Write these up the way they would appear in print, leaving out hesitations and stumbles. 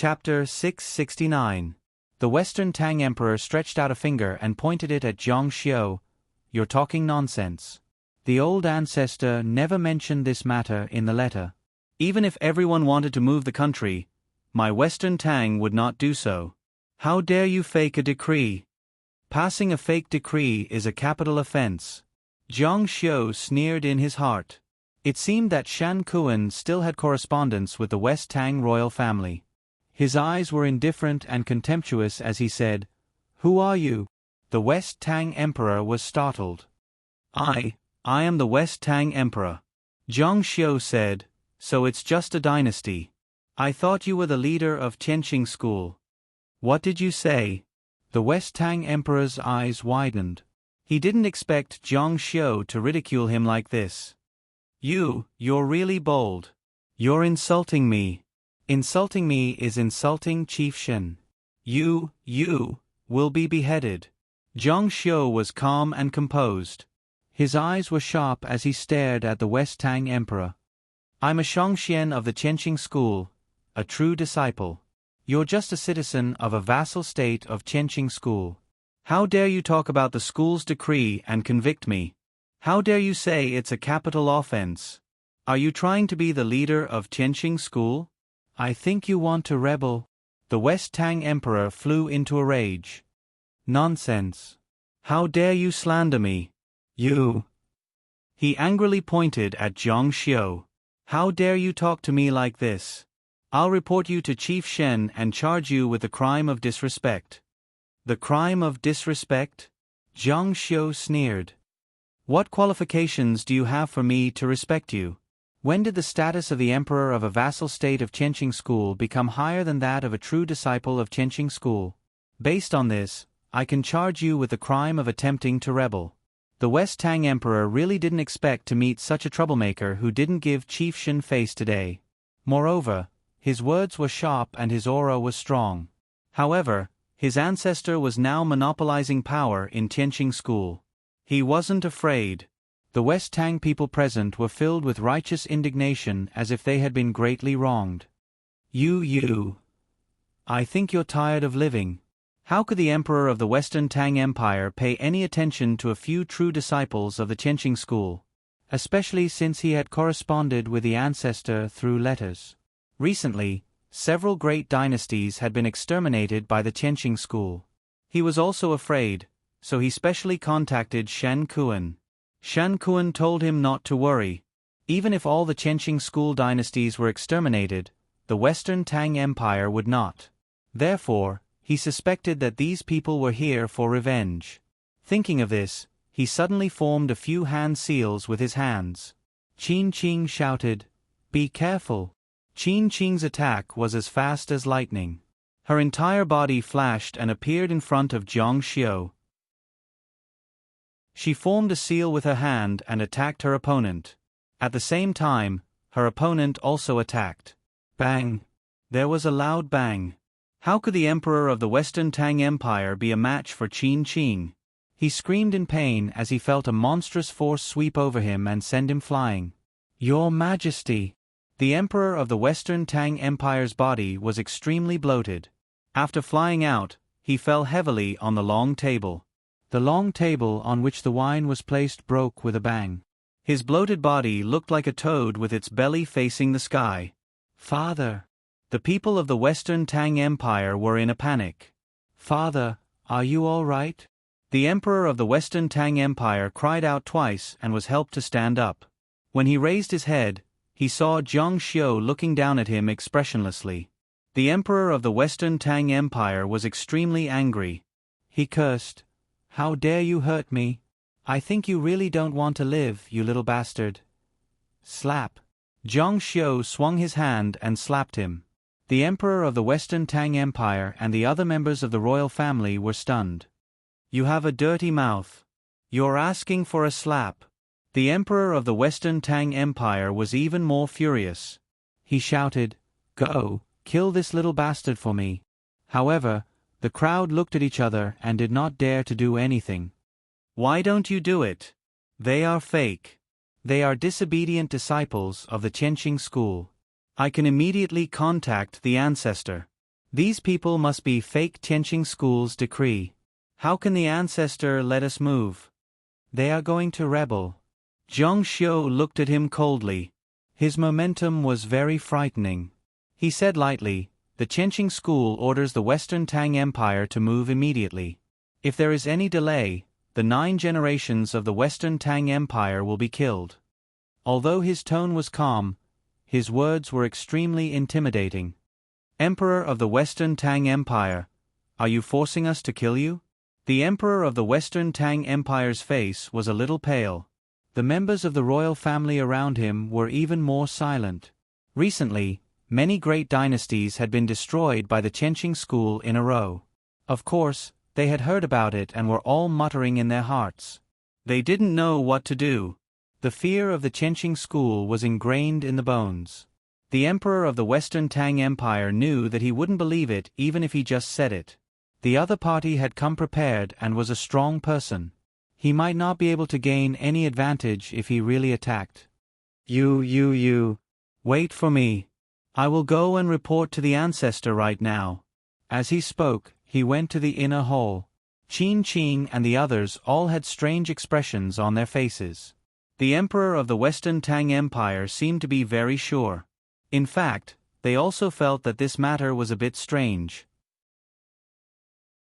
Chapter 669. The Western Tang Emperor stretched out a finger and pointed it at Zhang Xiu. "You're talking nonsense. The old ancestor never mentioned this matter in the letter. Even if everyone wanted to move the country, my Western Tang would not do so. How dare you fake a decree? Passing a fake decree is a capital offense." Zhang Xiu sneered in his heart. It seemed that Shan Kuan still had correspondence with the West Tang royal family. His eyes were indifferent and contemptuous as he said, "Who are you?" The West Tang Emperor was startled. I am the West Tang Emperor." Zhang Xiu said, "So it's just a dynasty. I thought you were the leader of Tianqing school." "What did you say?" The West Tang Emperor's eyes widened. He didn't expect Zhang Xiu to ridicule him like this. You're really bold. You're insulting me. Insulting me is insulting Chief Shen. You will be beheaded." Zhang Xiu was calm and composed. His eyes were sharp as he stared at the West Tang Emperor. "I'm a Shangxian of the Tianqing school, a true disciple. You're just a citizen of a vassal state of Tianqing school. How dare you talk about the school's decree and convict me? How dare you say it's a capital offense? Are you trying to be the leader of Tianqing school? I think you want to rebel." The West Tang Emperor flew into a rage. "Nonsense. How dare you slander me? You." He angrily pointed at Zhang Xiu. "How dare you talk to me like this? I'll report you to Chief Shen and charge you with the crime of disrespect." "The crime of disrespect?" Zhang Xiu sneered. "What qualifications do you have for me to respect you? When did the status of the emperor of a vassal state of Tianqing school become higher than that of a true disciple of Tianqing school? Based on this, I can charge you with the crime of attempting to rebel." The West Tang Emperor really didn't expect to meet such a troublemaker who didn't give Chief Shen face today. Moreover, his words were sharp and his aura was strong. However, his ancestor was now monopolizing power in Tianqing school. He wasn't afraid. The West Tang people present were filled with righteous indignation as if they had been greatly wronged. I think you're tired of living. How could the emperor of the Western Tang Empire pay any attention to a few true disciples of the Tianqing school, especially since he had corresponded with the ancestor through letters? Recently, several great dynasties had been exterminated by the Tianqing school. He was also afraid, so he specially contacted Shan Kuan. Shan Kuan told him not to worry. Even if all the Tianqing school dynasties were exterminated, the Western Tang Empire would not. Therefore, he suspected that these people were here for revenge. Thinking of this, he suddenly formed a few hand seals with his hands. Qin Qing shouted, "Be careful." Qin Qing's attack was as fast as lightning. Her entire body flashed and appeared in front of Zhang Xiu. She formed a seal with her hand and attacked her opponent. At the same time, her opponent also attacked. Bang! There was a loud bang. How could the emperor of the Western Tang Empire be a match for Qin Qing? He screamed in pain as he felt a monstrous force sweep over him and send him flying. "Your Majesty!" The emperor of the Western Tang Empire's body was extremely bloated. After flying out, he fell heavily on the long table. The long table on which the wine was placed broke with a bang. His bloated body looked like a toad with its belly facing the sky. "Father!" The people of the Western Tang Empire were in a panic. "Father, are you all right?" The emperor of the Western Tang Empire cried out twice and was helped to stand up. When he raised his head, he saw Zhang Xiu looking down at him expressionlessly. The emperor of the Western Tang Empire was extremely angry. He cursed. "How dare you hurt me? I think you really don't want to live, you little bastard." Slap. Zhang Xiu swung his hand and slapped him. The emperor of the Western Tang Empire and the other members of the royal family were stunned. "You have a dirty mouth. You're asking for a slap." The emperor of the Western Tang Empire was even more furious. He shouted, "Go, kill this little bastard for me." However, the crowd looked at each other and did not dare to do anything. "Why don't you do it? They are fake. They are disobedient disciples of the Tianqing school. I can immediately contact the ancestor." These people must be fake Tianqing School's decree. How can the ancestor let us move? They are going to rebel. Zhang Xiu looked at him coldly. His momentum was very frightening. He said lightly, "The Tianqing School orders the Western Tang Empire to move immediately. If there is any delay, the 9 generations of the Western Tang Empire will be killed." Although his tone was calm, his words were extremely intimidating. "Emperor of the Western Tang Empire, are you forcing us to kill you?" The Emperor of the Western Tang Empire's face was a little pale. The members of the royal family around him were even more silent. Recently, many great dynasties had been destroyed by the Tianqing School in a row. Of course, they had heard about it and were all muttering in their hearts. They didn't know what to do. The fear of the Tianqing School was ingrained in the bones. The Emperor of the Western Tang Empire knew that he wouldn't believe it even if he just said it. The other party had come prepared and was a strong person. He might not be able to gain any advantage if he really attacked. You. Wait for me. I will go and report to the ancestor right now." As he spoke, he went to the inner hall. Qin Qing and the others all had strange expressions on their faces. The Emperor of the Western Tang Empire seemed to be very sure. In fact, they also felt that this matter was a bit strange.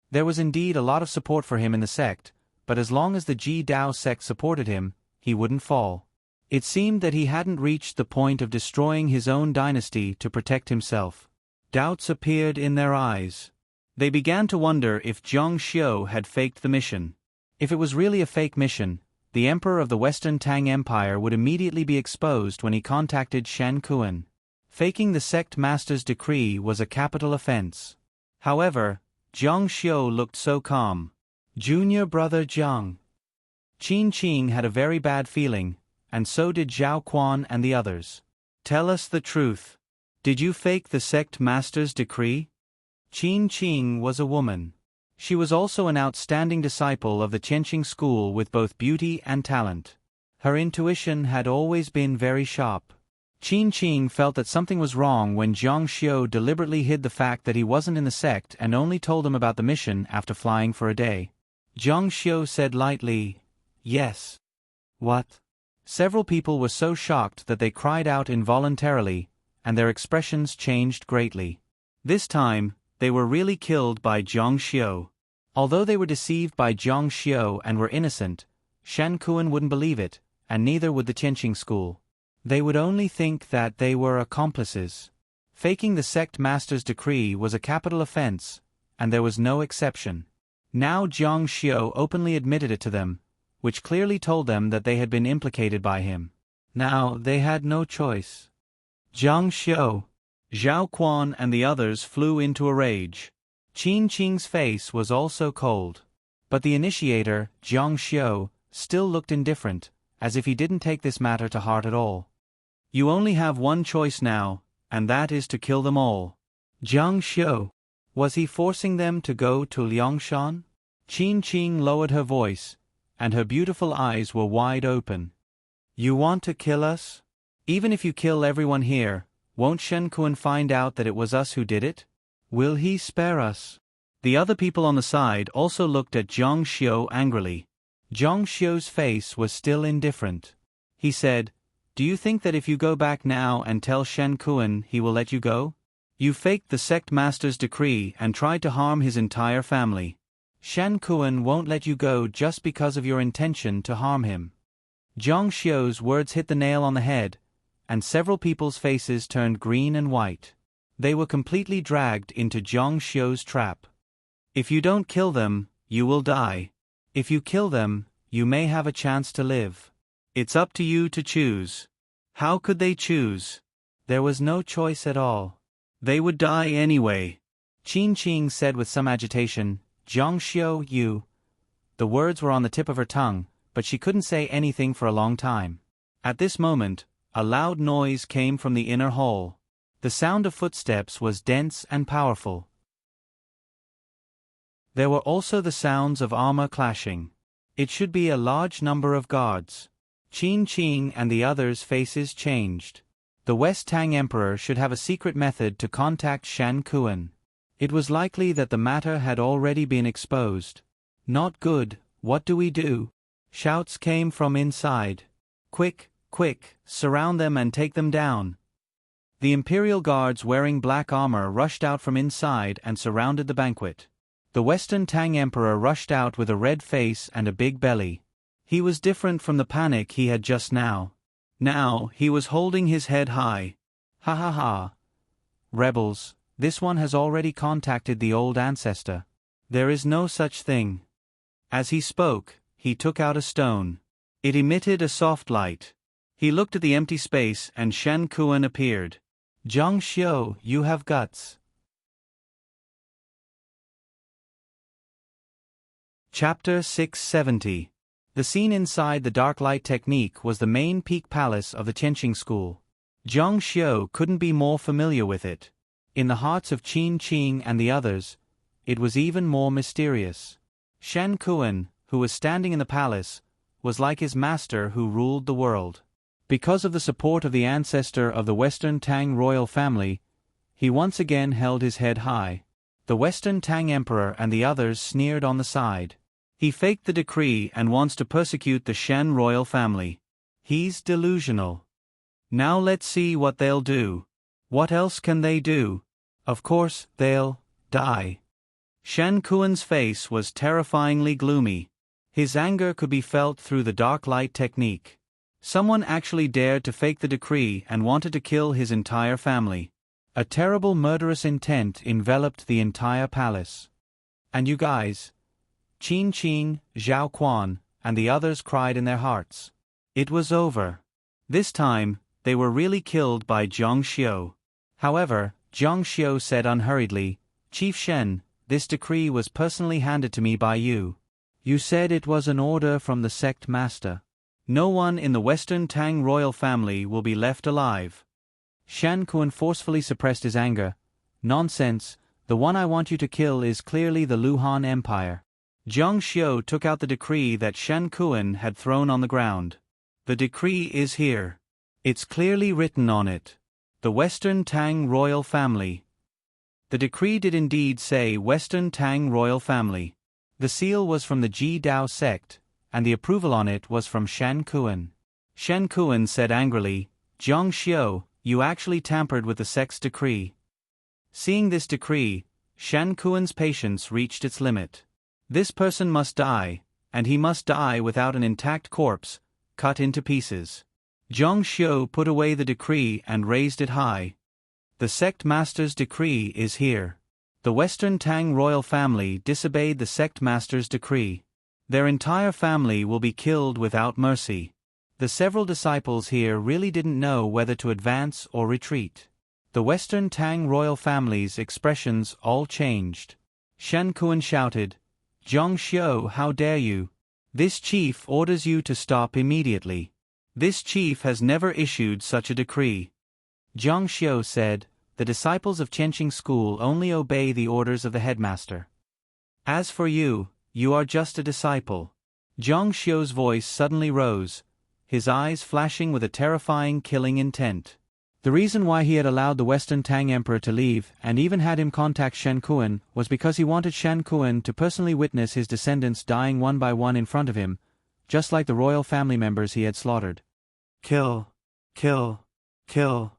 There was indeed a lot of support for him in the sect, but as long as the Ji Dao sect supported him, he wouldn't fall. It seemed that he hadn't reached the point of destroying his own dynasty to protect himself. Doubts appeared in their eyes. They began to wonder if Zhang Xiu had faked the mission. If it was really a fake mission, the Emperor of the Western Tang Empire would immediately be exposed when he contacted Shen Kuan. Faking the sect master's decree was a capital offense. However, Zhang Xiu looked so calm. "Junior brother Zhang." Qin Qing had a very bad feeling, and so did Zhao Quan and the others. "Tell us the truth. Did you fake the sect master's decree?" Qin Qing was a woman. She was also an outstanding disciple of the Tianqing School with both beauty and talent. Her intuition had always been very sharp. Qin Qing felt that something was wrong when Zhang Xiu deliberately hid the fact that he wasn't in the sect and only told him about the mission after flying for a day. Zhang Xiu said lightly, "Yes." "What?" Several people were so shocked that they cried out involuntarily, and their expressions changed greatly. This time, they were really killed by Zhang Xiu. Although they were deceived by Zhang Xiu and were innocent, Shen Kuan wouldn't believe it, and neither would the Tianqing School. They would only think that they were accomplices. Faking the sect master's decree was a capital offense, and there was no exception. Now Zhang Xiu openly admitted it to them, which clearly told them that they had been implicated by him. Now they had no choice. Zhang Xiu, Zhao Quan and the others flew into a rage. Qin Qing's face was also cold. But the initiator, Zhang Xiu, still looked indifferent, as if he didn't take this matter to heart at all. "You only have one choice now, and that is to kill them all." Zhang Xiu. Was he forcing them to go to Liangshan? Qin Qing lowered her voice, and her beautiful eyes were wide open. "You want to kill us? Even if you kill everyone here, won't Shen Kuan find out that it was us who did it? Will he spare us?" The other people on the side also looked at Zhang Xiu angrily. Zhang Xiu's face was still indifferent. He said, "Do you think that if you go back now and tell Shen Kuan he will let you go? You faked the sect master's decree and tried to harm his entire family. Shen Kuan won't let you go just because of your intention to harm him." Zhang Xiu's words hit the nail on the head, and several people's faces turned green and white. They were completely dragged into Zhang Xiu's trap. "If you don't kill them, you will die. If you kill them, you may have a chance to live. It's up to you to choose." How could they choose? There was no choice at all. They would die anyway. Qin Qing said with some agitation, "Zhang Xiu, you." The words were on the tip of her tongue, but she couldn't say anything for a long time. At this moment, a loud noise came from the inner hall. The sound of footsteps was dense and powerful. There were also the sounds of armor clashing. It should be a large number of guards. Qin Qing and the others' faces changed. The West Tang Emperor should have a secret method to contact Shen Kuan. It was likely that the matter had already been exposed. Not good, what do we do? Shouts came from inside. Quick, quick, surround them and take them down. The Imperial Guards wearing black armor rushed out from inside and surrounded the banquet. The Western Tang Emperor rushed out with a red face and a big belly. He was different from the panic he had just now. Now, he was holding his head high. Ha ha ha. Rebels, this one has already contacted the old ancestor. There is no such thing. As he spoke, he took out a stone. It emitted a soft light. He looked at the empty space and Shen Kuan appeared. Zhang Xiu, you have guts. Chapter 670. The scene inside the dark light technique was the main peak palace of the Tianqing school. Zhang Xiu couldn't be more familiar with it. In the hearts of Qin Qing and the others, it was even more mysterious. Shen Kuan, who was standing in the palace, was like his master who ruled the world. Because of the support of the ancestor of the Western Tang royal family, he once again held his head high. The Western Tang Emperor and the others sneered on the side. He faked the decree and wants to persecute the Shen royal family. He's delusional. Now let's see what they'll do. What else can they do? Of course, they'll die. Shen Kuan's face was terrifyingly gloomy. His anger could be felt through the dark light technique. Someone actually dared to fake the decree and wanted to kill his entire family. A terrible murderous intent enveloped the entire palace. And you guys, Qin Qing, Zhao Quan, and the others cried in their hearts. It was over. This time, they were really killed by Zhang Xiu. However, Zhang Xiu said unhurriedly, Chief Shen, this decree was personally handed to me by you. You said it was an order from the sect master. No one in the Western Tang royal family will be left alive. Shen Kuan forcefully suppressed his anger. Nonsense, the one I want you to kill is clearly the Luhan Empire. Zhang Xiu took out the decree that Shen Kuan had thrown on the ground. The decree is here. It's clearly written on it. The Western Tang royal family. The decree did indeed say Western Tang royal family. The seal was from the Ji Dao sect, and the approval on it was from Shen Kuan. Shen Kuan said angrily, Zhang Xiu, you actually tampered with the sect's decree. Seeing this decree, Shen Kuan's patience reached its limit. This person must die, and he must die without an intact corpse, cut into pieces. Zhang Xiu put away the decree and raised it high. The sect master's decree is here. The Western Tang royal family disobeyed the sect master's decree. Their entire family will be killed without mercy. The several disciples here really didn't know whether to advance or retreat. The Western Tang royal family's expressions all changed. Shen Kuan shouted, Zhang Xiu, how dare you? This chief orders you to stop immediately. This chief has never issued such a decree. Zhang Xiu said, the disciples of Tianqing school only obey the orders of the headmaster. As for you, you are just a disciple. Zhang Xiu's voice suddenly rose, his eyes flashing with a terrifying killing intent. The reason why he had allowed the Western Tang Emperor to leave and even had him contact Shen Kuan was because he wanted Shen Kuan to personally witness his descendants dying one by one in front of him, just like the royal family members he had slaughtered. Kill, kill, kill.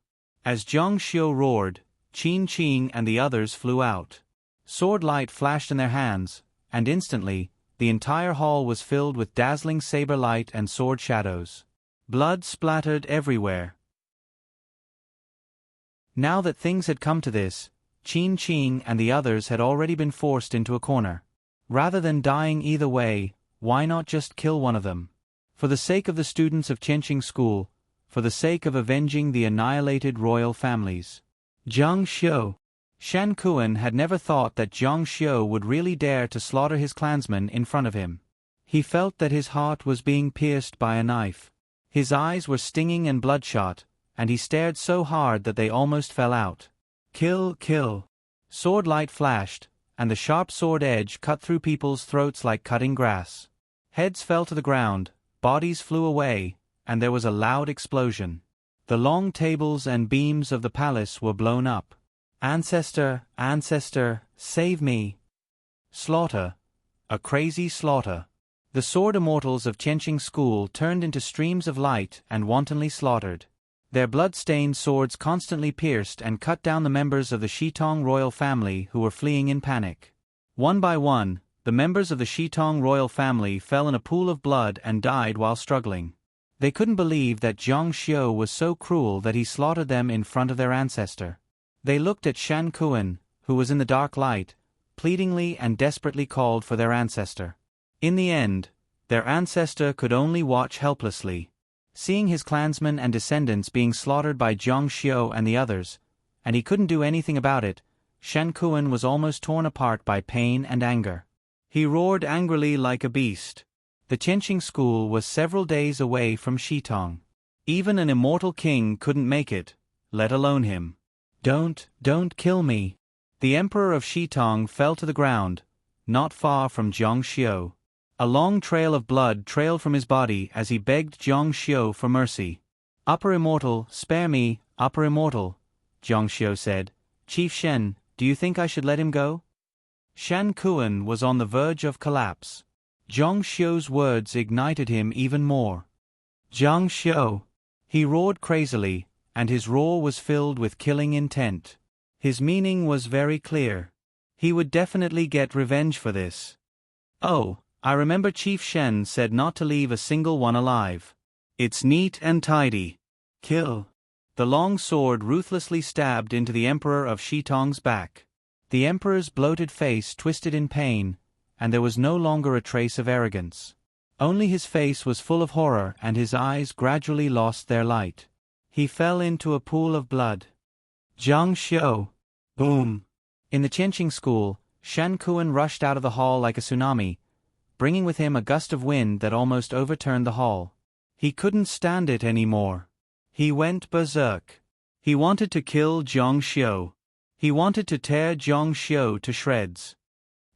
As Zhang Xiu roared, Qin Qing and the others flew out. Sword light flashed in their hands, and instantly, the entire hall was filled with dazzling saber light and sword shadows. Blood splattered everywhere. Now that things had come to this, Qin Qing and the others had already been forced into a corner. Rather than dying either way, why not just kill one of them? For the sake of the students of Tianqing school, for the sake of avenging the annihilated royal families. Zhang Xiu. Shen Kuan had never thought that Zhang Xiu would really dare to slaughter his clansmen in front of him. He felt that his heart was being pierced by a knife. His eyes were stinging and bloodshot, and he stared so hard that they almost fell out. Kill, kill. Sword light flashed, and the sharp sword edge cut through people's throats like cutting grass. Heads fell to the ground, bodies flew away, and there was a loud explosion. The long tables and beams of the palace were blown up. Ancestor, ancestor, save me. Slaughter. A crazy slaughter. The sword immortals of Qianqing school turned into streams of light and wantonly slaughtered. Their blood-stained swords constantly pierced and cut down the members of the Shitong royal family who were fleeing in panic. One by one, the members of the Shitong royal family fell in a pool of blood and died while struggling. They couldn't believe that Zhang Xiu was so cruel that he slaughtered them in front of their ancestor. They looked at Shan Kuan, who was in the dark light, pleadingly and desperately called for their ancestor. In the end, their ancestor could only watch helplessly. Seeing his clansmen and descendants being slaughtered by Zhang Xiu and the others, and he couldn't do anything about it, Shan Kuan was almost torn apart by pain and anger. He roared angrily like a beast. The Qianqing school was several days away from Shitong. Even an immortal king couldn't make it, let alone him. Don't kill me. The emperor of Shitong fell to the ground, not far from Zhang Xiu. A long trail of blood trailed from his body as he begged Zhang Xiu for mercy. Upper Immortal, spare me, Upper Immortal, Zhang Xiu said. Chief Shen, do you think I should let him go? Shan Kuan was on the verge of collapse. Zhang Xiu's words ignited him even more. Zhang Xiu! He roared crazily, and his roar was filled with killing intent. His meaning was very clear. He would definitely get revenge for this. Oh, I remember Chief Shen said not to leave a single one alive. It's neat and tidy. Kill. The long sword ruthlessly stabbed into the Emperor of Shitong's back. The Emperor's bloated face twisted in pain, and there was no longer a trace of arrogance. Only his face was full of horror and his eyes gradually lost their light. He fell into a pool of blood. Zhang Xiu! Boom! In the Qianqing school, Shan Kuan rushed out of the hall like a tsunami, bringing with him a gust of wind that almost overturned the hall. He couldn't stand it anymore. He went berserk. He wanted to kill Zhang Xiu. He wanted to tear Zhang Xiu to shreds.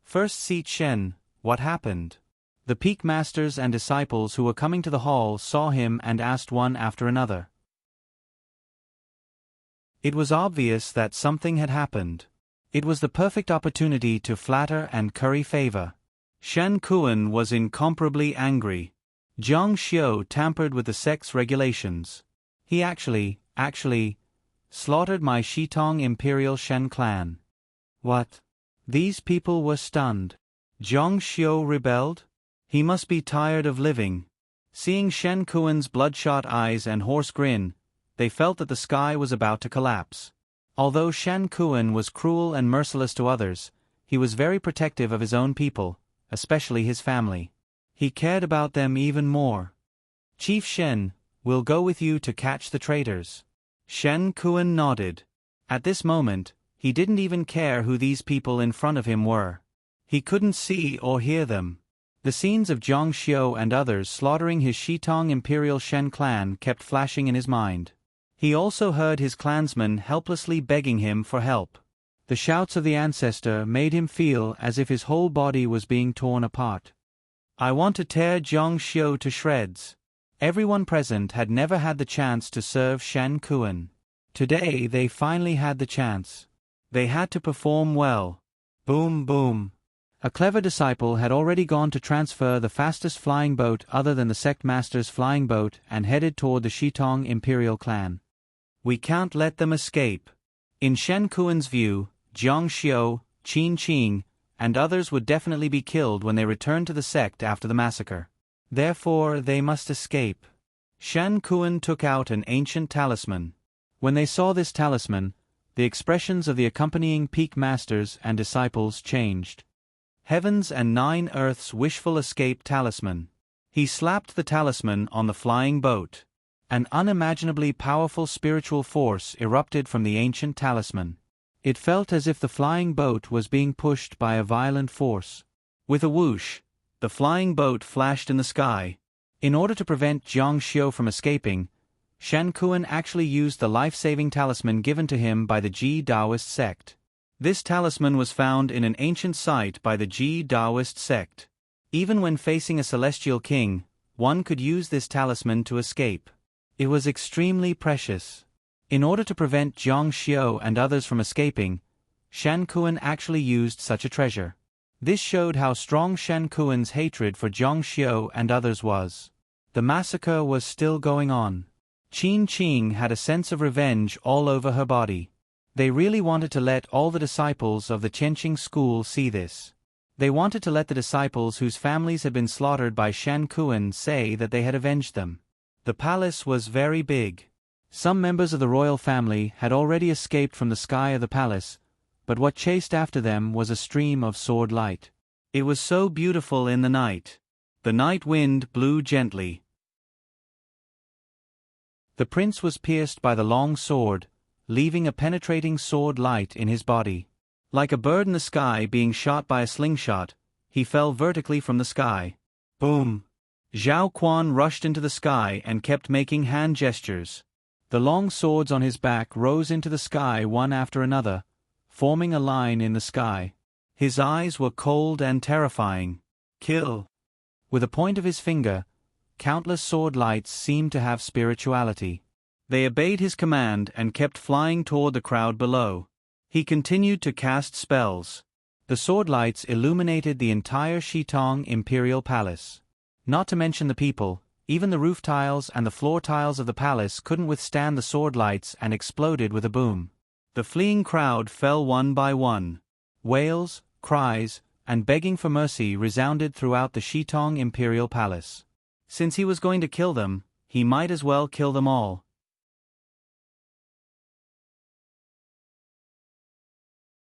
First Seat Shen, what happened? The peak masters and disciples who were coming to the hall saw him and asked one after another. It was obvious that something had happened. It was the perfect opportunity to flatter and curry favor. Shan Kuan was incomparably angry. Zhang Xiu tampered with the sect's regulations. He actually, slaughtered my Shitong Imperial Shen clan. What? These people were stunned. Zhang Xiu rebelled? He must be tired of living. Seeing Shan Kuan's bloodshot eyes and hoarse grin, they felt that the sky was about to collapse. Although Shan Kuan was cruel and merciless to others, he was very protective of his own people, especially his family. He cared about them even more. Chief Shen, we'll go with you to catch the traitors. Shan Kuan nodded. At this moment, he didn't even care who these people in front of him were. He couldn't see or hear them. The scenes of Zhang Xiu and others slaughtering his Shitong Imperial Shen clan kept flashing in his mind. He also heard his clansmen helplessly begging him for help. The shouts of the ancestor made him feel as if his whole body was being torn apart. I want to tear Zhang Xiu to shreds. Everyone present had never had the chance to serve Shan Kuan. Today they finally had the chance. They had to perform well. Boom boom. A clever disciple had already gone to transfer the fastest flying boat other than the sect master's flying boat and headed toward the Shitong Imperial clan. We can't let them escape. In Shan Kuan's view, Zhang Xiu, Qin Qing, and others would definitely be killed when they returned to the sect after the massacre. Therefore, they must escape. Shan Kuan took out an ancient talisman. When they saw this talisman, the expressions of the accompanying peak masters and disciples changed. Heaven's and 9 Earths Wishful Escape Talisman. He slapped the talisman on the flying boat. An unimaginably powerful spiritual force erupted from the ancient talisman. It felt as if the flying boat was being pushed by a violent force. With a whoosh, the flying boat flashed in the sky. In order to prevent Zhang Xiu from escaping, Shan Kuan actually used the life-saving talisman given to him by the Ji Daoist sect. This talisman was found in an ancient site by the Ji Daoist sect. Even when facing a celestial king, one could use this talisman to escape. It was extremely precious. In order to prevent Jiang Xiu and others from escaping, Shan Kuan actually used such a treasure. This showed how strong Shan Kuan's hatred for Jiang Xiu and others was. The massacre was still going on. Qin Qing had a sense of revenge all over her body. They really wanted to let all the disciples of the Qianqing school see this. They wanted to let the disciples whose families had been slaughtered by Shan Kuan say that they had avenged them. The palace was very big. Some members of the royal family had already escaped from the sky of the palace, but what chased after them was a stream of sword light. It was so beautiful in the night. The night wind blew gently. The prince was pierced by the long sword, leaving a penetrating sword light in his body. Like a bird in the sky being shot by a slingshot, he fell vertically from the sky. Boom! Zhao Quan rushed into the sky and kept making hand gestures. The long swords on his back rose into the sky one after another, forming a line in the sky. His eyes were cold and terrifying. Kill! With a point of his finger, countless sword lights seemed to have spirituality. They obeyed his command and kept flying toward the crowd below. He continued to cast spells. The sword lights illuminated the entire Shitong Imperial Palace. Not to mention the people, even the roof tiles and the floor tiles of the palace couldn't withstand the sword lights and exploded with a boom. The fleeing crowd fell one by one. Wails, cries, and begging for mercy resounded throughout the Shitong Imperial Palace. Since he was going to kill them, he might as well kill them all.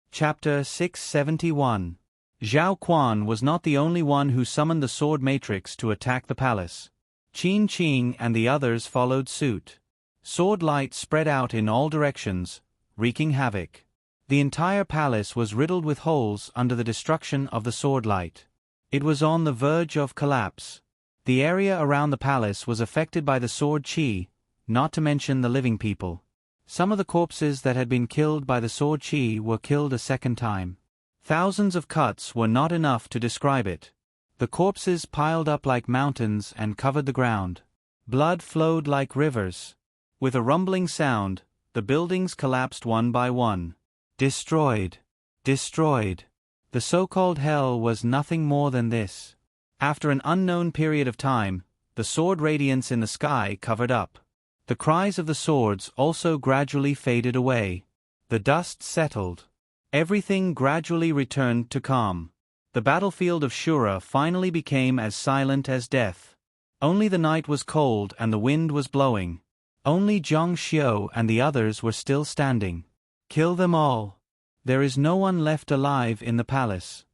Chapter 671. Zhao Quan was not the only one who summoned the sword matrix to attack the palace. Qin Qing and the others followed suit. Sword light spread out in all directions, wreaking havoc. The entire palace was riddled with holes under the destruction of the sword light. It was on the verge of collapse. The area around the palace was affected by the sword qi, not to mention the living people. Some of the corpses that had been killed by the sword qi were killed a second time. Thousands of cuts were not enough to describe it. The corpses piled up like mountains and covered the ground. Blood flowed like rivers. With a rumbling sound, the buildings collapsed one by one. Destroyed. Destroyed. The so-called hell was nothing more than this. After an unknown period of time, the sword radiance in the sky covered up. The cries of the swords also gradually faded away. The dust settled. Everything gradually returned to calm. The battlefield of Shura finally became as silent as death. Only the night was cold and the wind was blowing. Only Jiang Xiu and the others were still standing. Kill them all. There is no one left alive in the palace.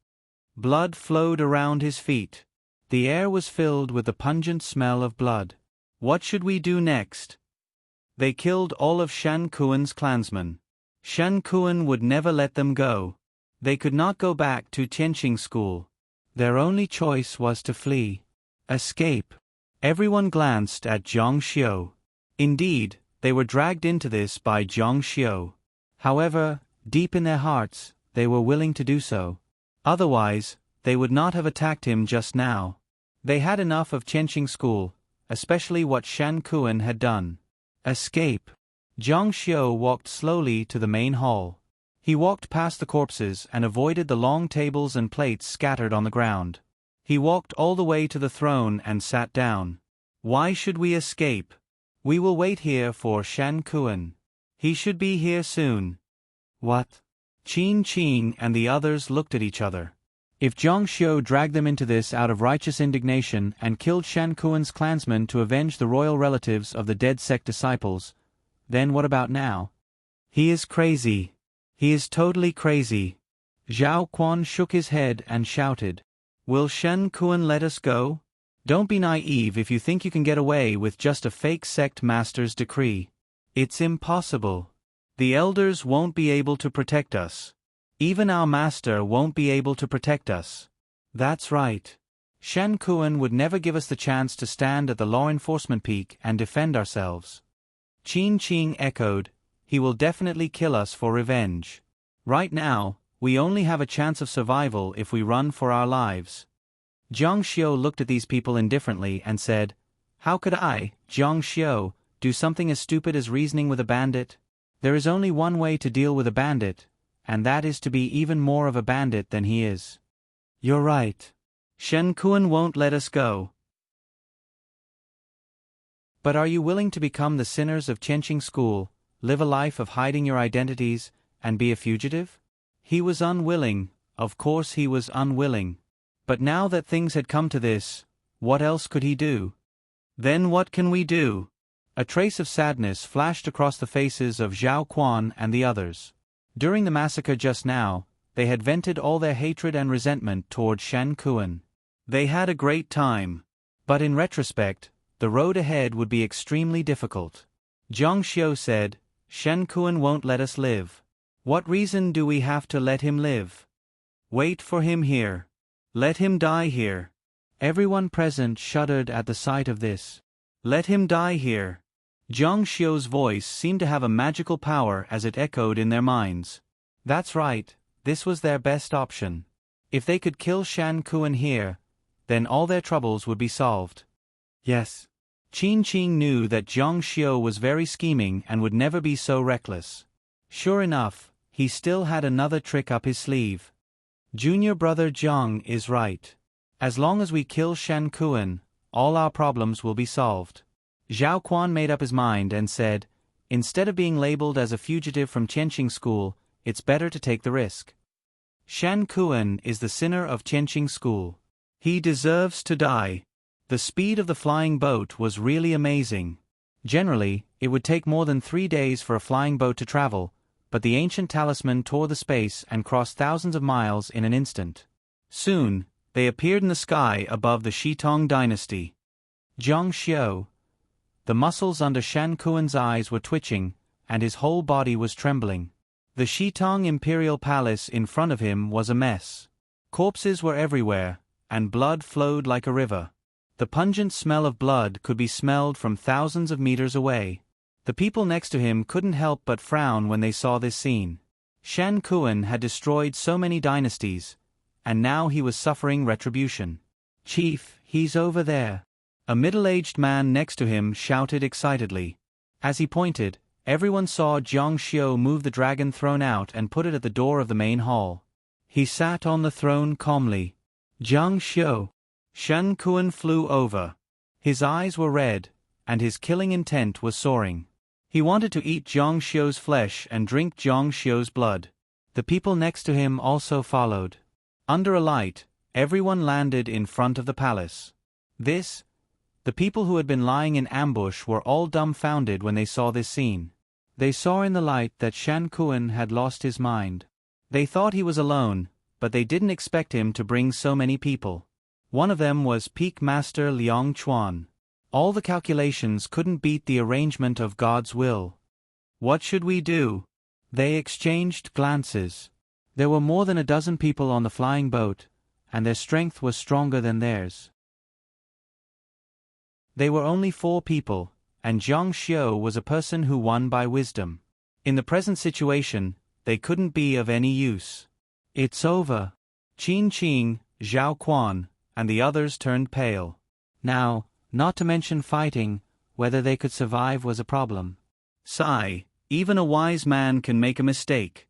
Blood flowed around his feet. The air was filled with the pungent smell of blood. What should we do next? They killed all of Shan Kuan's clansmen. Shan Kuan would never let them go. They could not go back to Qianqing school. Their only choice was to flee. Escape. Everyone glanced at Jiang Xiu. Indeed, they were dragged into this by Jiang Xiu. However, deep in their hearts, they were willing to do so. Otherwise, they would not have attacked him just now. They had enough of Qianqing school, especially what Shan Kuan had done. Escape. Jiang Xiu walked slowly to the main hall. He walked past the corpses and avoided the long tables and plates scattered on the ground. He walked all the way to the throne and sat down. Why should we escape? We will wait here for Shan Kuan. He should be here soon. What? Qin Qing and the others looked at each other. If Jiang Xiu dragged them into this out of righteous indignation and killed Shan Kuan's clansmen to avenge the royal relatives of the dead sect disciples, then what about now? He is crazy. He is totally crazy. Zhao Quan shook his head and shouted, "Will Shan Kuan let us go? Don't be naive if you think you can get away with just a fake sect master's decree. It's impossible. The elders won't be able to protect us. Even our master won't be able to protect us." That's right. Shan Kuan would never give us the chance to stand at the law enforcement peak and defend ourselves. Qin Qing echoed, "He will definitely kill us for revenge. Right now, we only have a chance of survival if we run for our lives." Jiang Xiu looked at these people indifferently and said, "How could I, Jiang Xiu, Do something as stupid as reasoning with a bandit? There is only one way to deal with a bandit, and that is to be even more of a bandit than he is. You're right. Shen Kuan won't let us go. But are you willing to become the sinners of Chenqing School, live a life of hiding your identities, and be a fugitive? He was unwilling, of course he was unwilling. But now that things had come to this, what else could he do? Then what can we do? A trace of sadness flashed across the faces of Zhao Quan and the others. During the massacre just now, they had vented all their hatred and resentment toward Shen Kuan. They had a great time. But in retrospect, the road ahead would be extremely difficult. Zhang Xiu said, Shen Kuan won't let us live. What reason do we have to let him live? Wait for him here. Let him die here. Everyone present shuddered at the sight of this. Let him die here. Zhang Xiu's voice seemed to have a magical power as it echoed in their minds. That's right, this was their best option. If they could kill Shen Kuan here, then all their troubles would be solved. Yes. Qin Qing knew that Zhang Xiu was very scheming and would never be so reckless. Sure enough, he still had another trick up his sleeve. Junior brother Zhang is right. As long as we kill Shen Kuan, all our problems will be solved. Zhao Quan made up his mind and said, instead of being labeled as a fugitive from Chenqing School, it's better to take the risk. Shen Kuan is the sinner of Chenqing School. He deserves to die. The speed of the flying boat was really amazing. Generally, it would take more than 3 days for a flying boat to travel, but the ancient talisman tore the space and crossed thousands of miles in an instant. Soon, they appeared in the sky above the Shitong dynasty. Zhang Xiu. The muscles under Shen Kuan's eyes were twitching, and his whole body was trembling. The Shitong imperial palace in front of him was a mess. Corpses were everywhere, and blood flowed like a river. The pungent smell of blood could be smelled from thousands of meters away. The people next to him couldn't help but frown when they saw this scene. Shen Kuan had destroyed so many dynasties, and now he was suffering retribution. Chief, he's over there. A middle-aged man next to him shouted excitedly. As he pointed, everyone saw Zhang Xiu move the dragon throne out and put it at the door of the main hall. He sat on the throne calmly. Zhang Xiu. Shen Kuan flew over. His eyes were red, and his killing intent was soaring. He wanted to eat Zhang Xiu's flesh and drink Zhang Xiu's blood. The people next to him also followed. Under a light, everyone landed in front of the palace. The people who had been lying in ambush were all dumbfounded when they saw this scene. They saw in the light that Shen Kuan had lost his mind. They thought he was alone, but they didn't expect him to bring so many people. One of them was Peak Master Liang Chuan. All the calculations couldn't beat the arrangement of God's will. What should we do? They exchanged glances. There were more than a dozen people on the flying boat, and their strength was stronger than theirs. They were only 4 people, and Zhang Xiu was a person who won by wisdom. In the present situation, they couldn't be of any use. It's over. Qin Qing, Zhao Quan, and the others turned pale. Now, not to mention fighting, whether they could survive was a problem. Sigh, even a wise man can make a mistake.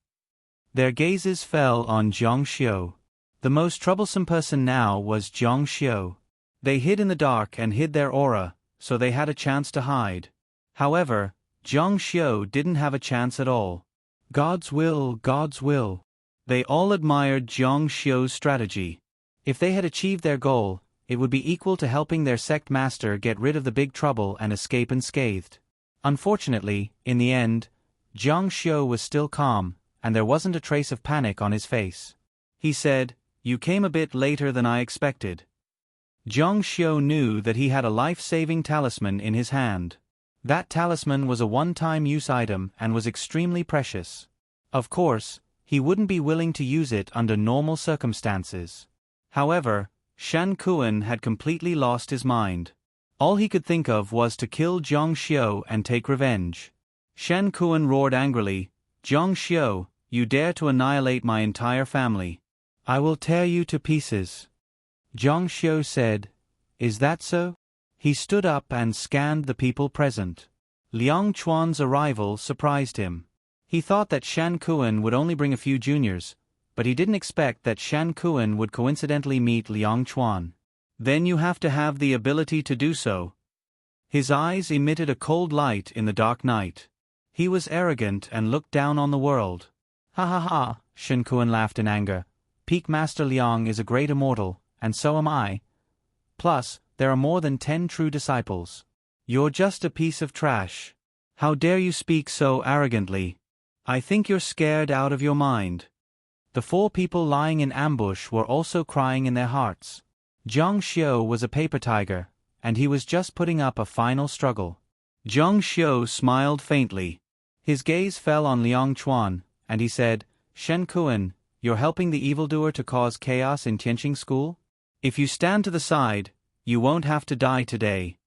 Their gazes fell on Zhang Xiu. The most troublesome person now was Zhang Xiu. They hid in the dark and hid their aura, so they had a chance to hide. However, Zhang Xiu didn't have a chance at all. God's will, God's will. They all admired Zhang Xiu's strategy. If they had achieved their goal, it would be equal to helping their sect master get rid of the big trouble and escape unscathed. Unfortunately, in the end, Zhang Xiu was still calm, and there wasn't a trace of panic on his face. He said, "You came a bit later than I expected." Zhang Xiu knew that he had a life-saving talisman in his hand. That talisman was a one-time use item and was extremely precious. Of course, he wouldn't be willing to use it under normal circumstances. However, Shen Kuan had completely lost his mind. All he could think of was to kill Zhang Xiu and take revenge. Shen Kuan roared angrily, "Zhang Xiu, you dare to annihilate my entire family. I will tear you to pieces." Zhang Xiu said, "Is that so?" He stood up and scanned the people present. Liang Chuan's arrival surprised him. He thought that Shan Kuan would only bring a few juniors, but he didn't expect that Shan Kuan would coincidentally meet Liang Chuan. Then you have to have the ability to do so. His eyes emitted a cold light in the dark night. He was arrogant and looked down on the world. Ha ha ha, Shan Kuan laughed in anger. Peak Master Liang is a great immortal, and so am I. Plus, there are more than 10 true disciples. You're just a piece of trash. How dare you speak so arrogantly? I think you're scared out of your mind. The 4 people lying in ambush were also crying in their hearts. Zhang Xiu was a paper tiger, and he was just putting up a final struggle. Zhang Xiu smiled faintly. His gaze fell on Liang Chuan, and he said, Shen Kuan, you're helping the evildoer to cause chaos in Tianqing School? If you stand to the side, you won't have to die today.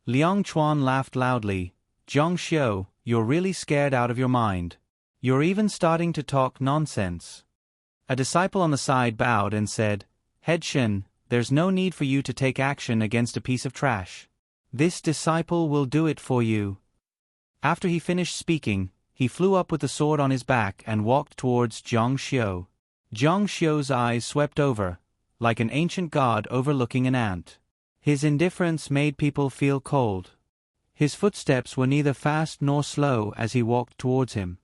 Liang Chuan laughed loudly. Zhang Xiu, you're really scared out of your mind. You're even starting to talk nonsense. A disciple on the side bowed and said, Head Shen, there's no need for you to take action against a piece of trash. This disciple will do it for you. After he finished speaking, he flew up with the sword on his back and walked towards Zhang Xiu. Zhang Xiu's eyes swept over, like an ancient god overlooking an ant. His indifference made people feel cold. His footsteps were neither fast nor slow as he walked towards him.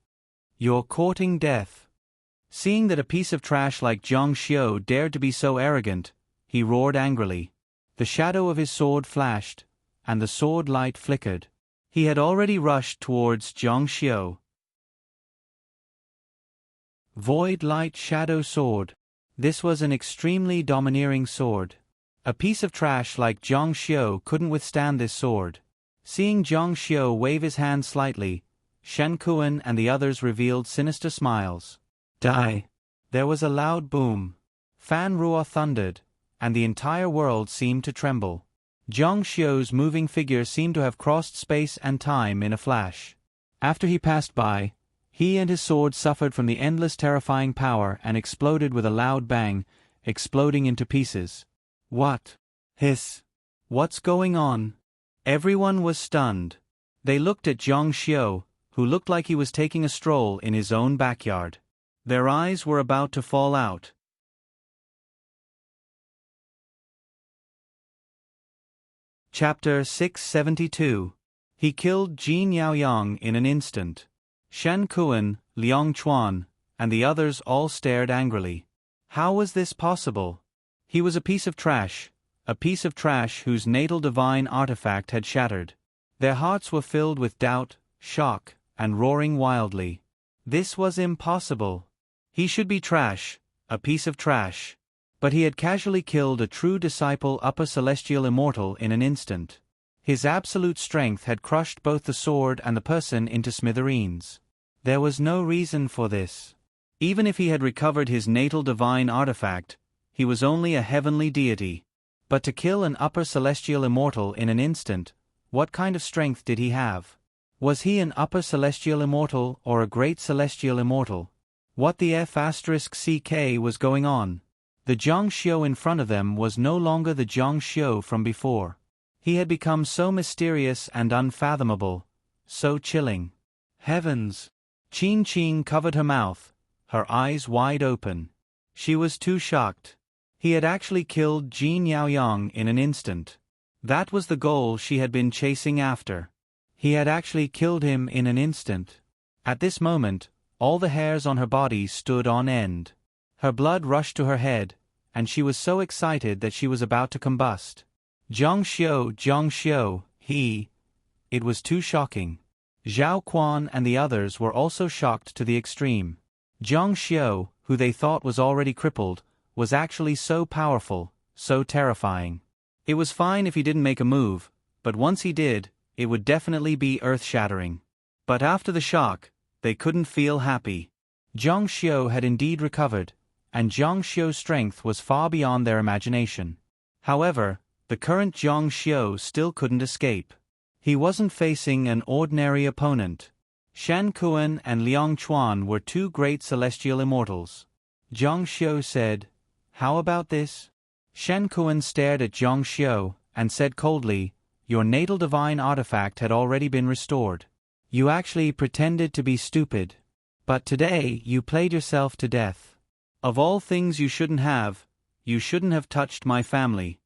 You're courting death. Seeing that a piece of trash like Zhang Xiu dared to be so arrogant, he roared angrily. The shadow of his sword flashed, and the sword light flickered. He had already rushed towards Zhang Xiu. Void Light Shadow Sword. This was an extremely domineering sword. A piece of trash like Zhang Xiu couldn't withstand this sword. Seeing Zhang Xiu wave his hand slightly, Shen Kuan and the others revealed sinister smiles. Die! There was a loud boom. Fan Ruo thundered, and the entire world seemed to tremble. Zhang Xiu's moving figure seemed to have crossed space and time in a flash. After he passed by, he and his sword suffered from the endless terrifying power and exploded with a loud bang, exploding into pieces. What? Hiss! What's going on? Everyone was stunned. They looked at Zhang Xiu, who looked like he was taking a stroll in his own backyard. Their eyes were about to fall out. Chapter 672. He killed Jin Yaoyang in an instant. Shen Kuan, Liang Chuan, and the others all stared angrily. How was this possible? He was a piece of trash whose natal divine artifact had shattered. Their hearts were filled with doubt, shock, and roaring wildly. This was impossible. He should be trash, a piece of trash. But he had casually killed a true disciple upper celestial immortal in an instant. His absolute strength had crushed both the sword and the person into smithereens. There was no reason for this. Even if he had recovered his natal divine artifact, he was only a heavenly deity. But to kill an upper celestial immortal in an instant, what kind of strength did he have? Was he an upper celestial immortal or a great celestial immortal? What the F***ck was going on? The Zhang Xiu in front of them was no longer the Zhang Xiu from before. He had become so mysterious and unfathomable, so chilling. Heavens! Qin Qing covered her mouth, her eyes wide open. She was too shocked. He had actually killed Jin Yaoyang in an instant. That was the goal she had been chasing after. He had actually killed him in an instant. At this moment, all the hairs on her body stood on end. Her blood rushed to her head, and she was so excited that she was about to combust. Zhang Xiu, It was too shocking. Zhao Quan and the others were also shocked to the extreme. Zhang Xiu, who they thought was already crippled, was actually so powerful, so terrifying. It was fine if he didn't make a move, but once he did, it would definitely be earth-shattering. But after the shock, they couldn't feel happy. Zhang Xiu had indeed recovered, and Zhang Xiu's strength was far beyond their imagination. However, the current Zhang Xiu still couldn't escape. He wasn't facing an ordinary opponent. Shen Kuan and Liang Chuan were 2 great celestial immortals. Zhang Xiu said, "How about this?" Shen Kuan stared at Zhang Xiu and said coldly, "Your natal divine artifact had already been restored. You actually pretended to be stupid. But today you played yourself to death. Of all things you shouldn't have touched my family.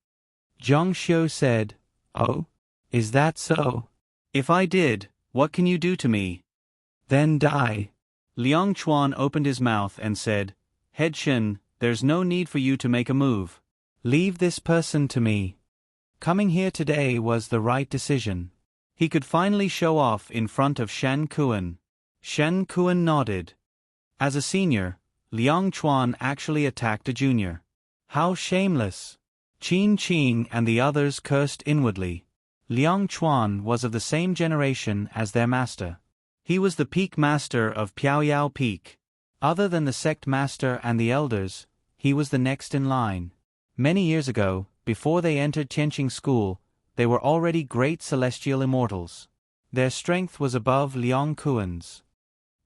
Zhang Xiu said, Oh? Is that so? If I did, what can you do to me? Then die. Liang Chuan opened his mouth and said, Head Shen, there's no need for you to make a move. Leave this person to me. Coming here today was the right decision. He could finally show off in front of Shen Kuan. Shen Kuan nodded. As a senior, Liang Chuan actually attacked a junior. How shameless! Qin Qing and the others cursed inwardly. Liang Chuan was of the same generation as their master. He was the peak master of Piaoyao Peak. Other than the sect master and the elders, he was the next in line. Many years ago, before they entered Tianqing School, they were already great celestial immortals. Their strength was above Liang Kuan's.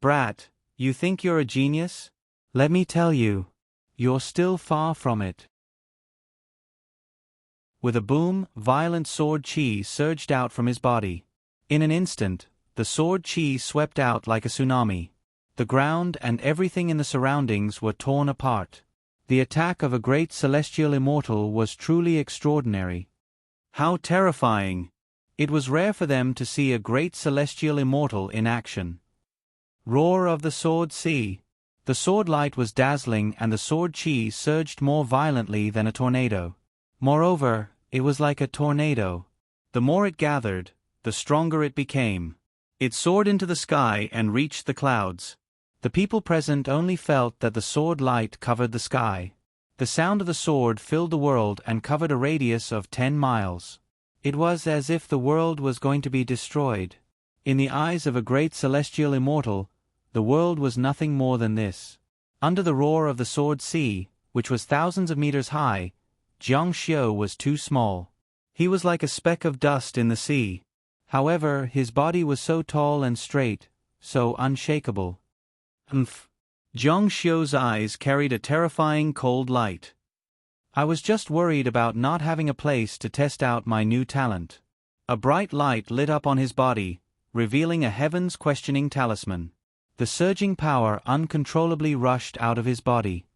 Brat, you think you're a genius? Let me tell you, you're still far from it. With a boom, violent sword chi surged out from his body. In an instant, the sword chi swept out like a tsunami. The ground and everything in the surroundings were torn apart. The attack of a great celestial immortal was truly extraordinary. How terrifying! It was rare for them to see a great celestial immortal in action. Roar of the sword sea. The sword light was dazzling and the sword chi surged more violently than a tornado. Moreover, it was like a tornado. The more it gathered, the stronger it became. It soared into the sky and reached the clouds. The people present only felt that the sword light covered the sky. The sound of the sword filled the world and covered a radius of 10 miles. It was as if the world was going to be destroyed. In the eyes of a great celestial immortal, the world was nothing more than this. Under the roar of the sword sea, which was thousands of meters high, Zhang Xiu was too small. He was like a speck of dust in the sea. However, his body was so tall and straight, so unshakable. Zhang Xiu's eyes carried a terrifying cold light. I was just worried about not having a place to test out my new talent. A bright light lit up on his body, revealing a heavens questioning talisman. The surging power uncontrollably rushed out of his body.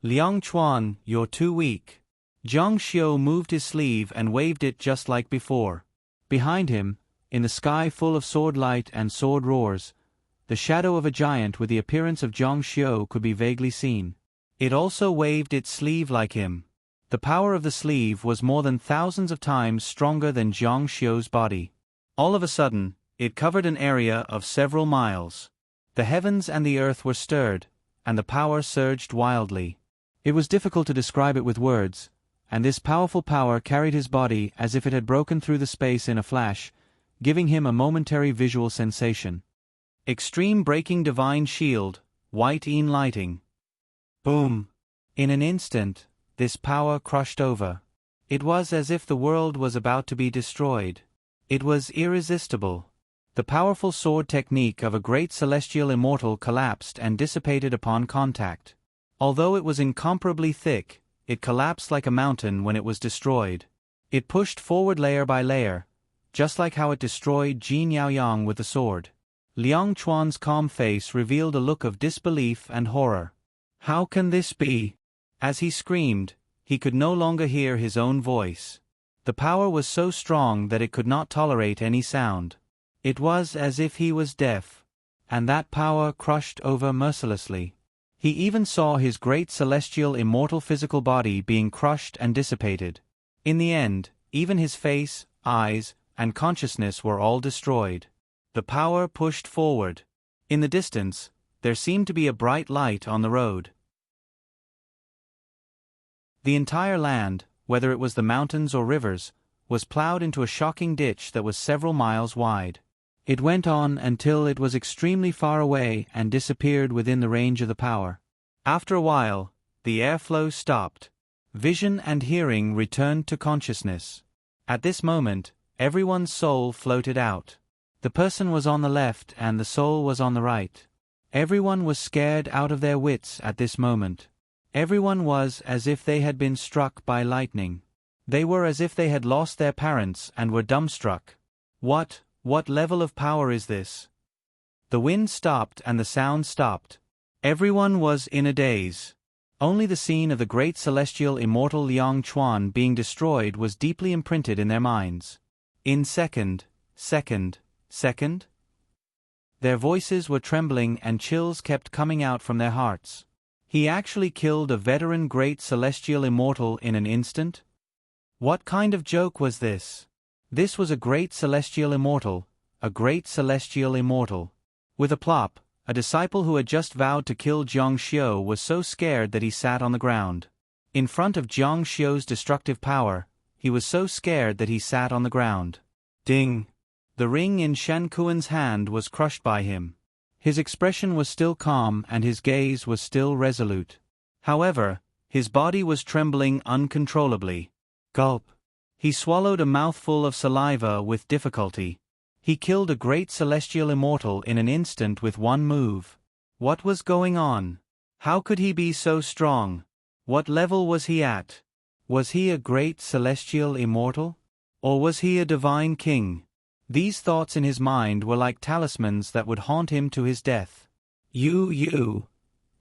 Liang Chuan, you're too weak. Zhang Xiu moved his sleeve and waved it just like before. Behind him, in the sky full of sword light and sword roars, the shadow of a giant with the appearance of Zhang Xiu could be vaguely seen. It also waved its sleeve like him. The power of the sleeve was more than thousands of times stronger than Zhang Xiu's body. All of a sudden, it covered an area of several miles. The heavens and the earth were stirred, and the power surged wildly. It was difficult to describe it with words, and this powerful power carried his body as if it had broken through the space in a flash, giving him a momentary visual sensation. Extreme breaking divine shield, white een lighting. Boom! In an instant, this power crushed over. It was as if the world was about to be destroyed. It was irresistible. The powerful sword technique of a great celestial immortal collapsed and dissipated upon contact. Although it was incomparably thick, it collapsed like a mountain when it was destroyed. It pushed forward layer by layer, just like how it destroyed Jin Yaoyang with the sword. Liang Chuan's calm face revealed a look of disbelief and horror. How can this be? As he screamed, he could no longer hear his own voice. The power was so strong that it could not tolerate any sound. It was as if he was deaf, and that power crushed over mercilessly. He even saw his great celestial immortal physical body being crushed and dissipated. In the end, even his face, eyes, and consciousness were all destroyed. The power pushed forward. In the distance, there seemed to be a bright light on the road. The entire land, whether it was the mountains or rivers, was plowed into a shocking ditch that was several miles wide. It went on until it was extremely far away and disappeared within the range of the power. After a while, the airflow stopped. Vision and hearing returned to consciousness. At this moment, everyone's soul floated out. The person was on the left and the soul was on the right. Everyone was scared out of their wits at this moment. Everyone was as if they had been struck by lightning. They were as if they had lost their parents and were dumbstruck. What level of power is this? The wind stopped and the sound stopped. Everyone was in a daze. Only the scene of the great celestial immortal Liang Chuan being destroyed was deeply imprinted in their minds. In second, their voices were trembling and chills kept coming out from their hearts. He actually killed a veteran great celestial immortal in an instant? What kind of joke was this? This was a great celestial immortal, a great celestial immortal. With a plop, a disciple who had just vowed to kill Jiang Xiu was so scared that he sat on the ground. In front of Jiang Xiu's destructive power, he was so scared that he sat on the ground. Ding! The ring in Shen Kuan's hand was crushed by him. His expression was still calm and his gaze was still resolute. However, his body was trembling uncontrollably. Gulp! He swallowed a mouthful of saliva with difficulty. He killed a great celestial immortal in an instant with one move. What was going on? How could he be so strong? What level was he at? Was he a great celestial immortal? Or was he a divine king? These thoughts in his mind were like talismans that would haunt him to his death. You.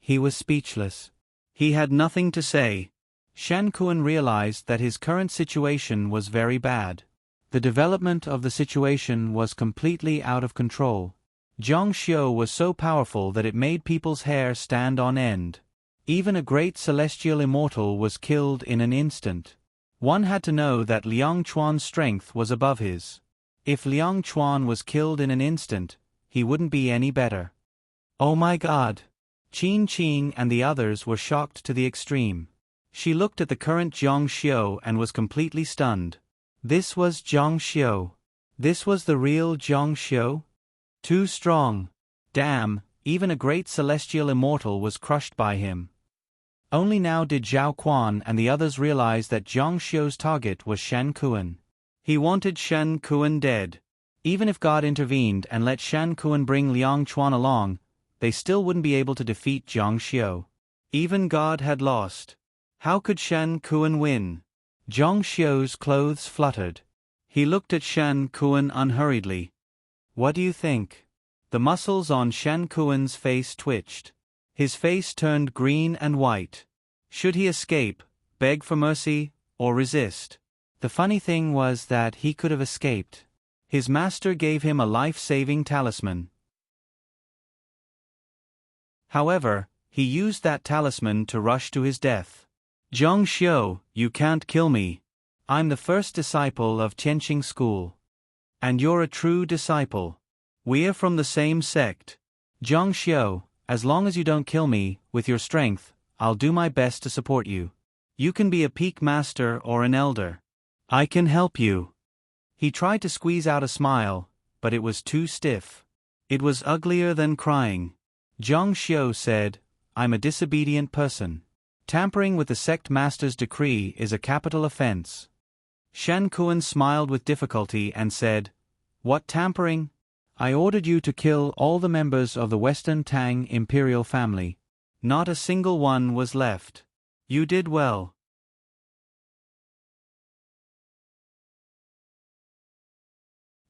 He was speechless. He had nothing to say. Shen Kuan realized that his current situation was very bad. The development of the situation was completely out of control. Jiang Xiu was so powerful that it made people's hair stand on end. Even a great celestial immortal was killed in an instant. One had to know that Liang Chuan's strength was above his. If Liang Chuan was killed in an instant, he wouldn't be any better. Oh my God! Qin Qing and the others were shocked to the extreme. She looked at the current Jiang Xiu and was completely stunned. This was Jiang Xiu. This was the real Jiang Xiu? Too strong. Damn, even a great celestial immortal was crushed by him. Only now did Zhao Quan and the others realize that Jiang Xiu's target was Shen Kuan. He wanted Shen Kuan dead. Even if God intervened and let Shen Kuan bring Liang Chuan along, they still wouldn't be able to defeat Jiang Xiu. Even God had lost. How could Shen Kuan win? Jiang Xiu's clothes fluttered. He looked at Shen Kuan unhurriedly. What do you think? The muscles on Shen Kuan's face twitched. His face turned green and white. Should he escape, beg for mercy, or resist? The funny thing was that he could have escaped. His master gave him a life-saving talisman. However, he used that talisman to rush to his death. Jiang Xiu, you can't kill me. I'm the first disciple of Tianqing school. And you're a true disciple. We're from the same sect. Jiang Xiu, as long as you don't kill me, with your strength, I'll do my best to support you. You can be a peak master or an elder. I can help you. He tried to squeeze out a smile, but it was too stiff. It was uglier than crying. Jiang Xiu said, I'm a disobedient person. Tampering with the sect master's decree is a capital offense. Shen Kuan smiled with difficulty and said, What tampering? I ordered you to kill all the members of the Western Tang imperial family. Not a single one was left. You did well.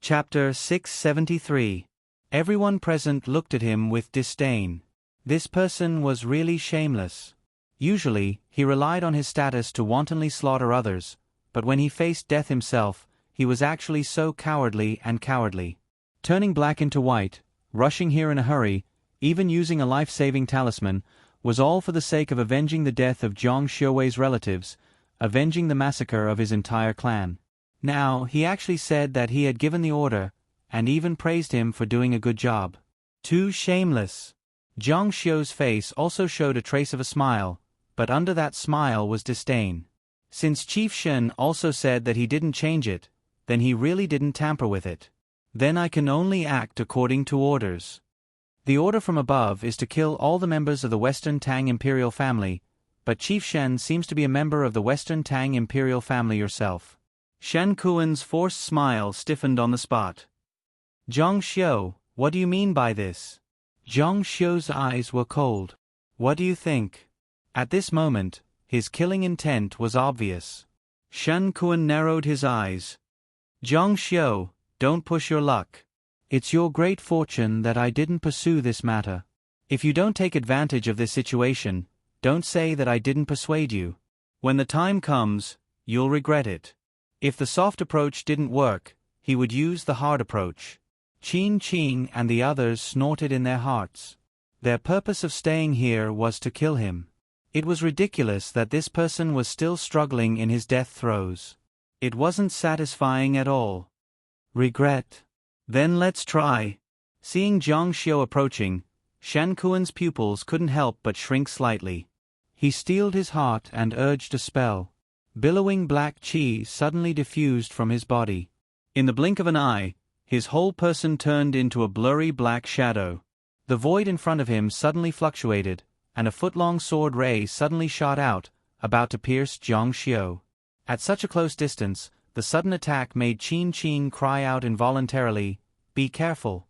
Chapter 673. Everyone present looked at him with disdain. This person was really shameless. Usually, he relied on his status to wantonly slaughter others, but when he faced death himself, he was actually so cowardly. Turning black into white, rushing here in a hurry, even using a life-saving talisman, was all for the sake of avenging the death of Jiang Xiuwei's relatives, avenging the massacre of his entire clan. Now, he actually said that he had given the order, and even praised him for doing a good job. Too shameless. Jiang Xiu's face also showed a trace of a smile, but under that smile was disdain. Since Chief Shen also said that he didn't change it, then he really didn't tamper with it. Then I can only act according to orders. The order from above is to kill all the members of the Western Tang imperial family, but Chief Shen seems to be a member of the Western Tang imperial family yourself. Shen Kuan's forced smile stiffened on the spot. Jiang Xiu, what do you mean by this? Jiang Xiu's eyes were cold. What do you think? At this moment, his killing intent was obvious. Shen Kuan narrowed his eyes. Jiang Xiu, don't push your luck. It's your great fortune that I didn't pursue this matter. If you don't take advantage of this situation, don't say that I didn't persuade you. When the time comes, you'll regret it. If the soft approach didn't work, he would use the hard approach. Qin Qing and the others snorted in their hearts. Their purpose of staying here was to kill him. It was ridiculous that this person was still struggling in his death throes. It wasn't satisfying at all. Regret? Then let's try. Seeing Zhang Xiu approaching, Shan Kuan's pupils couldn't help but shrink slightly. He steeled his heart and urged a spell. Billowing black qi suddenly diffused from his body. In the blink of an eye, his whole person turned into a blurry black shadow. The void in front of him suddenly fluctuated, and a foot-long sword ray suddenly shot out, about to pierce Zhang Xiu. At such a close distance, the sudden attack made Qin Qing cry out involuntarily, "Be careful."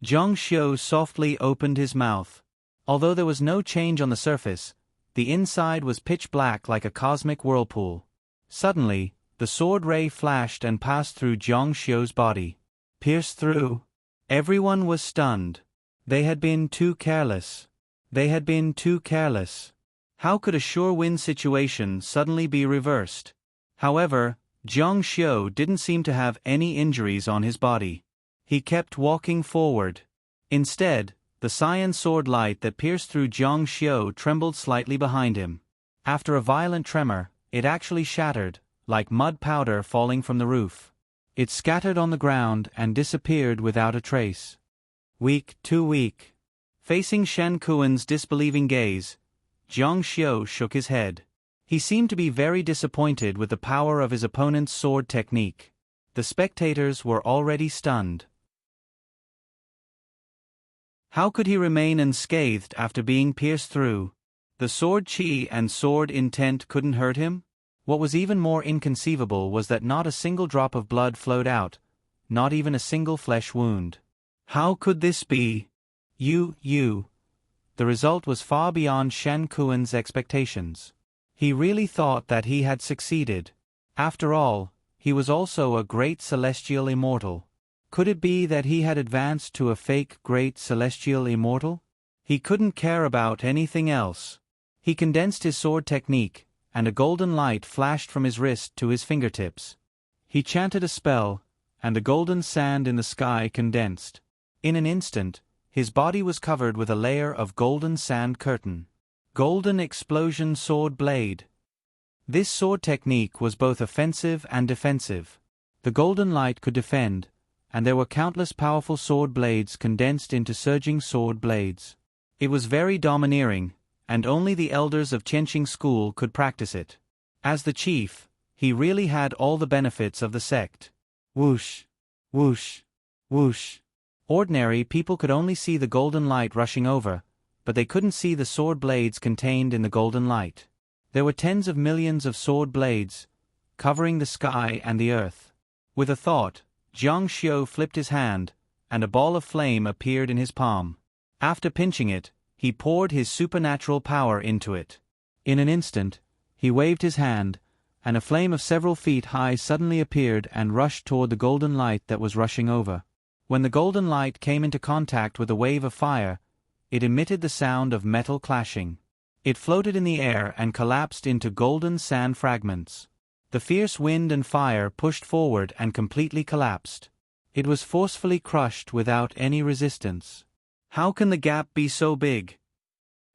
Zhang Xiu softly opened his mouth. Although there was no change on the surface, the inside was pitch black like a cosmic whirlpool. Suddenly, the sword ray flashed and passed through Zhang Xiu's body. Pierced through. Everyone was stunned. They had been too careless. They had been too careless. How could a sure win situation suddenly be reversed? However, Zhang Xiu didn't seem to have any injuries on his body. He kept walking forward. Instead, the cyan sword light that pierced through Zhang Xiu trembled slightly behind him. After a violent tremor, it actually shattered, like mud powder falling from the roof. It scattered on the ground and disappeared without a trace. Weak, too weak. Facing Shan Kuan's disbelieving gaze, Zhang Xiu shook his head. He seemed to be very disappointed with the power of his opponent's sword technique. The spectators were already stunned. How could he remain unscathed after being pierced through? The sword chi and sword intent couldn't hurt him? What was even more inconceivable was that not a single drop of blood flowed out, not even a single flesh wound. How could this be? The result was far beyond Shan Kuan's expectations. He really thought that he had succeeded. After all, he was also a great celestial immortal. Could it be that he had advanced to a fake great celestial immortal? He couldn't care about anything else. He condensed his sword technique, and a golden light flashed from his wrist to his fingertips. He chanted a spell, and the golden sand in the sky condensed. In an instant, his body was covered with a layer of golden sand curtain. Golden explosion sword blade. This sword technique was both offensive and defensive. The golden light could defend, and there were countless powerful sword blades condensed into surging sword blades. It was very domineering, and only the elders of Qianxing school could practice it. As the chief, he really had all the benefits of the sect. Whoosh, whoosh, whoosh. Ordinary people could only see the golden light rushing over, but they couldn't see the sword blades contained in the golden light. There were tens of millions of sword blades, covering the sky and the earth. With a thought, Zhang Xiu flipped his hand, and a ball of flame appeared in his palm. After pinching it, he poured his supernatural power into it. In an instant, he waved his hand, and a flame of several feet high suddenly appeared and rushed toward the golden light that was rushing over. When the golden light came into contact with a wave of fire, it emitted the sound of metal clashing. It floated in the air and collapsed into golden sand fragments. The fierce wind and fire pushed forward and completely collapsed. It was forcefully crushed without any resistance. How can the gap be so big?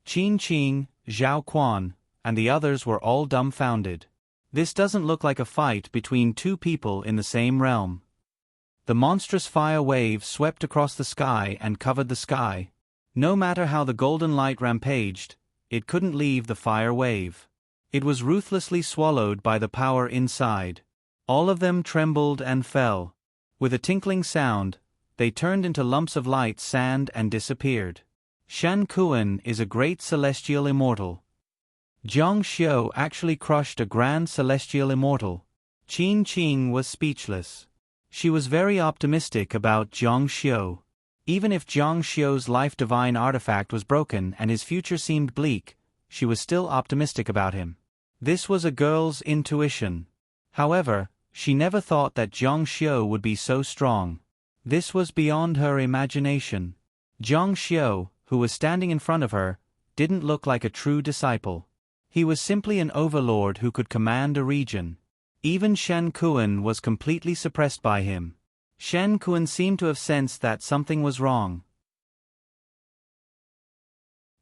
Qin Qing, Zhao Quan, and the others were all dumbfounded. This doesn't look like a fight between two people in the same realm. The monstrous fire wave swept across the sky and covered the sky. No matter how the golden light rampaged, it couldn't leave the fire wave. It was ruthlessly swallowed by the power inside. All of them trembled and fell. With a tinkling sound, they turned into lumps of light sand and disappeared. Shan Kuan is a great celestial immortal. Zhang Xiu actually crushed a grand celestial immortal. Qin Qing was speechless. She was very optimistic about Zhang Xiu. Even if Zhang Xiu's life divine artifact was broken and his future seemed bleak, she was still optimistic about him. This was a girl's intuition. However, she never thought that Zhang Xiu would be so strong. This was beyond her imagination. Zhang Xiu, who was standing in front of her, didn't look like a true disciple. He was simply an overlord who could command a region. Even Shen Kuan was completely suppressed by him. Shen Kuan seemed to have sensed that something was wrong.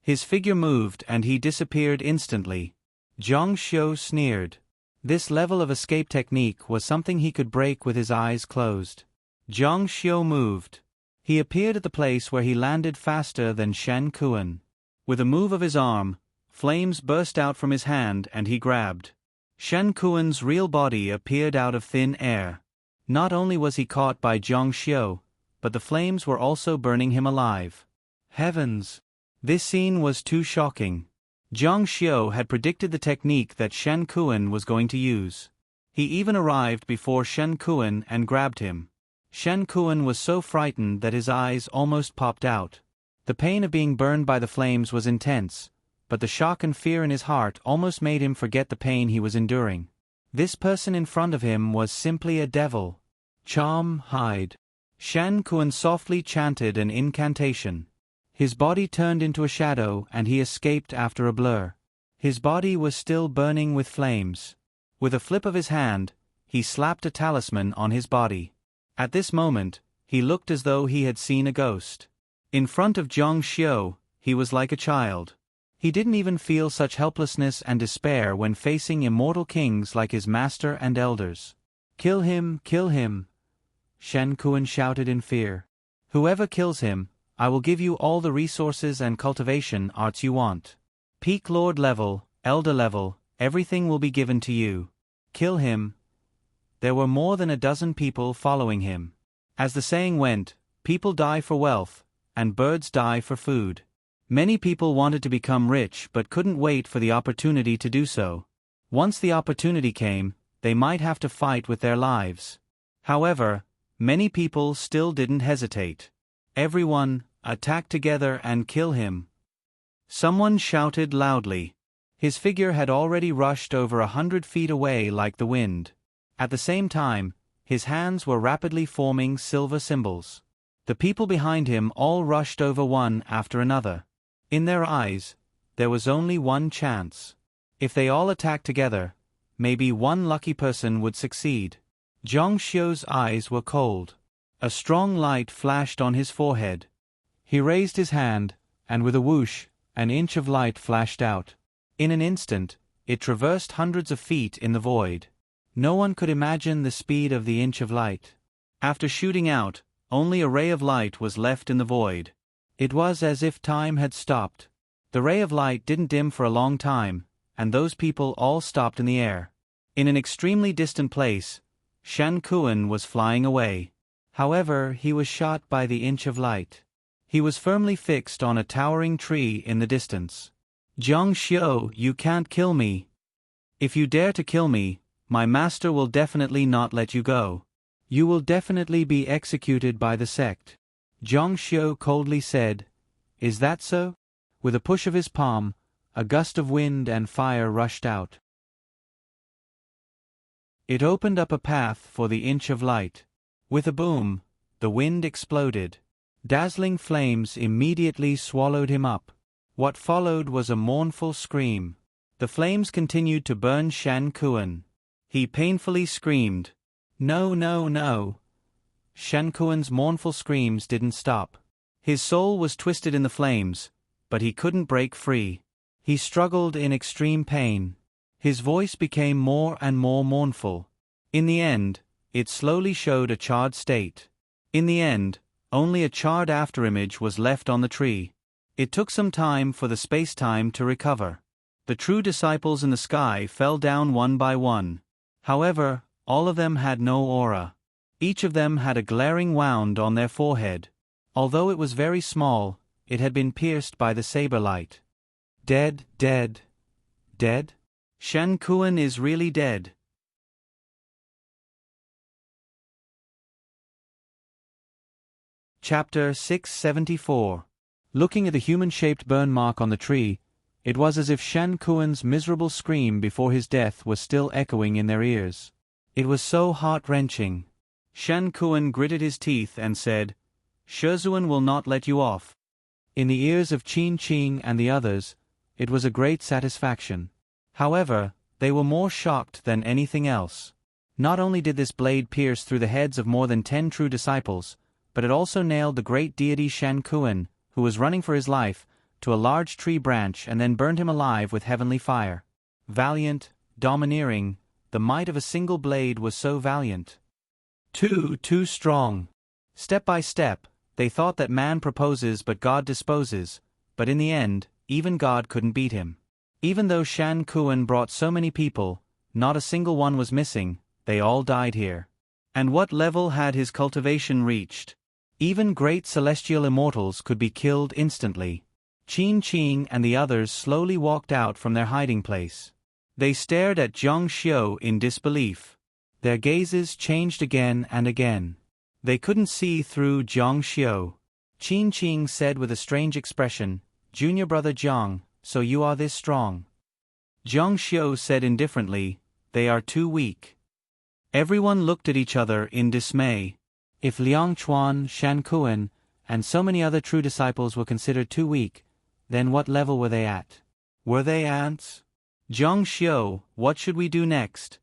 His figure moved and he disappeared instantly. Zhang Xiu sneered. This level of escape technique was something he could break with his eyes closed. Zhang Xiu moved. He appeared at the place where he landed faster than Shen Kuan. With a move of his arm, flames burst out from his hand and he grabbed. Shen Kuan's real body appeared out of thin air. Not only was he caught by Zhang Xiu, but the flames were also burning him alive. Heavens! This scene was too shocking. Zhang Xiu had predicted the technique that Shen Kuan was going to use. He even arrived before Shen Kuan and grabbed him. Shen Kuan was so frightened that his eyes almost popped out. The pain of being burned by the flames was intense, but the shock and fear in his heart almost made him forget the pain he was enduring. This person in front of him was simply a devil. Charm, hide. Shen Kuan softly chanted an incantation. His body turned into a shadow and he escaped after a blur. His body was still burning with flames. With a flip of his hand, he slapped a talisman on his body. At this moment, he looked as though he had seen a ghost. In front of Zhang Xiu, he was like a child. He didn't even feel such helplessness and despair when facing immortal kings like his master and elders. Kill him, Shen Kuan shouted in fear. Whoever kills him, I will give you all the resources and cultivation arts you want. Peak Lord level, Elder level, everything will be given to you. Kill him. There were more than a dozen people following him. As the saying went, people die for wealth, and birds die for food. Many people wanted to become rich but couldn't wait for the opportunity to do so. Once the opportunity came, they might have to fight with their lives. However, many people still didn't hesitate. Everyone, attack together and kill him. Someone shouted loudly. His figure had already rushed over 100 feet away like the wind. At the same time, his hands were rapidly forming silver symbols. The people behind him all rushed over one after another. In their eyes, there was only one chance. If they all attacked together, maybe one lucky person would succeed. Zhang Xiu's eyes were cold. A strong light flashed on his forehead. He raised his hand, and with a whoosh, an inch of light flashed out. In an instant, it traversed hundreds of feet in the void. No one could imagine the speed of the inch of light. After shooting out, only a ray of light was left in the void. It was as if time had stopped. The ray of light didn't dim for a long time, and those people all stopped in the air. In an extremely distant place, Shen Kuan was flying away. However, he was shot by the inch of light. He was firmly fixed on a towering tree in the distance. Zhang Xiu, you can't kill me. If you dare to kill me, my master will definitely not let you go. You will definitely be executed by the sect. Zhang Xiu coldly said, Is that so? With a push of his palm, a gust of wind and fire rushed out. It opened up a path for the inch of light. With a boom, the wind exploded. Dazzling flames immediately swallowed him up. What followed was a mournful scream. The flames continued to burn Shen Kuan. He painfully screamed, No, no, no. Shen Kuan's mournful screams didn't stop. His soul was twisted in the flames, but he couldn't break free. He struggled in extreme pain. His voice became more and more mournful. In the end, it slowly showed a charred state. In the end, only a charred afterimage was left on the tree. It took some time for the space-time to recover. The true disciples in the sky fell down one by one. However, all of them had no aura. Each of them had a glaring wound on their forehead. Although it was very small, it had been pierced by the saber light. Dead, dead, dead? Shen Kuan is really dead. Chapter 674. Looking at the human-shaped burn mark on the tree, it was as if Shen Kuan's miserable scream before his death was still echoing in their ears. It was so heart-wrenching. Shan Kuan gritted his teeth and said, "Shezuan will not let you off." In the ears of Qin Qing and the others, it was a great satisfaction. However, they were more shocked than anything else. Not only did this blade pierce through the heads of more than 10 true disciples, but it also nailed the great deity Shan Kuan, who was running for his life, to a large tree branch and then burned him alive with heavenly fire. Valiant, domineering, the might of a single blade was so valiant. Too strong. Step by step, they thought that man proposes but God disposes, but in the end, even God couldn't beat him. Even though Shan Kuan brought so many people, not a single one was missing, they all died here. And what level had his cultivation reached? Even great celestial immortals could be killed instantly. Qin Qing and the others slowly walked out from their hiding place. They stared at Zhang Xiu in disbelief. Their gazes changed again and again. They couldn't see through Zhang Xiu. Qin Qing said with a strange expression, "Junior brother Zhang, so you are this strong?" Zhang Xiu said indifferently, "They are too weak." Everyone looked at each other in dismay. If Liang Chuan, Shan Kuan, and so many other true disciples were considered too weak, then what level were they at? Were they ants? Zhang Xiu, what should we do next?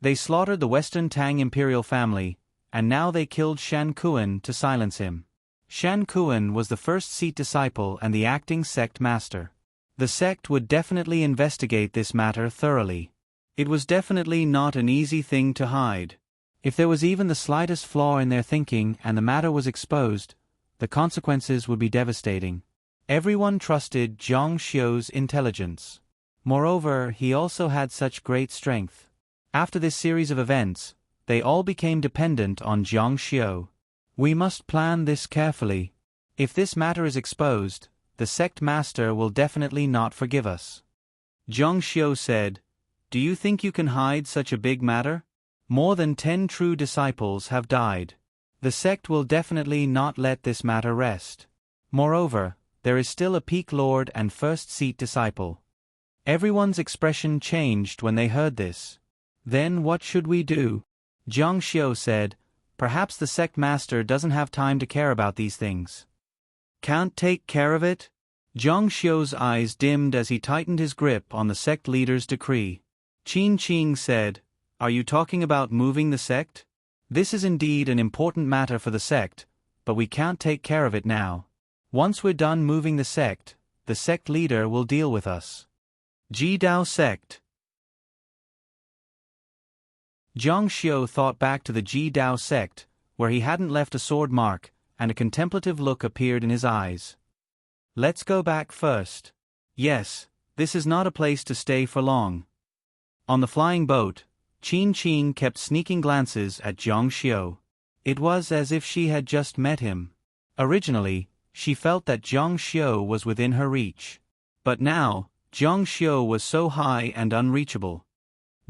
They slaughtered the Western Tang imperial family, and now they killed Shan Kuan to silence him. Shan Kuan was the first seat disciple and the acting sect master. The sect would definitely investigate this matter thoroughly. It was definitely not an easy thing to hide. If there was even the slightest flaw in their thinking and the matter was exposed, the consequences would be devastating. Everyone trusted Zhang Xiu's intelligence. Moreover, he also had such great strength. After this series of events, they all became dependent on Zhang Xiu. We must plan this carefully. If this matter is exposed, the sect master will definitely not forgive us. Zhang Xiu said, "Do you think you can hide such a big matter? More than 10 true disciples have died. The sect will definitely not let this matter rest. Moreover, there is still a peak lord and first seat disciple." Everyone's expression changed when they heard this. Then what should we do? Zhang Xiu said, "Perhaps the sect master doesn't have time to care about these things." Can't take care of it? Zhang Xiu's eyes dimmed as he tightened his grip on the sect leader's decree. Qin Qing said, "Are you talking about moving the sect? This is indeed an important matter for the sect, but we can't take care of it now. Once we're done moving the sect leader will deal with us." Ji Dao sect. Zhang Xiu thought back to the Ji Dao sect, where he hadn't left a sword mark, and a contemplative look appeared in his eyes. "Let's go back first. Yes, this is not a place to stay for long." On the flying boat, Qin Qing kept sneaking glances at Zhang Xiu. It was as if she had just met him. Originally, she felt that Zhang Xiu was within her reach. But now, Zhang Xiu was so high and unreachable.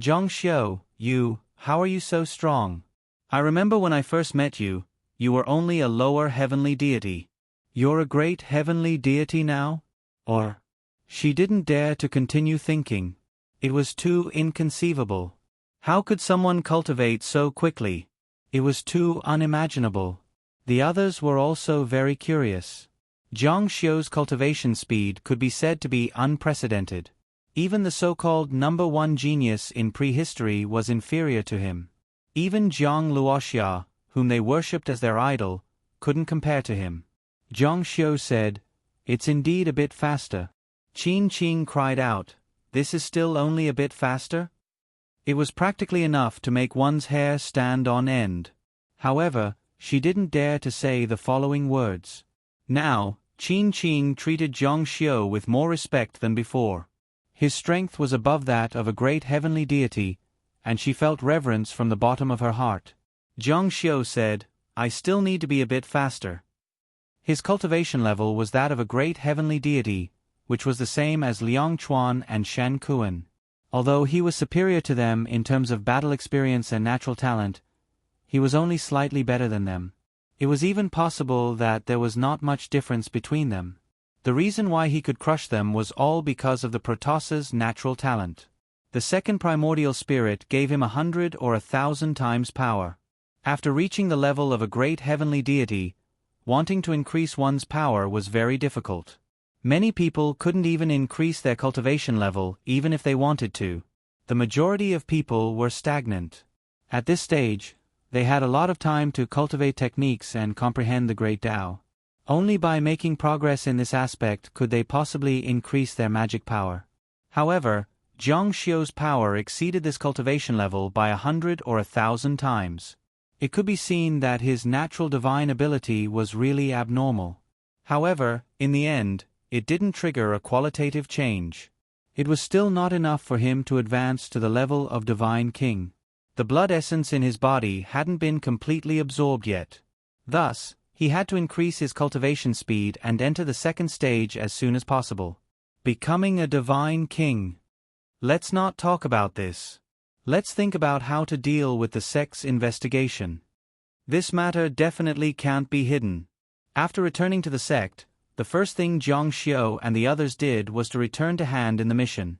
"Zhang Xiu, how are you so strong? I remember when I first met you, you were only a lower heavenly deity. You're a great heavenly deity now? Or?" She didn't dare to continue thinking. It was too inconceivable. How could someone cultivate so quickly? It was too unimaginable. The others were also very curious. Zhang Xiu's cultivation speed could be said to be unprecedented. Even the so-called #1 genius in prehistory was inferior to him. Even Zhang Luoxia, whom they worshipped as their idol, couldn't compare to him. Zhang Xiu said, "It's indeed a bit faster." Qin Qing cried out, "This is still only a bit faster?" It was practically enough to make one's hair stand on end. However, she didn't dare to say the following words. Now, Qin Qing treated Zhang Xiu with more respect than before. His strength was above that of a great heavenly deity, and she felt reverence from the bottom of her heart. Zhang Xiu said, "I still need to be a bit faster." His cultivation level was that of a great heavenly deity, which was the same as Liang Chuan and Shan Kuan. Although he was superior to them in terms of battle experience and natural talent, he was only slightly better than them. It was even possible that there was not much difference between them. The reason why he could crush them was all because of the Protossa's natural talent. The second primordial spirit gave him 100 or 1,000 times power. After reaching the level of a great heavenly deity, wanting to increase one's power was very difficult. Many people couldn't even increase their cultivation level, even if they wanted to. The majority of people were stagnant. At this stage, they had a lot of time to cultivate techniques and comprehend the great Tao. Only by making progress in this aspect could they possibly increase their magic power. However, Zhang Xiu's power exceeded this cultivation level by 100 or 1,000 times. It could be seen that his natural divine ability was really abnormal. However, in the end, it didn't trigger a qualitative change. It was still not enough for him to advance to the level of Divine King. The blood essence in his body hadn't been completely absorbed yet. Thus, he had to increase his cultivation speed and enter the second stage as soon as possible. Becoming a Divine King. Let's not talk about this. Let's think about how to deal with the sect's investigation. This matter definitely can't be hidden. After returning to the sect, the first thing Zhang Xiu and the others did was to return to hand in the mission.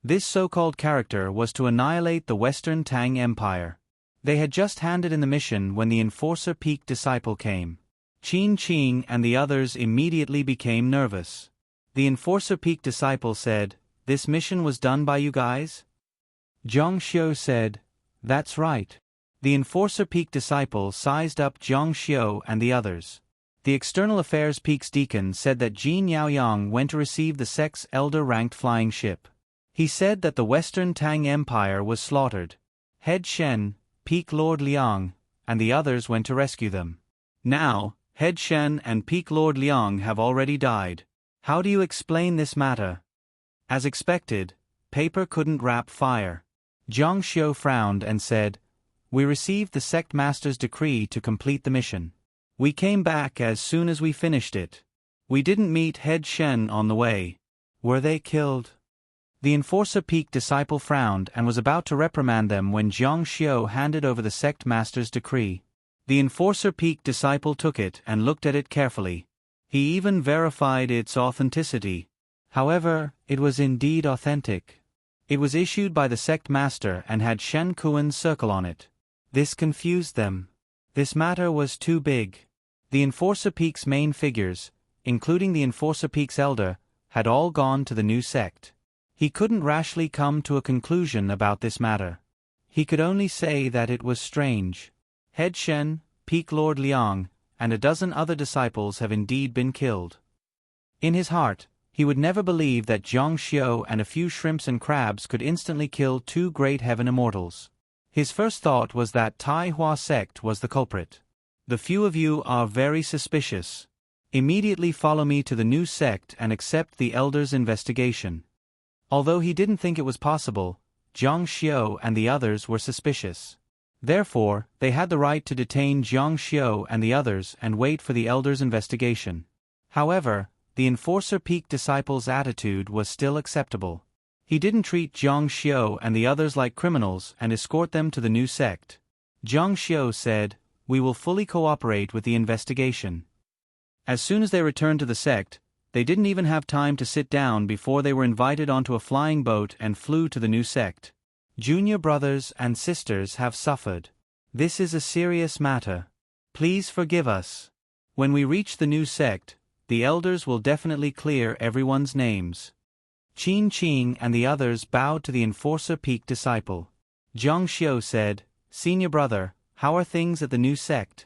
This so-called character was to annihilate the Western Tang Empire. They had just handed in the mission when the Enforcer Peak disciple came. Qin Qing and the others immediately became nervous. The Enforcer Peak disciple said, "This mission was done by you guys?" Zhang Xiu said, "That's right." The Enforcer Peak disciple sized up Zhang Xiu and the others. The External Affairs Peak's deacon said that Jin Yaoyang went to receive the sect's elder-ranked flying ship. He said that the Western Tang Empire was slaughtered. Head Shen, Peak Lord Liang, and the others went to rescue them. Now, Head Shen and Peak Lord Liang have already died. How do you explain this matter? As expected, paper couldn't wrap fire. Zhang Xiu frowned and said, "We received the sect master's decree to complete the mission. We came back as soon as we finished it. We didn't meet Head Shen on the way. Were they killed?" The Enforcer Peak disciple frowned and was about to reprimand them when Zhang Xiu handed over the sect master's decree. The Enforcer Peak disciple took it and looked at it carefully. He even verified its authenticity. However, it was indeed authentic. It was issued by the sect master and had Shen Kuan's circle on it. This confused them. This matter was too big. The Enforcer Peak's main figures, including the Enforcer Peak's elder, had all gone to the new sect. He couldn't rashly come to a conclusion about this matter. He could only say that it was strange. Head Shen, Peak Lord Liang, and a dozen other disciples have indeed been killed. In his heart, he would never believe that Zhang Xiu and a few shrimps and crabs could instantly kill two great heaven immortals. His first thought was that Tai Hua sect was the culprit. "The few of you are very suspicious. Immediately follow me to the new sect and accept the elder's investigation." Although he didn't think it was possible, Zhang Xiu and the others were suspicious. Therefore, they had the right to detain Zhang Xiu and the others and wait for the elder's investigation. However, the Enforcer Peak disciple's attitude was still acceptable. He didn't treat Zhang Xiu and the others like criminals and escort them to the new sect. Zhang Xiu said, "We will fully cooperate with the investigation." As soon as they returned to the sect, they didn't even have time to sit down before they were invited onto a flying boat and flew to the new sect. Junior brothers and sisters have suffered. This is a serious matter. Please forgive us. When we reach the new sect, the elders will definitely clear everyone's names. Qin Qing and the others bowed to the Enforcer Peak disciple. Zhang Xiu said, "Senior brother, how are things at the new sect?"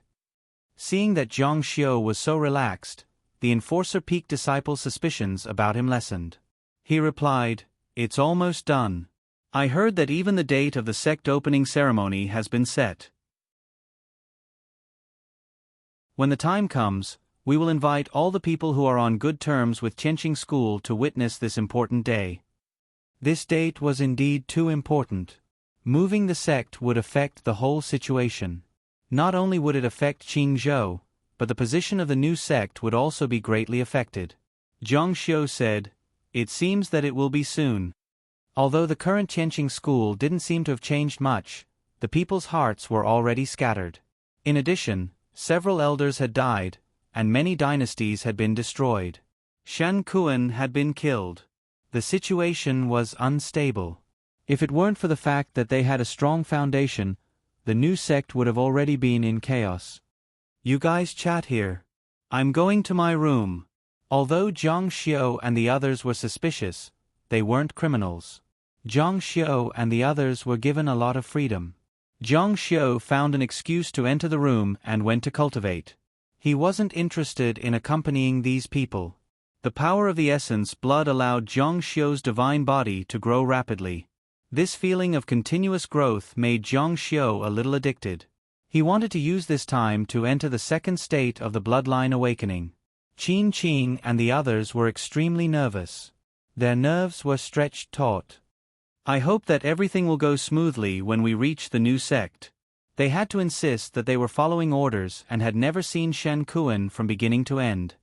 Seeing that Zhang Xiu was so relaxed, the Enforcer Peak disciple's suspicions about him lessened. He replied, "It's almost done. I heard that even the date of the sect opening ceremony has been set. When the time comes, we will invite all the people who are on good terms with Qianqing School to witness this important day." This date was indeed too important. Moving the sect would affect the whole situation. Not only would it affect Qingzhou, but the position of the new sect would also be greatly affected. Zhang Xiu said, "It seems that it will be soon." Although the current Qianqing school didn't seem to have changed much, the people's hearts were already scattered. In addition, several elders had died, and many dynasties had been destroyed. Shen Kuan had been killed. The situation was unstable. If it weren't for the fact that they had a strong foundation, the new sect would have already been in chaos. You guys chat here. I'm going to my room. Although Zhang Xiao and the others were suspicious, they weren't criminals. Zhang Xiao and the others were given a lot of freedom. Zhang Xiao found an excuse to enter the room and went to cultivate. He wasn't interested in accompanying these people. The power of the essence blood allowed Zhang Xiao's divine body to grow rapidly. This feeling of continuous growth made Zhang Xiao a little addicted. He wanted to use this time to enter the second state of the bloodline awakening. Qin Qing and the others were extremely nervous. Their nerves were stretched taut. I hope that everything will go smoothly when we reach the new sect. They had to insist that they were following orders and had never seen Shen Kuan from beginning to end.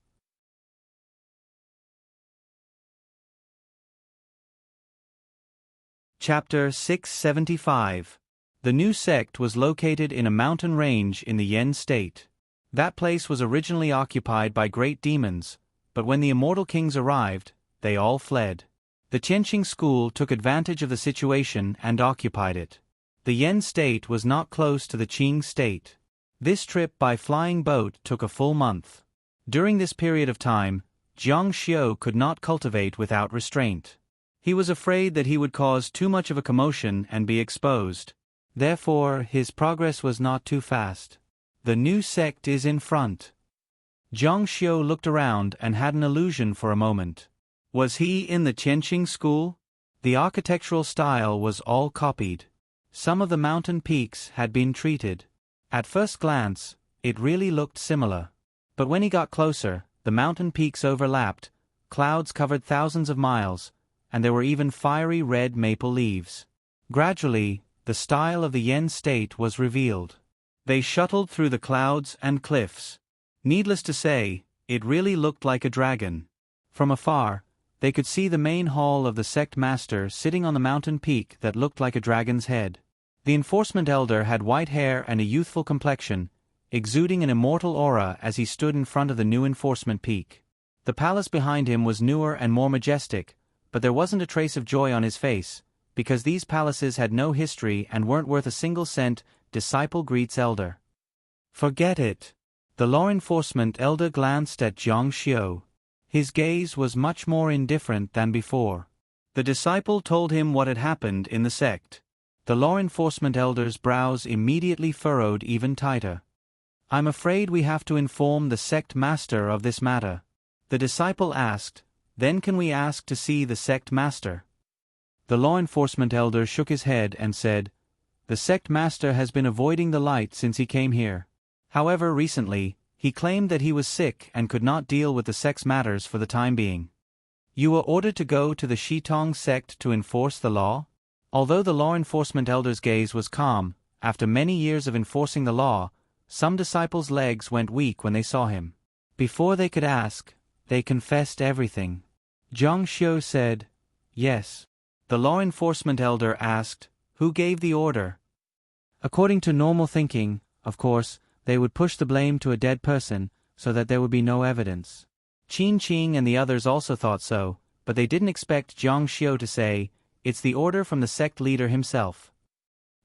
Chapter 675. The new sect was located in a mountain range in the Yen state. That place was originally occupied by great demons, but when the immortal kings arrived, they all fled. The Qianqing school took advantage of the situation and occupied it. The Yen state was not close to the Qing state. This trip by flying boat took a full month. During this period of time, Zhang Xiao could not cultivate without restraint. He was afraid that he would cause too much of a commotion and be exposed. Therefore, his progress was not too fast. The new sect is in front. Zhang Xiao looked around and had an illusion for a moment. Was he in the Qianqing school? The architectural style was all copied. Some of the mountain peaks had been treated. At first glance, it really looked similar. But when he got closer, the mountain peaks overlapped, clouds covered thousands of miles, and there were even fiery red maple leaves. Gradually, the style of the Yen state was revealed. They shuttled through the clouds and cliffs. Needless to say, it really looked like a dragon. From afar, they could see the main hall of the sect master sitting on the mountain peak that looked like a dragon's head. The enforcement elder had white hair and a youthful complexion, exuding an immortal aura as he stood in front of the new enforcement peak. The palace behind him was newer and more majestic, but there wasn't a trace of joy on his face, because these palaces had no history and weren't worth a single cent. Disciple greets elder. Forget it. The law enforcement elder glanced at Zhang Xiao. His gaze was much more indifferent than before. The disciple told him what had happened in the sect. The law enforcement elder's brows immediately furrowed even tighter. I'm afraid we have to inform the sect master of this matter. The disciple asked, then can we ask to see the sect master? The law enforcement elder shook his head and said, the sect master has been avoiding the light since he came here. However, recently, he claimed that he was sick and could not deal with the sect's matters for the time being. You were ordered to go to the Shitong sect to enforce the law? Although the law enforcement elder's gaze was calm, after many years of enforcing the law, some disciples' legs went weak when they saw him. Before they could ask, they confessed everything. Zhang Xiao said, yes. The law enforcement elder asked, who gave the order? According to normal thinking, of course, they would push the blame to a dead person, so that there would be no evidence. Qin Qing and the others also thought so, but they didn't expect Zhang Xiao to say, it's the order from the sect leader himself.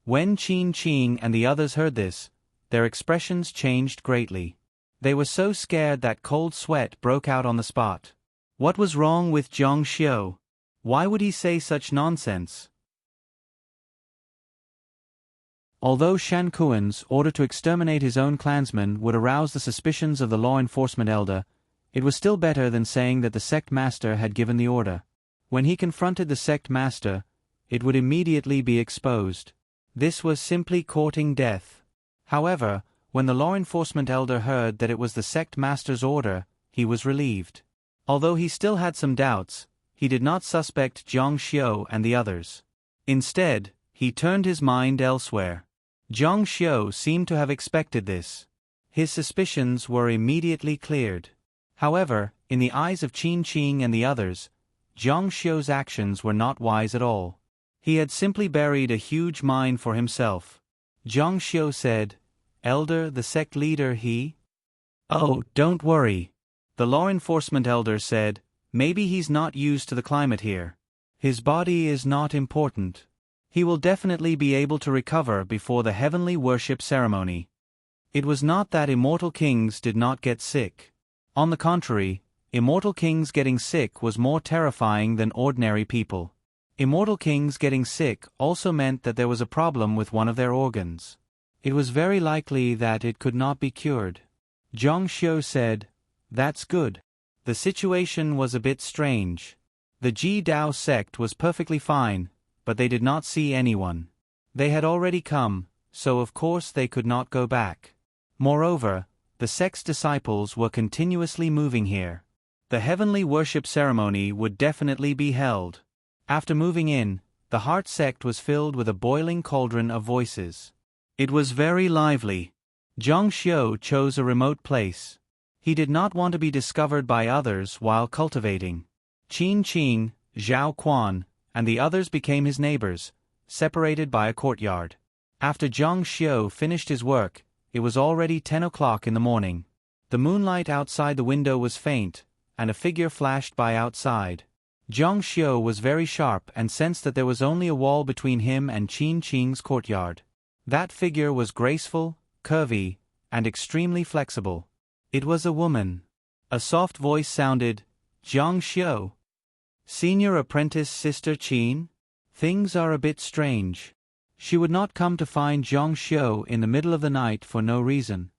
When Qin Qing and the others heard this, their expressions changed greatly. They were so scared that cold sweat broke out on the spot. What was wrong with Zhang Xiao? Why would he say such nonsense? Although Shan Kuan's order to exterminate his own clansmen would arouse the suspicions of the law enforcement elder, it was still better than saying that the sect master had given the order. When he confronted the sect master, it would immediately be exposed. This was simply courting death. However, when the law enforcement elder heard that it was the sect master's order, he was relieved. Although he still had some doubts, he did not suspect Zhang Xiao and the others. Instead, he turned his mind elsewhere. Zhang Xiao seemed to have expected this. His suspicions were immediately cleared. However, in the eyes of Qin Qing and the others, Zhang Xiao's actions were not wise at all. He had simply buried a huge mine for himself. Zhang Xiao said, Elder, the sect leader, he? Oh, don't worry. The law enforcement elder said, maybe he's not used to the climate here. His body is not important. He will definitely be able to recover before the heavenly worship ceremony. It was not that immortal kings did not get sick. On the contrary, immortal kings getting sick was more terrifying than ordinary people. Immortal kings getting sick also meant that there was a problem with one of their organs. It was very likely that it could not be cured. Zhang Xiu said, "That's good." The situation was a bit strange. The Ji Dao sect was perfectly fine, but they did not see anyone. They had already come, so of course they could not go back. Moreover, the sect's disciples were continuously moving here. The heavenly worship ceremony would definitely be held. After moving in, the heart sect was filled with a boiling cauldron of voices. It was very lively. Zhang Xiu chose a remote place. He did not want to be discovered by others while cultivating. Qin Qing, Zhao Quan, and the others became his neighbors, separated by a courtyard. After Zhang Xiu finished his work, it was already 10 o'clock in the morning. The moonlight outside the window was faint, and a figure flashed by outside. Zhang Xiu was very sharp and sensed that there was only a wall between him and Qin Qing's courtyard. That figure was graceful, curvy, and extremely flexible. It was a woman. A soft voice sounded, "Zhang Xiu. Senior apprentice Sister Qin? Things are a bit strange." She would not come to find Zhang Xiu in the middle of the night for no reason.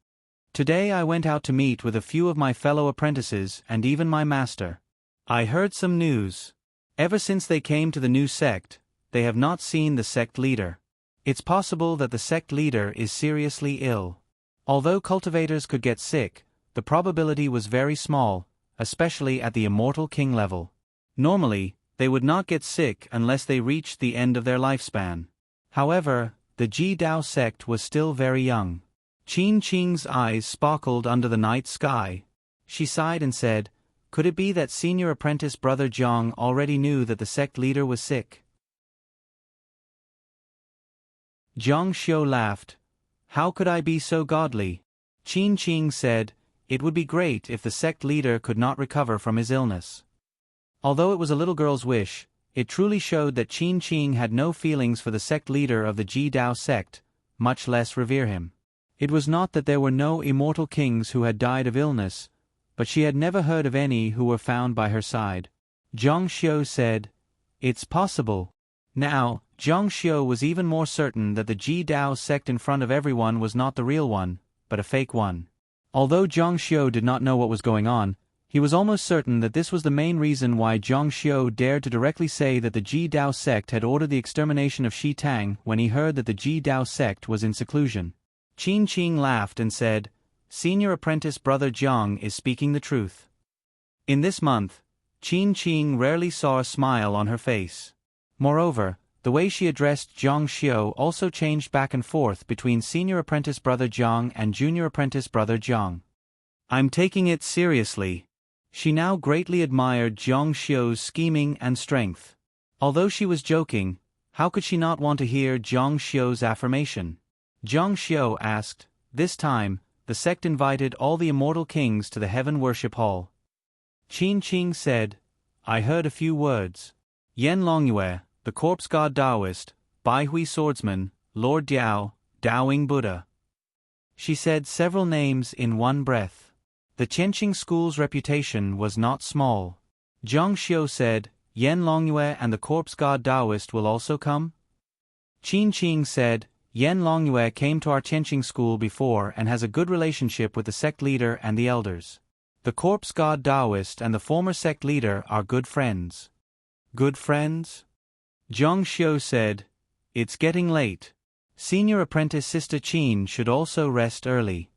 "Today I went out to meet with a few of my fellow apprentices and even my master. I heard some news. Ever since they came to the new sect, they have not seen the sect leader. It's possible that the sect leader is seriously ill." Although cultivators could get sick, the probability was very small, especially at the immortal king level. Normally, they would not get sick unless they reached the end of their lifespan. However, the Ji Dao sect was still very young. Qin Qing's eyes sparkled under the night sky. She sighed and said, "Could it be that senior apprentice brother Zhang already knew that the sect leader was sick?" Zhang Xiu laughed. "How could I be so godly?" Qin Qing said, "It would be great if the sect leader could not recover from his illness." Although it was a little girl's wish, it truly showed that Qin Qing had no feelings for the sect leader of the Ji Dao sect, much less revere him. It was not that there were no immortal kings who had died of illness, but she had never heard of any who were found by her side. Zhang Xiu said, "It's possible." Now, Zhang Xiu was even more certain that the Ji Dao sect in front of everyone was not the real one, but a fake one. Although Zhang Xiu did not know what was going on, he was almost certain that this was the main reason why Zhang Xiu dared to directly say that the Ji Dao sect had ordered the extermination of Shi Tang when he heard that the Ji Dao sect was in seclusion. Qin Qing laughed and said, "Senior apprentice brother Zhang is speaking the truth." In this month, Qin Qing rarely saw a smile on her face. Moreover, the way she addressed Zhang Xiu also changed back and forth between senior apprentice brother Zhang and junior apprentice brother Zhang. "I'm taking it seriously." She now greatly admired Zhang Xiu's scheming and strength. Although she was joking, how could she not want to hear Zhang Xiu's affirmation? Zhang Xiu asked. This time, the sect invited all the immortal kings to the heaven worship hall. Qin Qing said, "I heard a few words. Yan Longyue, the corpse god Taoist, Bai Hui swordsman, Lord Diao, Daoing Buddha." She said several names in one breath. The Qianqing school's reputation was not small. Zhang Xiu said, "Yan Longyue and the corpse god Taoist will also come?" Qin Qing said, "Yan Longyue came to our Qianqing school before and has a good relationship with the sect leader and the elders. The corpse god Taoist and the former sect leader are good friends." "Good friends?" Zhang Xiu said, "It's getting late. Senior apprentice Sister Qin should also rest early."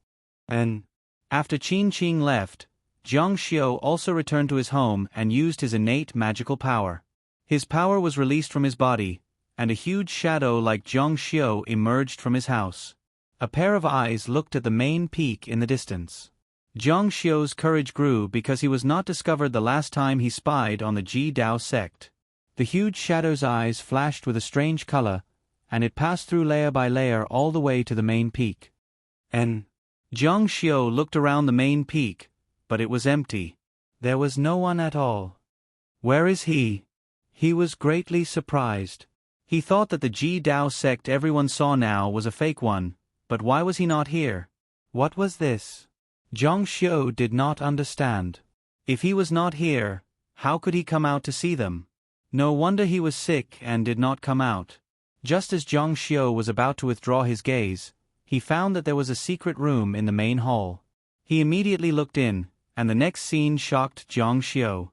And after Qin Qing left, Zhang Xiu also returned to his home and used his innate magical power. His power was released from his body, and a huge shadow like Zhang Xiu emerged from his house. A pair of eyes looked at the main peak in the distance. Zhang Xiu's courage grew because he was not discovered the last time he spied on the Ji Dao sect. The huge shadow's eyes flashed with a strange color, and it passed through layer by layer all the way to the main peak. And Zhang Xiu looked around the main peak, but it was empty. There was no one at all. "Where is he?" He was greatly surprised. He thought that the Ji Dao sect everyone saw now was a fake one, but why was he not here? What was this? Zhang Xiu did not understand. If he was not here, how could he come out to see them? No wonder he was sick and did not come out. Just as Zhang Xiu was about to withdraw his gaze, he found that there was a secret room in the main hall. He immediately looked in, and the next scene shocked Zhang Xiu.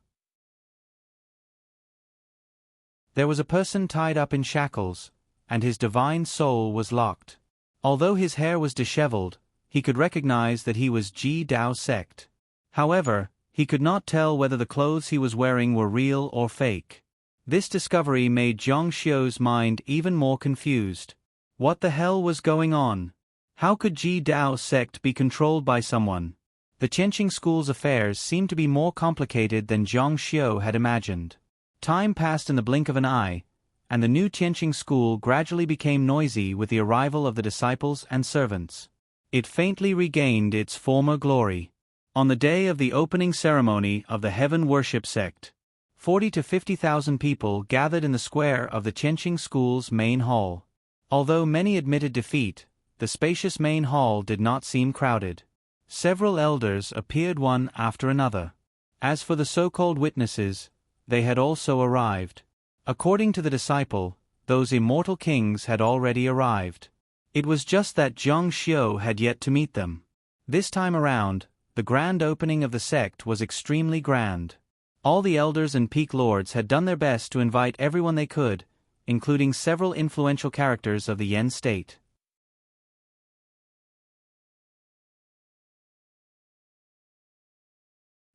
There was a person tied up in shackles, and his divine soul was locked. Although his hair was disheveled, he could recognize that he was Ji Dao sect. However, he could not tell whether the clothes he was wearing were real or fake. This discovery made Zhang Xiu's mind even more confused. What the hell was going on? How could Ji Dao sect be controlled by someone? The Qianqing school's affairs seemed to be more complicated than Zhang Xiu had imagined. Time passed in the blink of an eye, and the new Qianqing school gradually became noisy with the arrival of the disciples and servants. It faintly regained its former glory. On the day of the opening ceremony of the Heaven Worship sect, 40 to 50,000 people gathered in the square of the Qianqing school's main hall. Although many admitted defeat, the spacious main hall did not seem crowded. Several elders appeared one after another. As for the so-called witnesses, they had also arrived. According to the disciple, those immortal kings had already arrived. It was just that Zhang Xiu had yet to meet them. This time around, the grand opening of the sect was extremely grand. All the elders and peak lords had done their best to invite everyone they could, including several influential characters of the Yan state.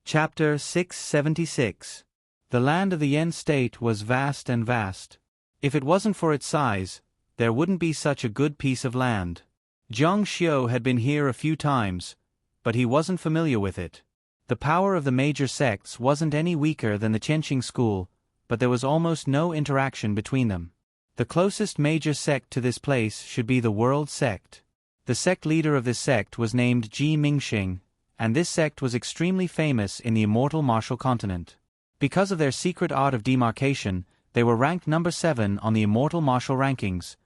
Chapter 676. The land of the Yan state was vast and vast. If it wasn't for its size, there wouldn't be such a good piece of land. Zhang Xiu had been here a few times, but he wasn't familiar with it. The power of the major sects wasn't any weaker than the Qianqing school, but there was almost no interaction between them. The closest major sect to this place should be the World Sect. The sect leader of this sect was named Ji Mingxing, and this sect was extremely famous in the immortal martial continent. Because of their secret art of demarcation, they were ranked number 7 on the immortal martial rankings,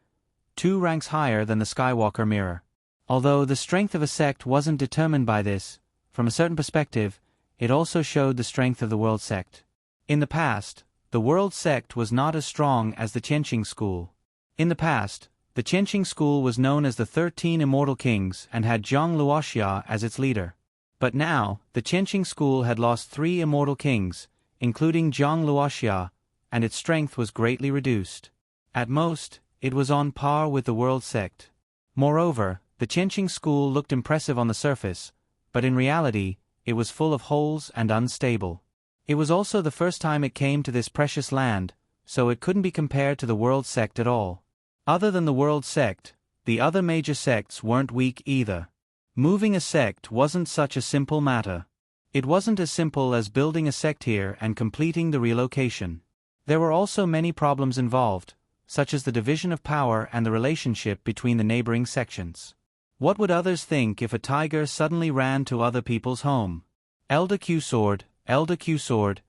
2 ranks higher than the Skywalker mirror. Although the strength of a sect wasn't determined by this, from a certain perspective, it also showed the strength of the World Sect. In the past, the World Sect was not as strong as the Qianqing school. In the past, the Qianqing school was known as the 13 Immortal Kings and had Zhang Luoxia as its leader. But now, the Qianqing school had lost 3 Immortal Kings, including Zhang Luoxia, and its strength was greatly reduced. At most, it was on par with the World Sect. Moreover, the Qianqing school looked impressive on the surface, but in reality, it was full of holes and unstable. It was also the first time it came to this precious land, so it couldn't be compared to the World Sect at all. Other than the World Sect, the other major sects weren't weak either. Moving a sect wasn't such a simple matter. It wasn't as simple as building a sect here and completing the relocation. There were also many problems involved, such as the division of power and the relationship between the neighboring sections. What would others think if a tiger suddenly ran to other people's home? Elder Q-Sword, Elder Q-Sword.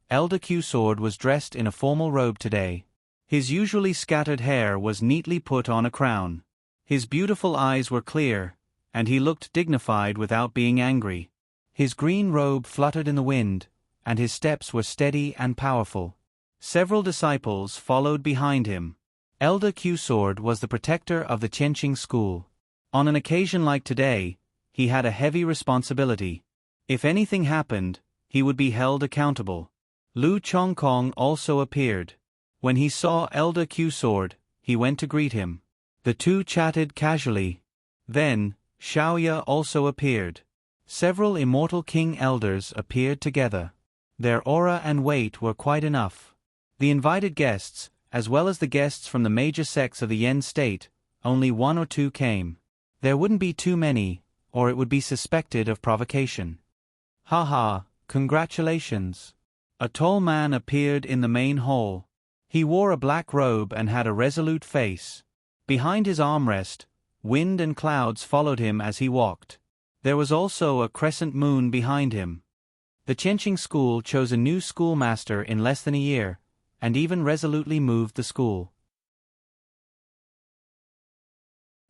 Elder Q-Sword was dressed in a formal robe today. His usually scattered hair was neatly put on a crown. His beautiful eyes were clear, and he looked dignified without being angry. His green robe fluttered in the wind, and his steps were steady and powerful. Several disciples followed behind him. Elder Q-Sword was the protector of the Qianqing school. On an occasion like today, he had a heavy responsibility. If anything happened, he would be held accountable. Lu Chongkong also appeared. When he saw Elder Q-Sword, he went to greet him. The two chatted casually. Then, Xiaoya also appeared. Several immortal king elders appeared together. Their aura and weight were quite enough. The invited guests, as well as the guests from the major sects of the Yan state, only 1 or 2 came. There wouldn't be too many, or it would be suspected of provocation. Haha, congratulations. A tall man appeared in the main hall. He wore a black robe and had a resolute face. Behind his armrest, wind and clouds followed him as he walked. There was also a crescent moon behind him. The Qianqing school chose a new schoolmaster in less than a year, and even resolutely moved the school.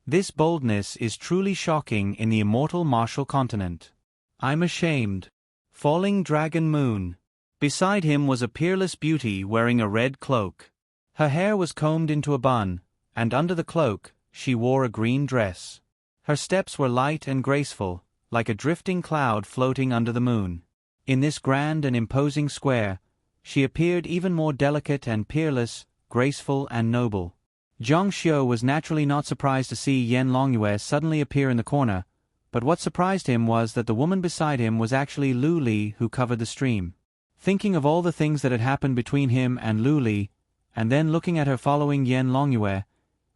This boldness is truly shocking in the immortal martial continent. I'm ashamed. Falling Dragon Moon. Beside him was a peerless beauty wearing a red cloak. Her hair was combed into a bun, and under the cloak, she wore a green dress. Her steps were light and graceful, like a drifting cloud floating under the moon. In this grand and imposing square, she appeared even more delicate and peerless, graceful and noble. Zhang Xiu was naturally not surprised to see Yan Longyue suddenly appear in the corner, but what surprised him was that the woman beside him was actually Lu Li, who covered the stream. Thinking of all the things that had happened between him and Lu Li, and then looking at her following Yan Longyue,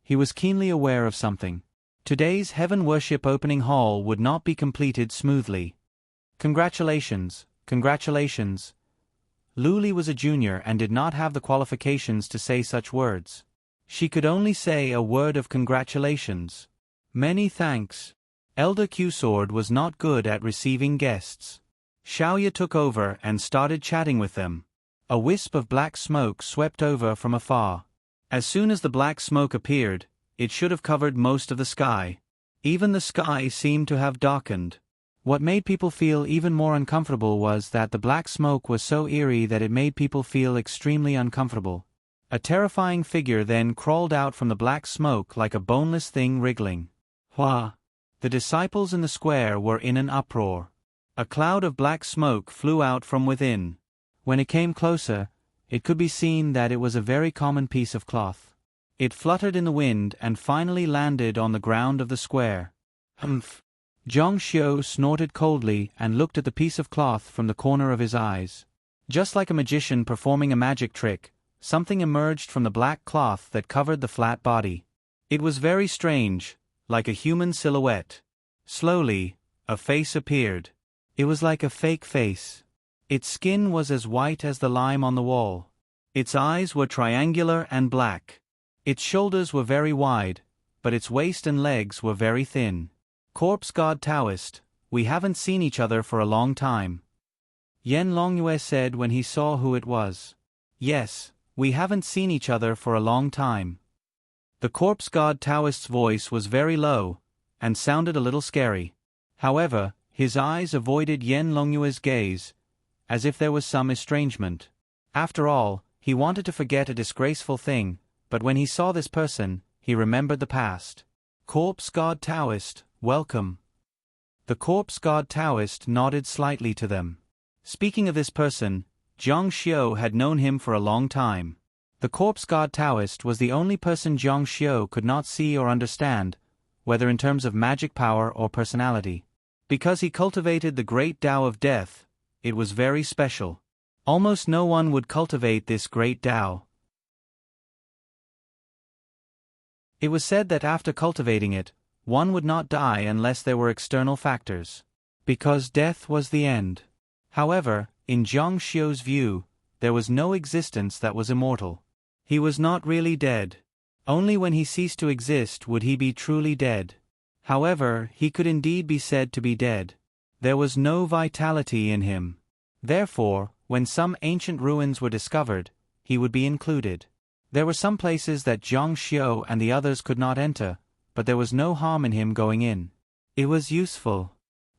he was keenly aware of something. Today's Heaven Worship opening hall would not be completed smoothly. Congratulations, congratulations. Lu Li was a junior and did not have the qualifications to say such words. She could only say a word of congratulations. Many thanks. Elder Q-Sword was not good at receiving guests. Xiaoya took over and started chatting with them. A wisp of black smoke swept over from afar. As soon as the black smoke appeared, it should have covered most of the sky. Even the sky seemed to have darkened. What made people feel even more uncomfortable was that the black smoke was so eerie that it made people feel extremely uncomfortable. A terrifying figure then crawled out from the black smoke like a boneless thing wriggling. Hua! The disciples in the square were in an uproar. A cloud of black smoke flew out from within. When it came closer, it could be seen that it was a very common piece of cloth. It fluttered in the wind and finally landed on the ground of the square. Humph! Zhang Xiu snorted coldly and looked at the piece of cloth from the corner of his eyes. Just like a magician performing a magic trick, something emerged from the black cloth that covered the flat body. It was very strange, like a human silhouette. Slowly, a face appeared. It was like a fake face. Its skin was as white as the lime on the wall. Its eyes were triangular and black. Its shoulders were very wide, but its waist and legs were very thin. Corpse God Taoist, we haven't seen each other for a long time. Yan Longyue said when he saw who it was. Yes, we haven't seen each other for a long time. The Corpse God Taoist's voice was very low, and sounded a little scary. However, his eyes avoided Yan Longyue's gaze, as if there was some estrangement. After all, he wanted to forget a disgraceful thing, but when he saw this person, he remembered the past. Corpse God Taoist, welcome. The Corpse God Taoist nodded slightly to them. Speaking of this person, Zhang Xiu had known him for a long time. The Corpse God Taoist was the only person Zhang Xiu could not see or understand, whether in terms of magic power or personality. Because he cultivated the great Tao of death, it was very special. Almost no one would cultivate this great Tao. It was said that after cultivating it, one would not die unless there were external factors. Because death was the end. However, in Zhang Xiu's view, there was no existence that was immortal. He was not really dead. Only when he ceased to exist would he be truly dead. However, he could indeed be said to be dead. There was no vitality in him. Therefore, when some ancient ruins were discovered, he would be included. There were some places that Zhang Xiu and the others could not enter, but there was no harm in him going in. It was useful.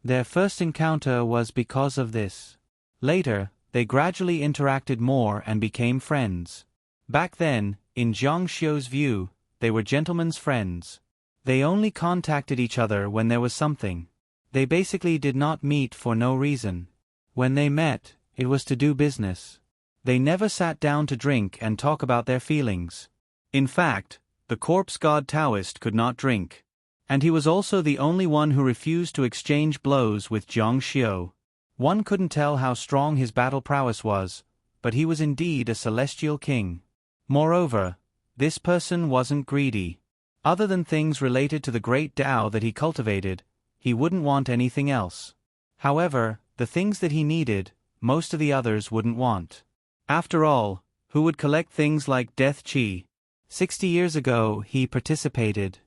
Their first encounter was because of this. Later, they gradually interacted more and became friends. Back then, in Zhang Xiu's view, they were gentlemen's friends. They only contacted each other when there was something. They basically did not meet for no reason. When they met, it was to do business. They never sat down to drink and talk about their feelings. In fact, the Corpse God Taoist could not drink. And he was also the only one who refused to exchange blows with Zhang Xiu. One couldn't tell how strong his battle prowess was, but he was indeed a celestial king. Moreover, this person wasn't greedy. Other than things related to the great Tao that he cultivated, he wouldn't want anything else. However, the things that he needed, most of the others wouldn't want. After all, who would collect things like death qi? 60 years ago he participated.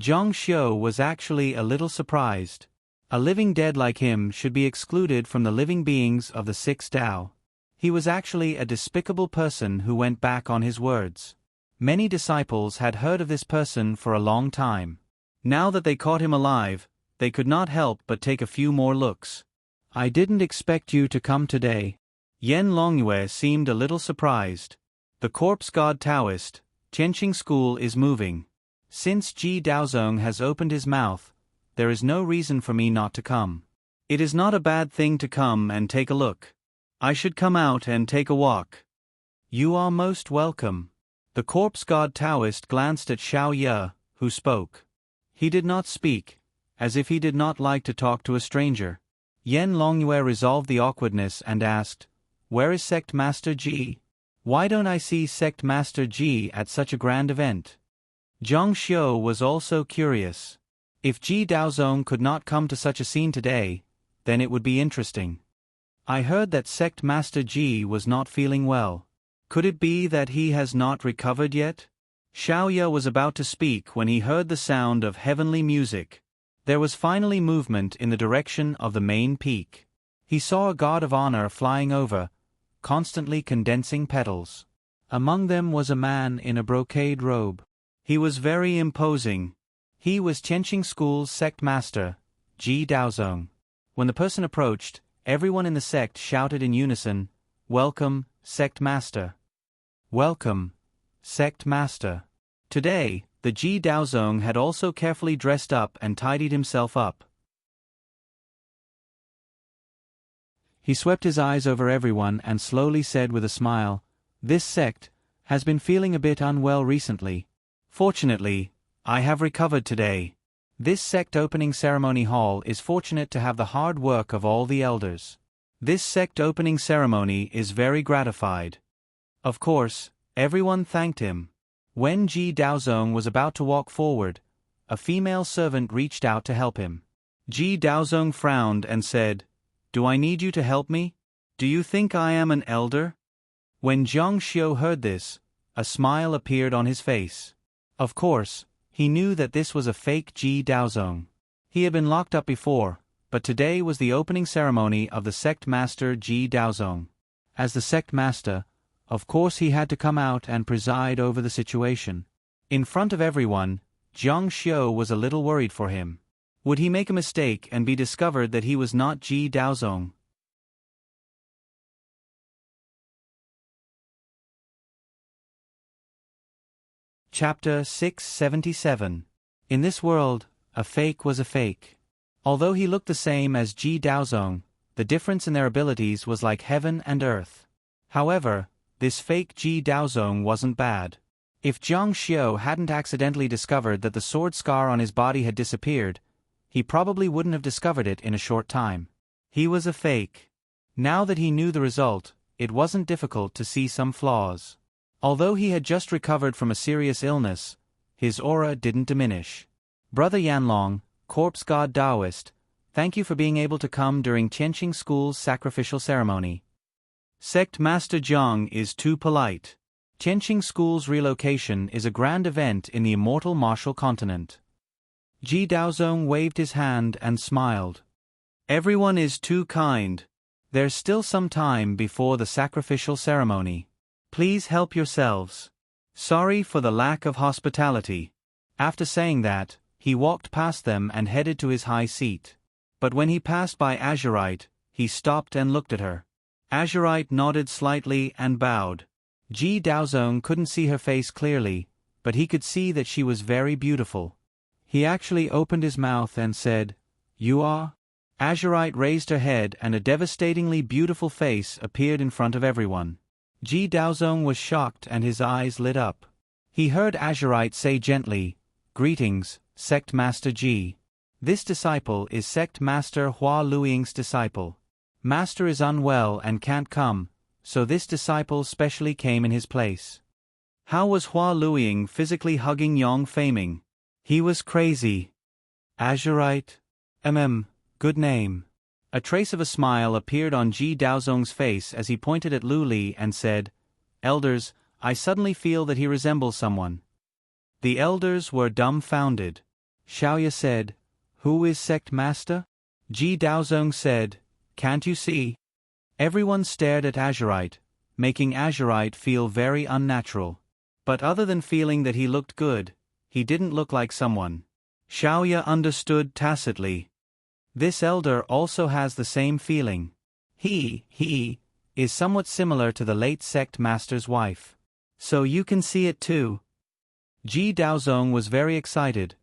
Zhang Xiu was actually a little surprised. A living dead like him should be excluded from the living beings of the sixth Tao. He was actually a despicable person who went back on his words. Many disciples had heard of this person for a long time. Now that they caught him alive, they could not help but take a few more looks. I didn't expect you to come today. Yen Longyue seemed a little surprised. The corpse god Taoist, Tianqing school is moving. Since Ji Daozong has opened his mouth, there is no reason for me not to come. It is not a bad thing to come and take a look. I should come out and take a walk. You are most welcome. The corpse god Taoist glanced at Xiao Ye, who spoke. He did not speak, as if he did not like to talk to a stranger. Yen Longyue resolved the awkwardness and asked, "Where is Sect Master Ji? Why don't I see Sect Master Ji at such a grand event?" Zhang Xiu was also curious. If Ji Daozong could not come to such a scene today, then it would be interesting. I heard that Sect Master Ji was not feeling well. Could it be that he has not recovered yet? Xiao Ye was about to speak when he heard the sound of heavenly music. There was finally movement in the direction of the main peak. He saw a god of honor flying over, constantly condensing petals. Among them was a man in a brocade robe. He was very imposing. He was Tianqing School's sect master, Ji Daozong. When the person approached, everyone in the sect shouted in unison, "Welcome, sect master. Welcome, sect master." Today, the Ji Daozong had also carefully dressed up and tidied himself up. He swept his eyes over everyone and slowly said with a smile, "This sect has been feeling a bit unwell recently. Fortunately, I have recovered today. This sect opening ceremony hall is fortunate to have the hard work of all the elders. This sect opening ceremony is very gratified." Of course, everyone thanked him. When Ji Daozong was about to walk forward, a female servant reached out to help him. Ji Daozong frowned and said, "Do I need you to help me? Do you think I am an elder?" When Zhang Xiu heard this, a smile appeared on his face. Of course, he knew that this was a fake Ji Daozong. He had been locked up before, but today was the opening ceremony of the sect master Ji Daozong. As the sect master, of course he had to come out and preside over the situation. In front of everyone, Zhang Xiu was a little worried for him. Would he make a mistake and be discovered that he was not Ji Daozong? Chapter 677. In this world, a fake was a fake. Although he looked the same as Ji Daozong, the difference in their abilities was like heaven and earth. However, this fake Ji Daozong wasn't bad. If Zhang Xiu hadn't accidentally discovered that the sword scar on his body had disappeared, he probably wouldn't have discovered it in a short time. He was a fake. Now that he knew the result, it wasn't difficult to see some flaws. Although he had just recovered from a serious illness, his aura didn't diminish. Brother Yanlong, corpse god Taoist, thank you for being able to come during Tianqing School's sacrificial ceremony. Sect Master Zhang is too polite. Tianqing School's relocation is a grand event in the immortal martial continent. Ji Daozong waved his hand and smiled. Everyone is too kind. There's still some time before the sacrificial ceremony. Please help yourselves. Sorry for the lack of hospitality. After saying that, he walked past them and headed to his high seat. But when he passed by Azurite, he stopped and looked at her. Azurite nodded slightly and bowed. Ji Daozong couldn't see her face clearly, but he could see that she was very beautiful. He actually opened his mouth and said, "You are?" Azurite raised her head and a devastatingly beautiful face appeared in front of everyone. Ji Daozong was shocked and his eyes lit up. He heard Azurite say gently, "Greetings, Sect Master Ji. This disciple is Sect Master Hua Luiying's disciple. Master is unwell and can't come, so this disciple specially came in his place." How was Hua Luiying physically hugging Yang Feiming? He was crazy. Azurite? Good name. A trace of a smile appeared on Ji Daozong's face as he pointed at Lu Li and said, "Elders, I suddenly feel that he resembles someone." The elders were dumbfounded. Xiao Ye said, "Who is Sect Master?" Ji Daozong said, "Can't you see?" Everyone stared at Azurite, making Azurite feel very unnatural. But other than feeling that he looked good, he didn't look like someone. Xiaoya understood tacitly. This elder also has the same feeling. He is somewhat similar to the late sect master's wife. So you can see it too. Ji Daozong was very excited,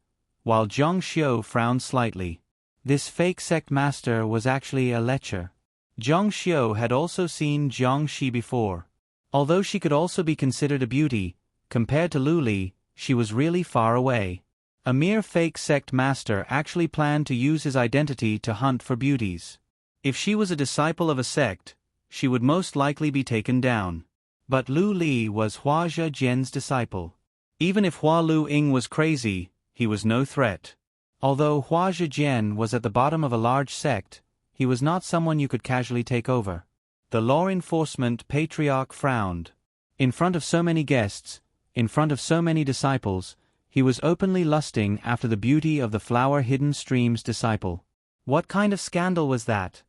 while Zhang Xiu frowned slightly. This fake sect master was actually a lecher. Zhang Xiu had also seen Zhang Shi before. Although she could also be considered a beauty, compared to Lu Li, she was really far away. A mere fake sect master actually planned to use his identity to hunt for beauties. If she was a disciple of a sect, she would most likely be taken down. But Lu Li was Hua Zhejian's disciple. Even if Hua Lu Ying was crazy, he was no threat. Although Hua Zhejian was at the bottom of a large sect, he was not someone you could casually take over. The law enforcement patriarch frowned. In front of so many guests, in front of so many disciples, he was openly lusting after the beauty of the flower hidden stream's disciple. What kind of scandal was that?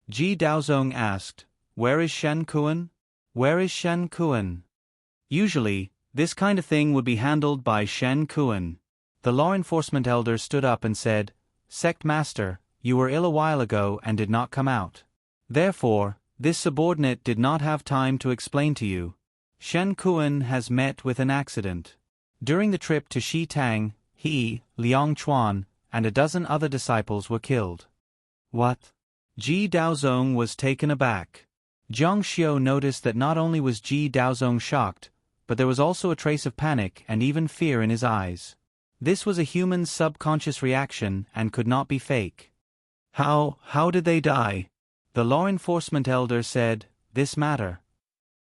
Ji Daozong asked, "Where is Shen Kuan? Where is Shen Kuan?" Usually, this kind of thing would be handled by Shen Kuan. The law enforcement elder stood up and said, "Sect master, you were ill a while ago and did not come out. Therefore, this subordinate did not have time to explain to you. Shen Kuan has met with an accident. During the trip to Xitang, he, Liang Chuan, and a dozen other disciples were killed." What? Ji Daozong was taken aback. Zhang Xiu noticed that not only was Ji Daozong shocked, but there was also a trace of panic and even fear in his eyes. This was a human's subconscious reaction and could not be fake. How did they die?" The law enforcement elder said, "This matter."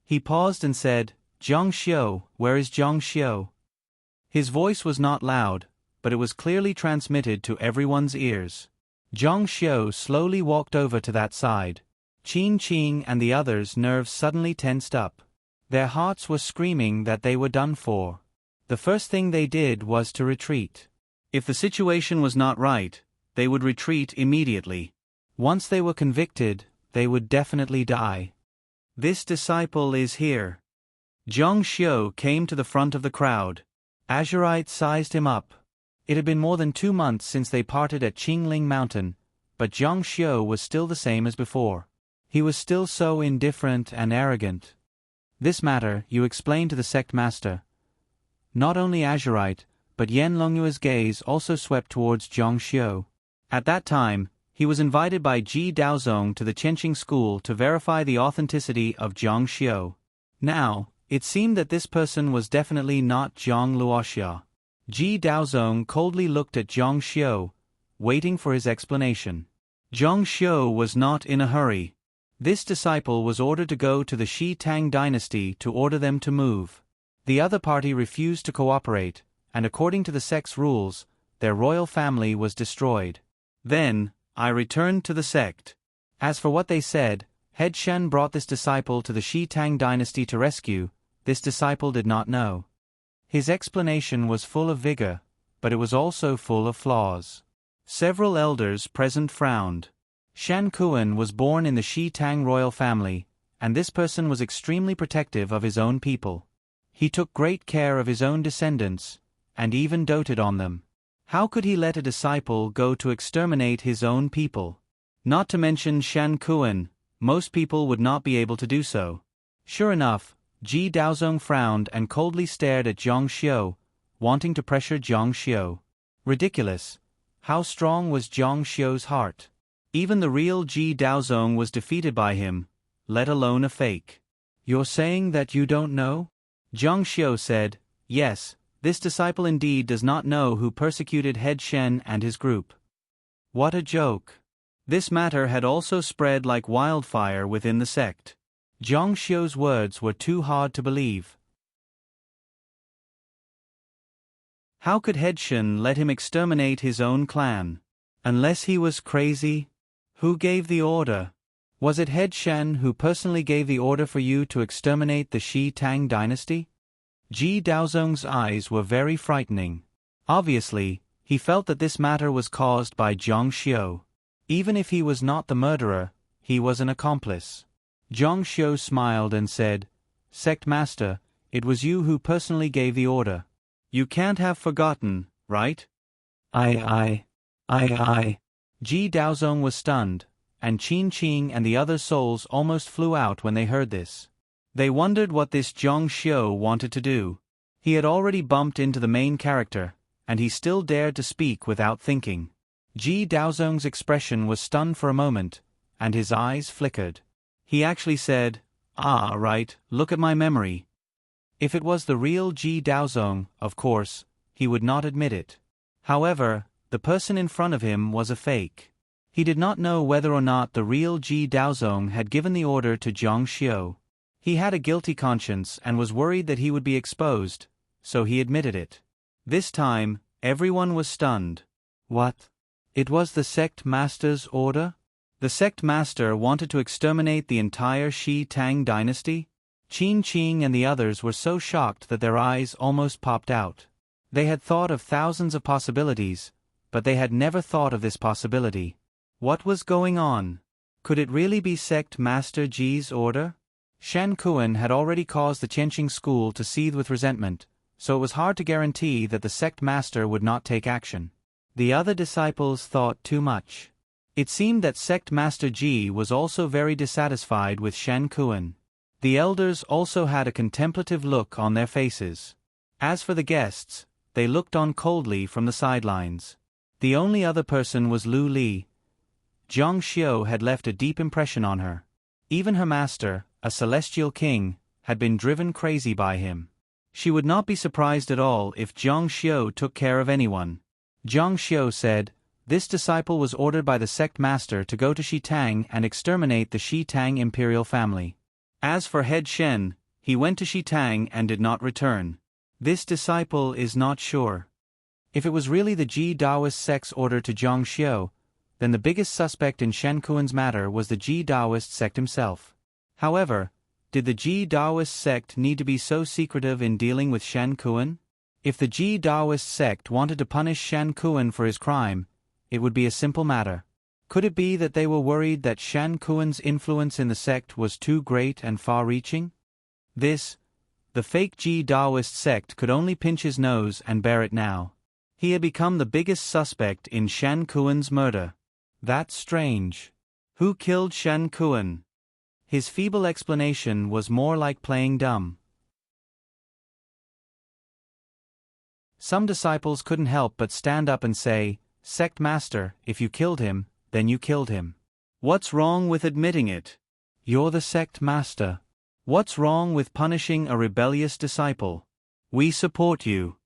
He paused and said, "Zhang Xiu, where is Zhang Xiu?" His voice was not loud, but it was clearly transmitted to everyone's ears. Zhang Xiu slowly walked over to that side. Qin Qing and the others' nerves suddenly tensed up. Their hearts were screaming that they were done for. The first thing they did was to retreat. If the situation was not right, they would retreat immediately. Once they were convicted, they would definitely die. "This disciple is here." Zhang Xiu came to the front of the crowd. Azurite sized him up. It had been more than 2 months since they parted at Qingling Mountain, but Zhang Xiu was still the same as before. He was still so indifferent and arrogant. "This matter you explained to the sect master." Not only Azurite, but Yan Longyue's gaze also swept towards Zhang Xiu. At that time, he was invited by Ji Daozong to the Qianqing school to verify the authenticity of Zhang Xiu. Now, it seemed that this person was definitely not Zhang Luoxia. Ji Daozong coldly looked at Zhang Xiu, waiting for his explanation. Zhang Xiu was not in a hurry. This disciple was ordered to go to the Shi Tang dynasty to order them to move. The other party refused to cooperate, and according to the sect's rules, their royal family was destroyed. Then, I returned to the sect. As for what they said, Head Shen brought this disciple to the Shi Tang dynasty to rescue. This disciple did not know. His explanation was full of vigor, but it was also full of flaws. Several elders present frowned. Shen Kuan was born in the Shi Tang royal family, and this person was extremely protective of his own people. He took great care of his own descendants, and even doted on them. How could he let a disciple go to exterminate his own people? Not to mention Shen Kuan, most people would not be able to do so. Sure enough, Ji Daozong frowned and coldly stared at Zhang Xiu, wanting to pressure Zhang Xiu. Ridiculous. How strong was Zhang Xiu's heart? Even the real Ji Daozong was defeated by him, let alone a fake. "You're saying that you don't know?" Zhang Xiu said, "Yes, this disciple indeed does not know who persecuted Head Shen and his group." What a joke. This matter had also spread like wildfire within the sect. Zhang Xiu's words were too hard to believe. How could Head Shen let him exterminate his own clan? Unless he was crazy? Who gave the order? Was it Head Shen who personally gave the order for you to exterminate the Shi Tang dynasty? Ji Daozong's eyes were very frightening. Obviously, he felt that this matter was caused by Zhang Xiu. Even if he was not the murderer, he was an accomplice. Zhang Xiu smiled and said, "Sect Master, it was you who personally gave the order." You can't have forgotten, right? I. Ji Daozong was stunned, and Qin Qing and the other souls almost flew out when they heard this. They wondered what this Zhang Xiu wanted to do. He had already bumped into the main character, and he still dared to speak without thinking. Ji Daozong's expression was stunned for a moment, and his eyes flickered. He actually said, "Ah, right, look at my memory." If it was the real Ji Daozong, of course, he would not admit it. However, the person in front of him was a fake. He did not know whether or not the real Ji Daozong had given the order to Zhang Xiu. He had a guilty conscience and was worried that he would be exposed, so he admitted it. This time, everyone was stunned. What? It was the sect master's order? The sect master wanted to exterminate the entire Shi Tang dynasty? Qin Qing and the others were so shocked that their eyes almost popped out. They had thought of thousands of possibilities, but they had never thought of this possibility. What was going on? Could it really be sect master Ji's order? Shan Kuan had already caused the Qianqing school to seethe with resentment, so it was hard to guarantee that the sect master would not take action. The other disciples thought too much. It seemed that sect master Ji was also very dissatisfied with Shan Kuan. The elders also had a contemplative look on their faces. As for the guests, they looked on coldly from the sidelines. The only other person was Lu Li. Zhang Xiu had left a deep impression on her. Even her master, a celestial king, had been driven crazy by him. She would not be surprised at all if Zhang Xiu took care of anyone. Zhang Xiu said, "This disciple was ordered by the sect master to go to Shi Tang and exterminate the Shi Tang imperial family. As for head Shen, he went to Shi Tang and did not return. This disciple is not sure." If it was really the Ji Daoist sect's order to Zhang Xiu, then the biggest suspect in Shan Kuan's matter was the Ji Daoist sect himself. However, did the Ji Daoist sect need to be so secretive in dealing with Shan Kuan? If the Ji Daoist sect wanted to punish Shan Kuan for his crime, it would be a simple matter. Could it be that they were worried that Shan Kuan's influence in the sect was too great and far-reaching? The fake Ji Daoist sect could only pinch his nose and bear it now. He had become the biggest suspect in Shan Kuan's murder. That's strange. Who killed Shan Kuan? His feeble explanation was more like playing dumb. Some disciples couldn't help but stand up and say, "Sect master, if you killed him, then you killed him. What's wrong with admitting it? You're the sect master. What's wrong with punishing a rebellious disciple? We support you."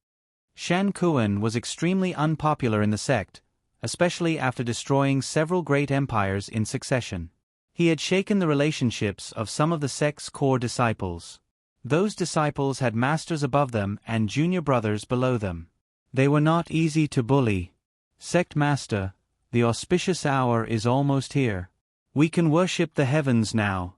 Shan Kuan was extremely unpopular in the sect, especially after destroying several great empires in succession. He had shaken the relationships of some of the sect's core disciples. Those disciples had masters above them and junior brothers below them. They were not easy to bully. "Sect master, the auspicious hour is almost here. We can worship the heavens now."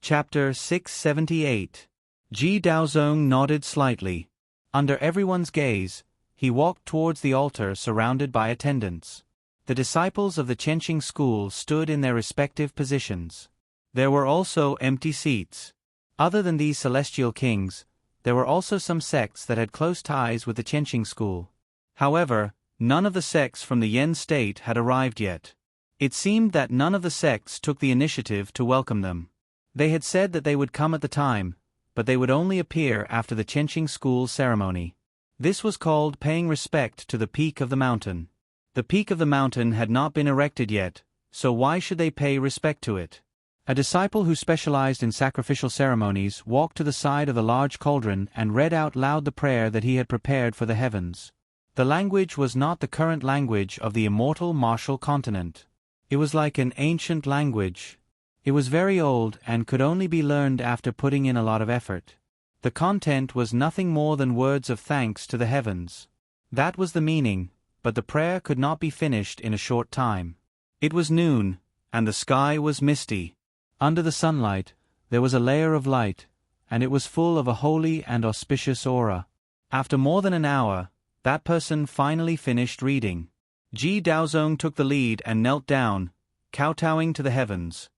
Chapter 678. Ji Daozong nodded slightly. Under everyone's gaze, he walked towards the altar surrounded by attendants. The disciples of the Qianqing school stood in their respective positions. There were also empty seats. Other than these celestial kings, there were also some sects that had close ties with the Qianqing school. However, none of the sects from the Yen state had arrived yet. It seemed that none of the sects took the initiative to welcome them. They had said that they would come at the time, but they would only appear after the Qianqing school ceremony. This was called paying respect to the peak of the mountain. The peak of the mountain had not been erected yet, so why should they pay respect to it? A disciple who specialized in sacrificial ceremonies walked to the side of the large cauldron and read out loud the prayer that he had prepared for the heavens. The language was not the current language of the immortal martial continent. It was like an ancient language. It was very old and could only be learned after putting in a lot of effort. The content was nothing more than words of thanks to the heavens. That was the meaning, but the prayer could not be finished in a short time. It was noon, and the sky was misty. Under the sunlight, there was a layer of light, and it was full of a holy and auspicious aura. After more than an hour, that person finally finished reading. Ji Daozong took the lead and knelt down, kowtowing to the heavens.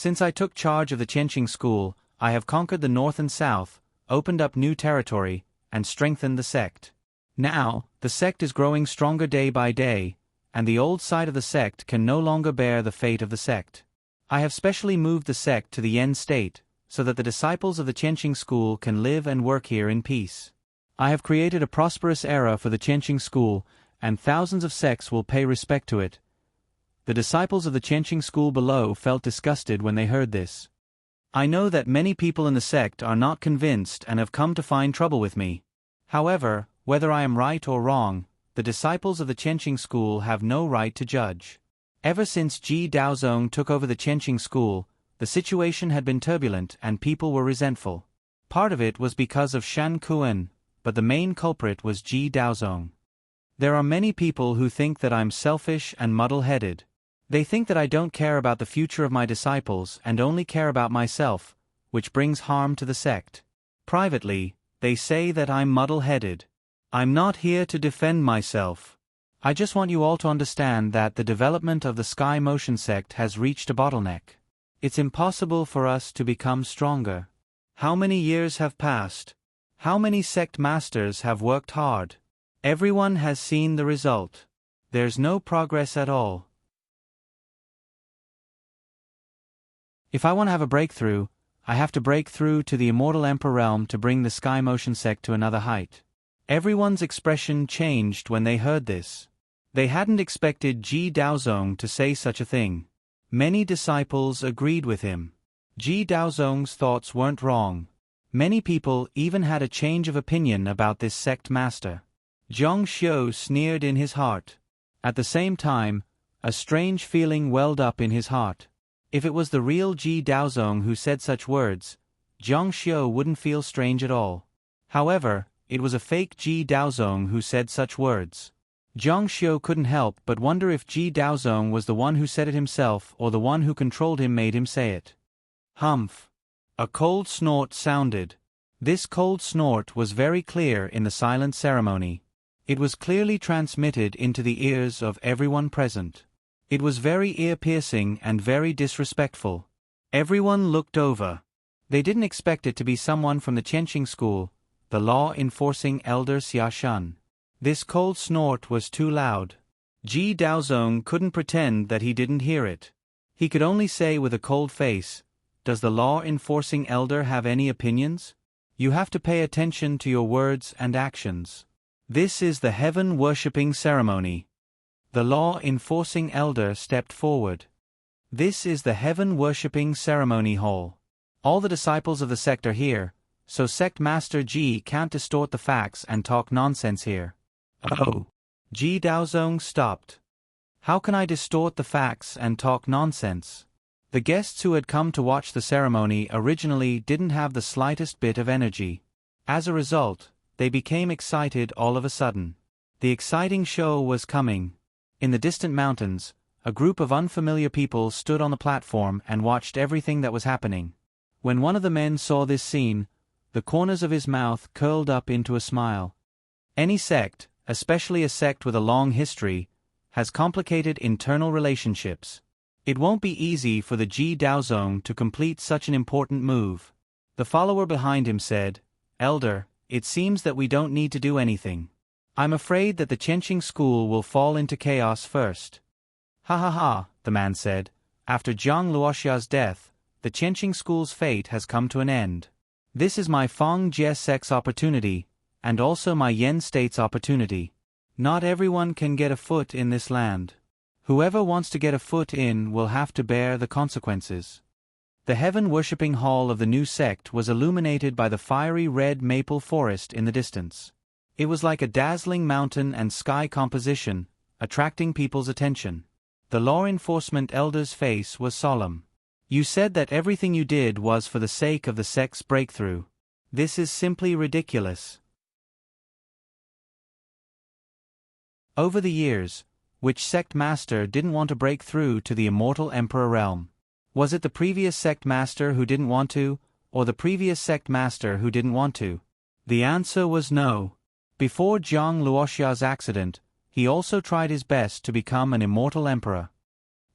Since I took charge of the Qianqing school, I have conquered the north and south, opened up new territory, and strengthened the sect. Now, the sect is growing stronger day by day, and the old side of the sect can no longer bear the fate of the sect. I have specially moved the sect to the Yen state, so that the disciples of the Qianqing school can live and work here in peace. I have created a prosperous era for the Qianqing school, and thousands of sects will pay respect to it. The disciples of the Qianqing school below felt disgusted when they heard this. I know that many people in the sect are not convinced and have come to find trouble with me. However, whether I am right or wrong, the disciples of the Qianqing school have no right to judge. Ever since Ji Daozong took over the Qianqing school, the situation had been turbulent and people were resentful. Part of it was because of Shan Kuan, but the main culprit was Ji Daozong. There are many people who think that I'm selfish and muddle-headed. They think that I don't care about the future of my disciples and only care about myself, which brings harm to the sect. Privately, they say that I'm muddle-headed. I'm not here to defend myself. I just want you all to understand that the development of the Sky Motion sect has reached a bottleneck. It's impossible for us to become stronger. How many years have passed? How many sect masters have worked hard? Everyone has seen the result. There's no progress at all. If I want to have a breakthrough, I have to break through to the Immortal Emperor realm to bring the Sky Motion sect to another height. Everyone's expression changed when they heard this. They hadn't expected Ji Daozong to say such a thing. Many disciples agreed with him. Ji Daozong's thoughts weren't wrong. Many people even had a change of opinion about this sect master. Zhang Xiu sneered in his heart. At the same time, a strange feeling welled up in his heart. If it was the real Ji Daozong who said such words, Zhang Xiu wouldn't feel strange at all. However, it was a fake Ji Daozong who said such words. Zhang Xiu couldn't help but wonder if Ji Daozong was the one who said it himself or the one who controlled him made him say it. Humph! A cold snort sounded. This cold snort was very clear in the silent ceremony. It was clearly transmitted into the ears of everyone present. It was very ear-piercing and very disrespectful. Everyone looked over. They didn't expect it to be someone from the Qianqing school, the law-enforcing elder Xia Shun. This cold snort was too loud. Ji Daozong couldn't pretend that he didn't hear it. He could only say with a cold face, "Does the law-enforcing elder have any opinions? You have to pay attention to your words and actions. This is the heaven-worshipping ceremony." The law-enforcing elder stepped forward. This is the heaven-worshipping ceremony hall. All the disciples of the sect are here, so Sect Master Ji can't distort the facts and talk nonsense here. Oh! Ji Daozong stopped. How can I distort the facts and talk nonsense? The guests who had come to watch the ceremony originally didn't have the slightest bit of energy. As a result, they became excited all of a sudden. The exciting show was coming. In the distant mountains, a group of unfamiliar people stood on the platform and watched everything that was happening. When one of the men saw this scene, the corners of his mouth curled up into a smile. Any sect, especially a sect with a long history, has complicated internal relationships. It won't be easy for the Ji Daozong to complete such an important move. The follower behind him said, "Elder, it seems that we don't need to do anything. I'm afraid that the Qianqing school will fall into chaos first." "Ha ha ha," the man said. "After Zhang Luoxia's death, the Qianqing school's fate has come to an end. This is my Feng Jie sect's opportunity, and also my Yen state's opportunity. Not everyone can get a foot in this land. Whoever wants to get a foot in will have to bear the consequences." The heaven-worshipping hall of the new sect was illuminated by the fiery red maple forest in the distance. It was like a dazzling mountain and sky composition, attracting people's attention. The law enforcement elder's face was solemn. "You said that everything you did was for the sake of the sect's breakthrough. This is simply ridiculous." Over the years, which sect master didn't want to break through to the Immortal Emperor realm? Was it the previous sect master who didn't want to, or the previous sect master who didn't want to? The answer was no. Before Zhang Luoxia's accident, he also tried his best to become an immortal emperor.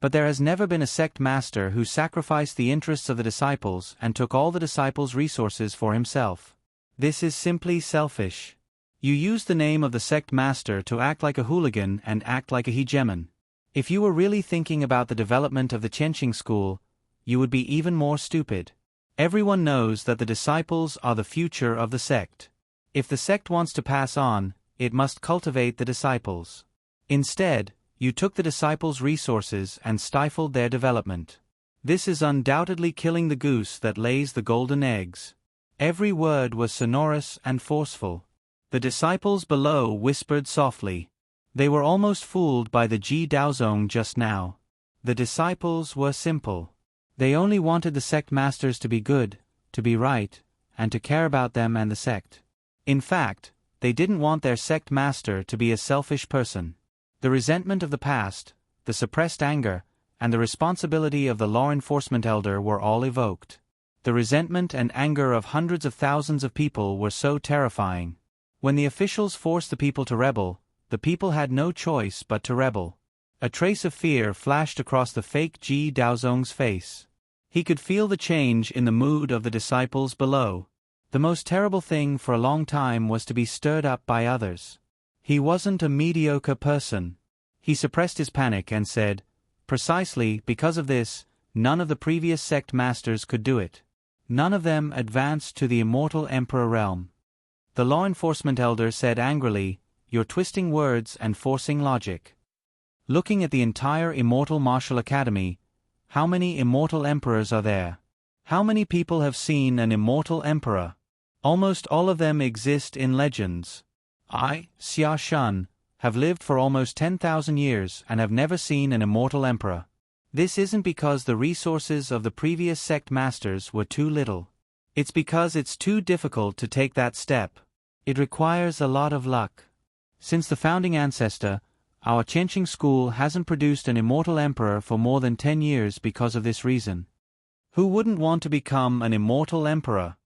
But there has never been a sect master who sacrificed the interests of the disciples and took all the disciples' resources for himself. This is simply selfish. You use the name of the sect master to act like a hooligan and act like a hegemon. If you were really thinking about the development of the Qianqing school, you would be even more stupid. Everyone knows that the disciples are the future of the sect. If the sect wants to pass on, it must cultivate the disciples. Instead, you took the disciples' resources and stifled their development. This is undoubtedly killing the goose that lays the golden eggs. Every word was sonorous and forceful. The disciples below whispered softly. They were almost fooled by the Ji Daozong just now. The disciples were simple. They only wanted the sect masters to be good, to be right, and to care about them and the sect. In fact, they didn't want their sect master to be a selfish person. The resentment of the past, the suppressed anger, and the responsibility of the law enforcement elder were all evoked. The resentment and anger of hundreds of thousands of people were so terrifying. When the officials forced the people to rebel, the people had no choice but to rebel. A trace of fear flashed across the fake Ji Daozong's face. He could feel the change in the mood of the disciples below. The most terrible thing for a long time was to be stirred up by others. He wasn't a mediocre person. He suppressed his panic and said, "Precisely because of this, none of the previous sect masters could do it. None of them advanced to the immortal emperor realm." The law enforcement elder said angrily, "You're twisting words and forcing logic. Looking at the entire immortal martial academy, how many immortal emperors are there? How many people have seen an immortal emperor? Almost all of them exist in legends. I, Xia Shun, have lived for almost 10,000 years and have never seen an immortal emperor. This isn't because the resources of the previous sect masters were too little. It's because it's too difficult to take that step. It requires a lot of luck. Since the founding ancestor, our Qianqing school hasn't produced an immortal emperor for more than 10 years because of this reason. Who wouldn't want to become an immortal emperor?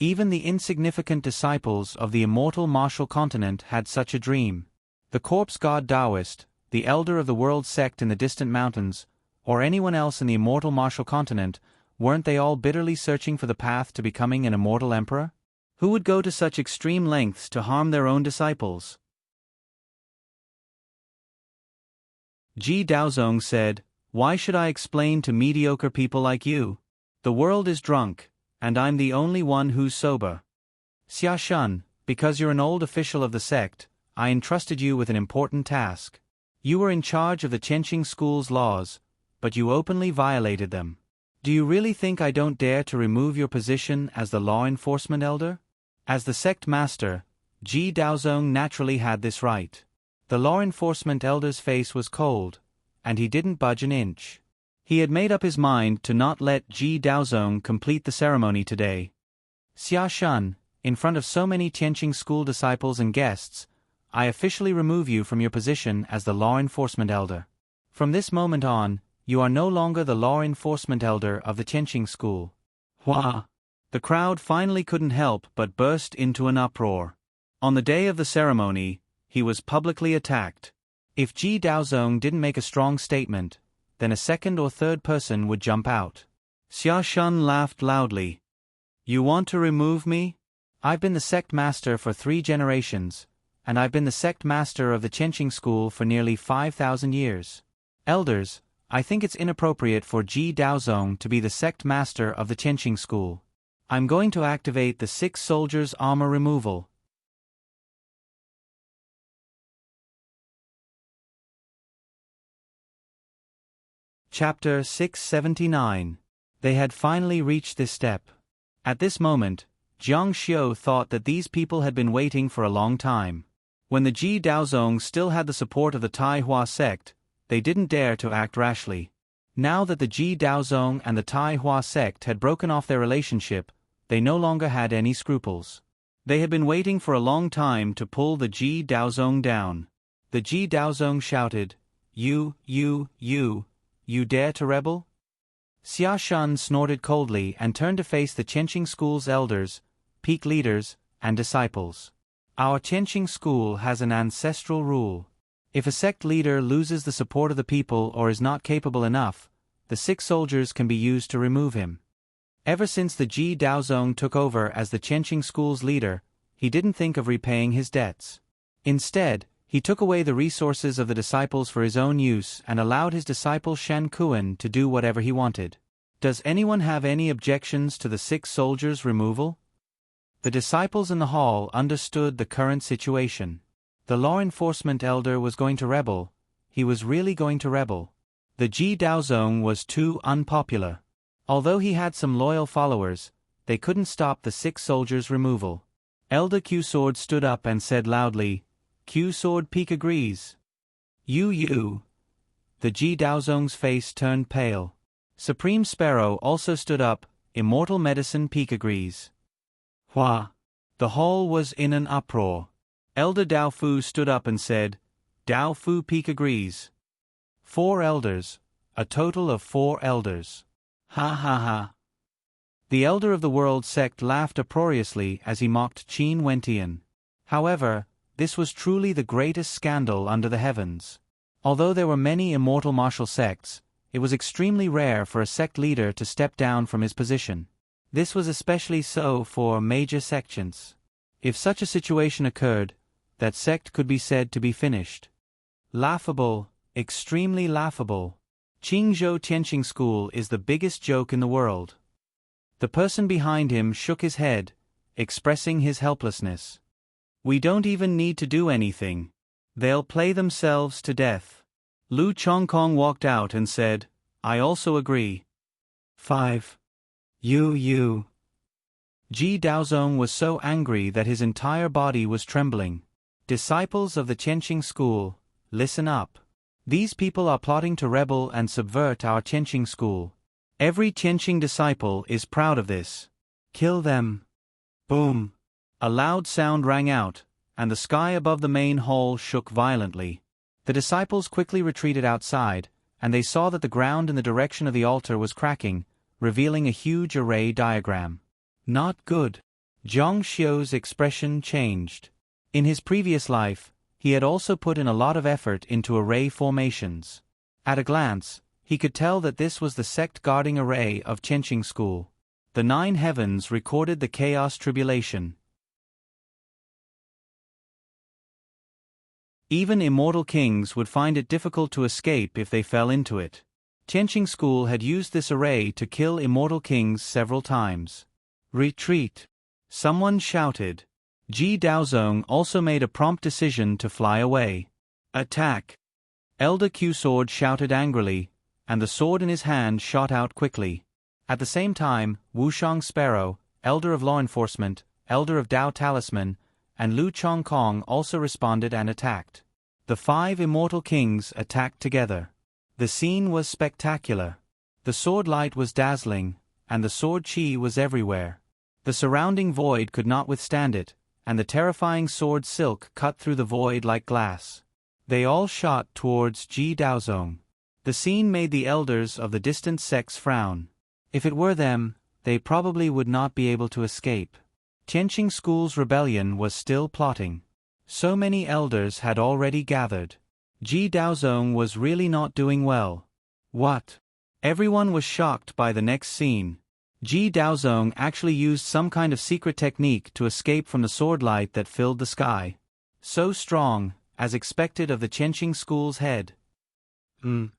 Even the insignificant disciples of the immortal martial continent had such a dream. The corpse god Taoist, the elder of the world sect in the distant mountains, or anyone else in the immortal martial continent, weren't they all bitterly searching for the path to becoming an immortal emperor? Who would go to such extreme lengths to harm their own disciples? Ji Daozong said, "Why should I explain to mediocre people like you? The world is drunk, and I'm the only one who's sober. Xia Shun, because you're an old official of the sect, I entrusted you with an important task. You were in charge of the Qianqing school's laws, but you openly violated them. Do you really think I don't dare to remove your position as the law enforcement elder?" As the sect master, Ji Daozong naturally had this right. The law enforcement elder's face was cold, and he didn't budge an inch. He had made up his mind to not let Ji Daozong complete the ceremony today. "Xia Shun, in front of so many Qianqing school disciples and guests, I officially remove you from your position as the law enforcement elder. From this moment on, you are no longer the law enforcement elder of the Qianqing school." Hua! The crowd finally couldn't help but burst into an uproar. On the day of the ceremony, he was publicly attacked. If Ji Daozong didn't make a strong statement, then a second or third person would jump out. Xia Shun laughed loudly. "You want to remove me? I've been the sect master for 3 generations, and I've been the sect master of the Qianqing school for nearly 5,000 years. Elders, I think it's inappropriate for Ji Daozong to be the sect master of the Qianqing school. I'm going to activate the 6 soldiers' armor removal." Chapter 679. They had finally reached this step. At this moment, Jiang Xiu thought that these people had been waiting for a long time. When the Ji Daozong still had the support of the Tai Hua sect, they didn't dare to act rashly. Now that the Ji Daozong and the Tai Hua sect had broken off their relationship, they no longer had any scruples. They had been waiting for a long time to pull the Ji Daozong down. The Ji Daozong shouted, You dare to rebel?" Xia Shun snorted coldly and turned to face the Qianqing school's elders, peak leaders, and disciples. "Our Qianqing school has an ancestral rule. If a sect leader loses the support of the people or is not capable enough, the 6 soldiers can be used to remove him. Ever since the Ji Daozong took over as the Qianqing school's leader, he didn't think of repaying his debts. Instead, he took away the resources of the disciples for his own use and allowed his disciple Shan Kuan to do whatever he wanted. Does anyone have any objections to the 6 soldiers' removal? The disciples in the hall understood the current situation. The law enforcement elder was going to rebel. He was really going to rebel. The Ji Daozong was too unpopular. Although he had some loyal followers, they couldn't stop the 6 soldiers' removal. Elder Q Sword stood up and said loudly, "Q Sword Peak agrees." You. The Ji Daozong's face turned pale. Supreme Sparrow also stood up, Immortal Medicine Peak agrees. Hua. The hall was in an uproar. Elder Dao Fu stood up and said, "Dao Fu Peak agrees." 4 elders, a total of 4 elders. Ha ha ha. The elder of the world sect laughed uproariously as he mocked Qin Wentian. However, this was truly the greatest scandal under the heavens. Although there were many immortal martial sects, it was extremely rare for a sect leader to step down from his position. This was especially so for major sections. If such a situation occurred, that sect could be said to be finished. Laughable, extremely laughable. Qingzhou Tianqing School is the biggest joke in the world. The person behind him shook his head, expressing his helplessness. We don't even need to do anything. They'll play themselves to death. Lu Chongkong walked out and said, "I also agree." 5. You. Ji Daozong was so angry that his entire body was trembling. Disciples of the Qianqing school, listen up. These people are plotting to rebel and subvert our Qianqing school. Every Qianqing disciple is proud of this. Kill them. Boom. A loud sound rang out, and the sky above the main hall shook violently. The disciples quickly retreated outside, and they saw that the ground in the direction of the altar was cracking, revealing a huge array diagram. Not good. Zhang Xiu's expression changed. In his previous life, he had also put in a lot of effort into array formations. At a glance, he could tell that this was the sect-guarding array of Qianqing School. The 9 heavens recorded the chaos tribulation. Even immortal kings would find it difficult to escape if they fell into it. Qianqing School had used this array to kill immortal kings several times. Retreat. Someone shouted. Ji Daozong also made a prompt decision to fly away. Attack. Elder Q Sword shouted angrily, and the sword in his hand shot out quickly. At the same time, Wushang Sparrow, Elder of Law Enforcement, Elder of Dao Talisman, and Lu Chongkong also responded and attacked. The 5 immortal kings attacked together. The scene was spectacular. The sword light was dazzling, and the sword chi was everywhere. The surrounding void could not withstand it, and the terrifying sword silk cut through the void like glass. They all shot towards Ji Daozong. The scene made the elders of the distant sects frown. If it were them, they probably would not be able to escape. Qianqing School's rebellion was still plotting. So many elders had already gathered. Ji Daozong was really not doing well. What? Everyone was shocked by the next scene. Ji Daozong actually used some kind of secret technique to escape from the sword light that filled the sky. So strong, as expected of the Qianqing School's head. Zhang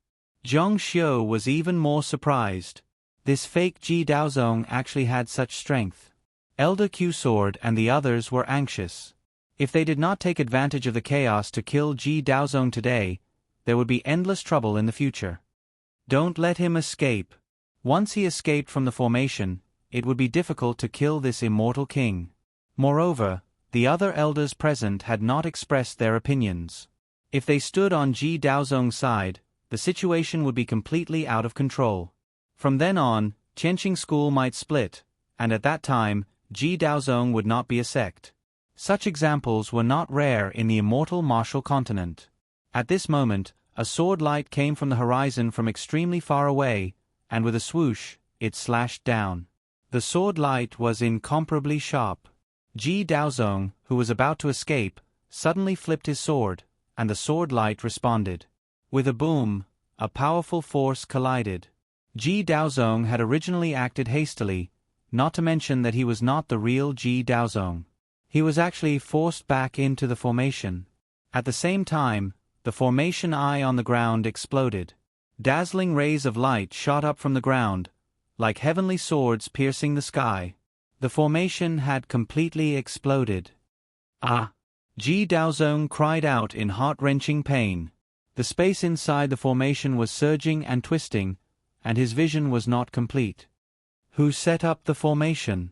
Xiu was even more surprised. This fake Ji Daozong actually had such strength. Elder Q Sword and the others were anxious. If they did not take advantage of the chaos to kill Ji Daozong today, there would be endless trouble in the future. Don't let him escape. Once he escaped from the formation, it would be difficult to kill this immortal king. Moreover, the other elders present had not expressed their opinions. If they stood on Ji Daozong's side, the situation would be completely out of control. From then on, Qianqing School might split, and at that time, Ji Daozong would not be a sect. Such examples were not rare in the immortal martial continent. At this moment, a sword light came from the horizon from extremely far away, and with a swoosh, it slashed down. The sword light was incomparably sharp. Ji Daozong, who was about to escape, suddenly flipped his sword, and the sword light responded. With a boom, a powerful force collided. Ji Daozong had originally acted hastily, not to mention that he was not the real Ji Daozong. He was actually forced back into the formation. At the same time, the formation eye on the ground exploded. Dazzling rays of light shot up from the ground, like heavenly swords piercing the sky. The formation had completely exploded. Ah! Ji Daozong cried out in heart-wrenching pain. The space inside the formation was surging and twisting, and his vision was not complete. Who set up the formation?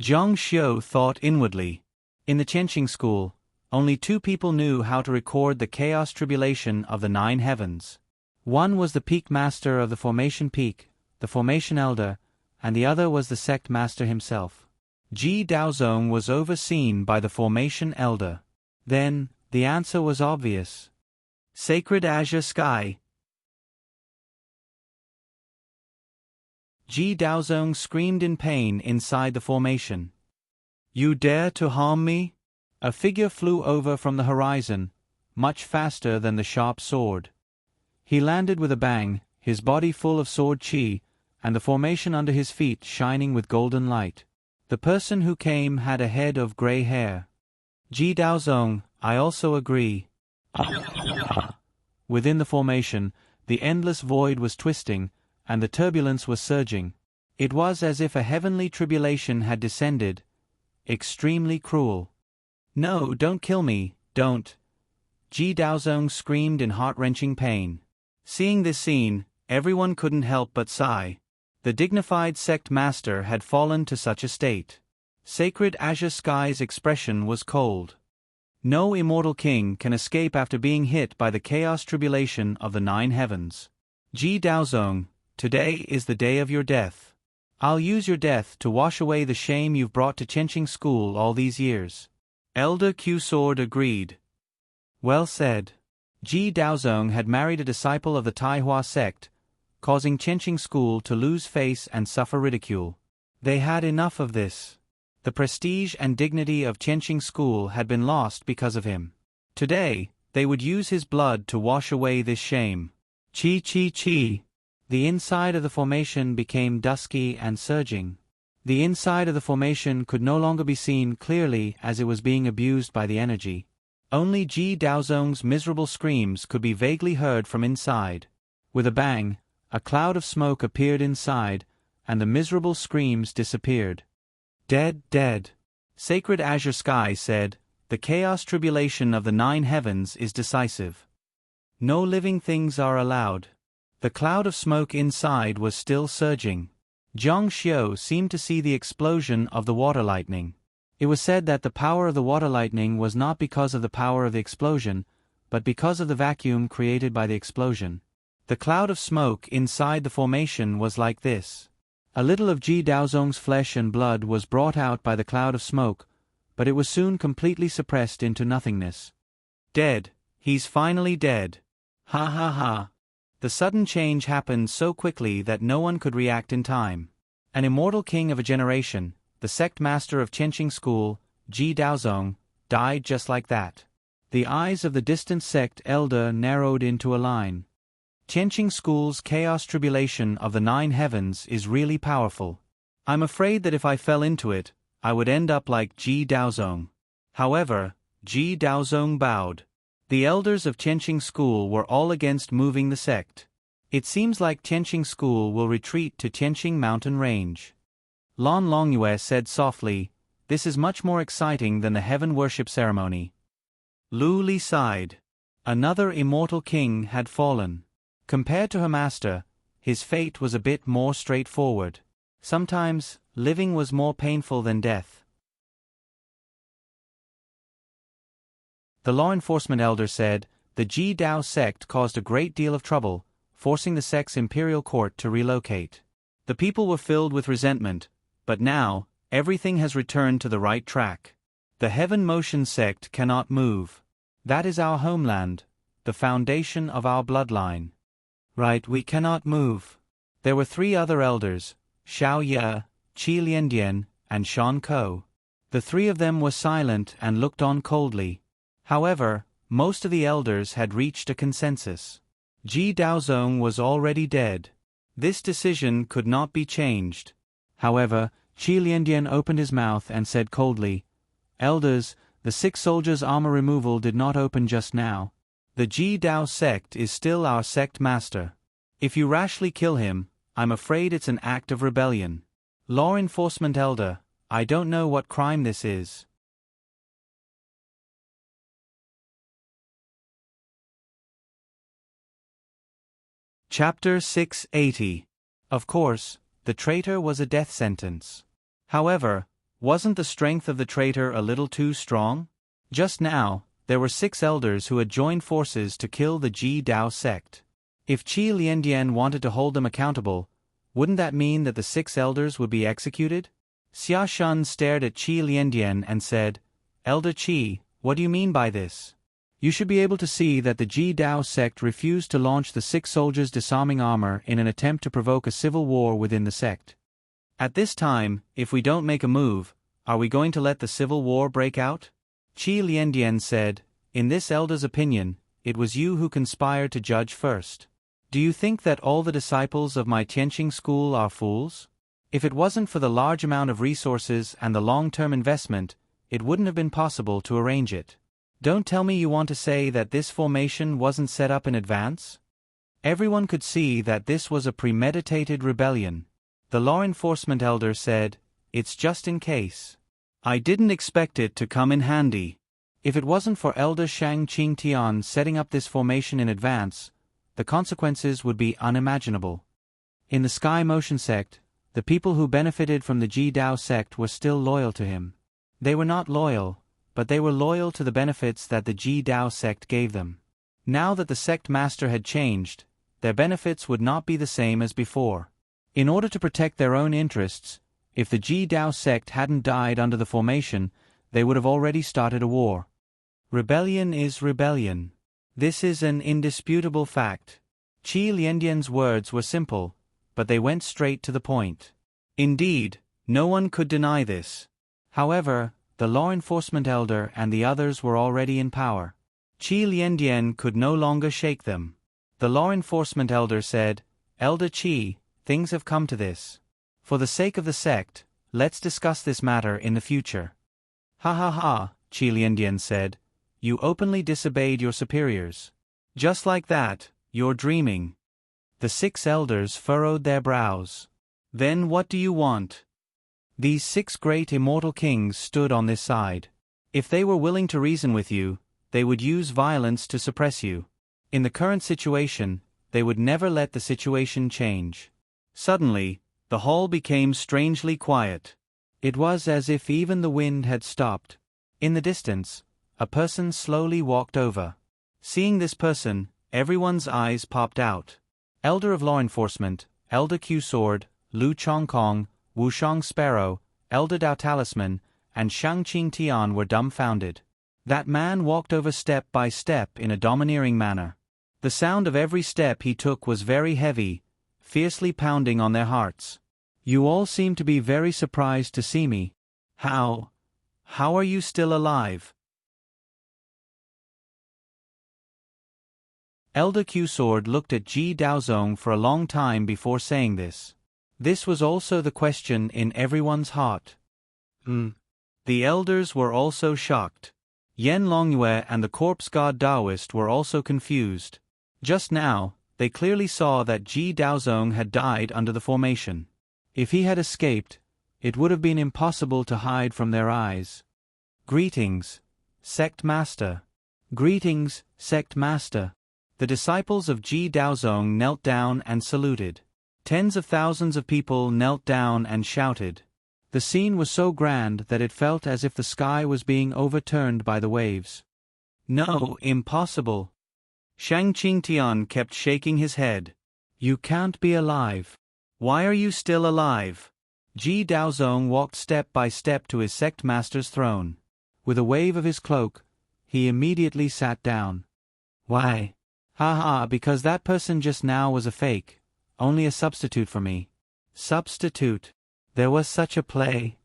Zhang Xiu thought inwardly. In the Qianqing school, only 2 people knew how to record the chaos tribulation of the 9 heavens. One was the peak master of the formation peak, the formation elder, and the other was the sect master himself. Ji Daozong was overseen by the formation elder. Then, the answer was obvious. Sacred Azure Sky. Ji Daozong screamed in pain inside the formation. You dare to harm me? A figure flew over from the horizon, much faster than the sharp sword. He landed with a bang, his body full of sword qi, and the formation under his feet shining with golden light. The person who came had a head of grey hair. Ji Daozong, I also agree. Within the formation, the endless void was twisting, and the turbulence was surging. It was as if a heavenly tribulation had descended, extremely cruel. No, don't kill me, don't. Ji Daozong screamed in heart-wrenching pain. Seeing this scene, everyone couldn't help but sigh. The dignified sect master had fallen to such a state. Sacred Azure Sky's expression was cold. No immortal king can escape after being hit by the chaos tribulation of the 9 heavens. Ji Daozong, today is the day of your death. I'll use your death to wash away the shame you've brought to Qianqing school all these years. Elder Q Sword agreed. Well said. Ji Daozong had married a disciple of the Taihua sect, causing Qianqing school to lose face and suffer ridicule. They had enough of this. The prestige and dignity of Qianqing school had been lost because of him. Today, they would use his blood to wash away this shame. Chi chi chi. The inside of the formation became dusky and surging. The inside of the formation could no longer be seen clearly as it was being abused by the energy. Only Ji Daozong's miserable screams could be vaguely heard from inside. With a bang, a cloud of smoke appeared inside, and the miserable screams disappeared. Dead, dead. Sacred Azure Sky said, the chaos tribulation of the 9 heavens is decisive. No living things are allowed. The cloud of smoke inside was still surging. Zhang Xiu seemed to see the explosion of the water lightning. It was said that the power of the water lightning was not because of the power of the explosion, but because of the vacuum created by the explosion. The cloud of smoke inside the formation was like this. A little of Ji Daozong's flesh and blood was brought out by the cloud of smoke, but it was soon completely suppressed into nothingness. Dead. He's finally dead. Ha ha ha. The sudden change happened so quickly that no one could react in time. An immortal king of a generation, the sect master of Qianqing school, Ji Daozong, died just like that. The eyes of the distant sect elder narrowed into a line. Qianqing school's chaos tribulation of the 9 heavens is really powerful. I'm afraid that if I fell into it, I would end up like Ji Daozong. However, Ji Daozong bowed. The elders of Qianqing school were all against moving the sect. It seems like Qianqing school will retreat to Qianqing mountain range. Lan Longyue said softly, this is much more exciting than the heaven worship ceremony. Lu Li sighed. Another immortal king had fallen. Compared to her master, his fate was a bit more straightforward. Sometimes, living was more painful than death. The law enforcement elder said, the Ji Dao sect caused a great deal of trouble, forcing the sect's imperial court to relocate. The people were filled with resentment, but now, everything has returned to the right track. The Heaven Motion sect cannot move. That is our homeland, the foundation of our bloodline. Right, we cannot move. There were 3 other elders, Xiao Ye, Qi Liandian, and Shan Ko. The 3 of them were silent and looked on coldly. However, Most of the elders had reached a consensus. Ji Daozong was already dead. This decision could not be changed. However, Qi Liandian opened his mouth and said coldly, "Elders, the 6 soldiers' armor removal did not open just now. The Ji Dao sect is still our sect master. If you rashly kill him, I'm afraid it's an act of rebellion. Law enforcement elder, I don't know what crime this is." Chapter 680. Of course, the traitor was a death sentence. However, wasn't the strength of the traitor a little too strong? Just now, there were 6 elders who had joined forces to kill the Ji Dao sect. If Qi Liandian wanted to hold them accountable, wouldn't that mean that the 6 elders would be executed? Xia Shun stared at Qi Liandian and said, "Elder Qi, what do you mean by this? You should be able to see that the Ji Dao sect refused to launch the 6 soldiers' disarming armor in an attempt to provoke a civil war within the sect. At this time, if we don't make a move, are we going to let the civil war break out?" Qi Liandian said, "In this elder's opinion, it was you who conspired to judge first. Do you think that all the disciples of my Tianqing school are fools? If it wasn't for the large amount of resources and the long-term investment, it wouldn't have been possible to arrange it. Don't tell me you want to say that this formation wasn't set up in advance? Everyone could see that this was a premeditated rebellion." The law enforcement elder said, "It's just in case. I didn't expect it to come in handy. If it wasn't for Elder Shang Qingtian setting up this formation in advance, the consequences would be unimaginable." In the Sky Motion sect, the people who benefited from the Ji Dao sect were still loyal to him. They were not loyal, but they were loyal to the benefits that the Ji Dao sect gave them. Now that the sect master had changed, their benefits would not be the same as before. In order to protect their own interests, if the Ji Dao sect hadn't died under the formation, they would have already started a war. Rebellion is rebellion. This is an indisputable fact. Qi Liandian's words were simple, but they went straight to the point. Indeed, no one could deny this. However, the law enforcement elder and the others were already in power. Qi Liandian could no longer shake them. The law enforcement elder said, "Elder Qi, things have come to this. For the sake of the sect, let's discuss this matter in the future." "Ha ha ha," Qi Liandian said. "You openly disobeyed your superiors. Just like that, you're dreaming." The 6 elders furrowed their brows. "Then what do you want?" These 6 great immortal kings stood on this side. If they were willing to reason with you, they would use violence to suppress you. In the current situation, they would never let the situation change. Suddenly, the hall became strangely quiet. It was as if even the wind had stopped. In the distance, a person slowly walked over. Seeing this person, everyone's eyes popped out. Elder of Law Enforcement, Elder Q Sword, Lu Chongkong, Wushang Sparrow, Elder Dao Talisman, and Shang Qingtian were dumbfounded. That man walked over step by step in a domineering manner. The sound of every step he took was very heavy, fiercely pounding on their hearts. "You all seem to be very surprised to see me. How are you still alive?" Elder Q Sword looked at Ji Daozong for a long time before saying this. This was also the question in everyone's heart. The elders were also shocked. Yen Longyue and the corpse god Taoist were also confused. Just now, they clearly saw that Ji Daozong had died under the formation. If he had escaped, it would have been impossible to hide from their eyes. "Greetings, Sect Master." "Greetings, Sect Master." The disciples of Ji Daozong knelt down and saluted. Tens of thousands of people knelt down and shouted. The scene was so grand that it felt as if the sky was being overturned by the waves. "No, impossible." Shang Qingtian kept shaking his head. "You can't be alive. Why are you still alive?" Ji Daozong walked step by step to his sect master's throne. With a wave of his cloak, he immediately sat down. "Why? Because that person just now was a fake. Only a substitute for me." "Substitute? There was such a play."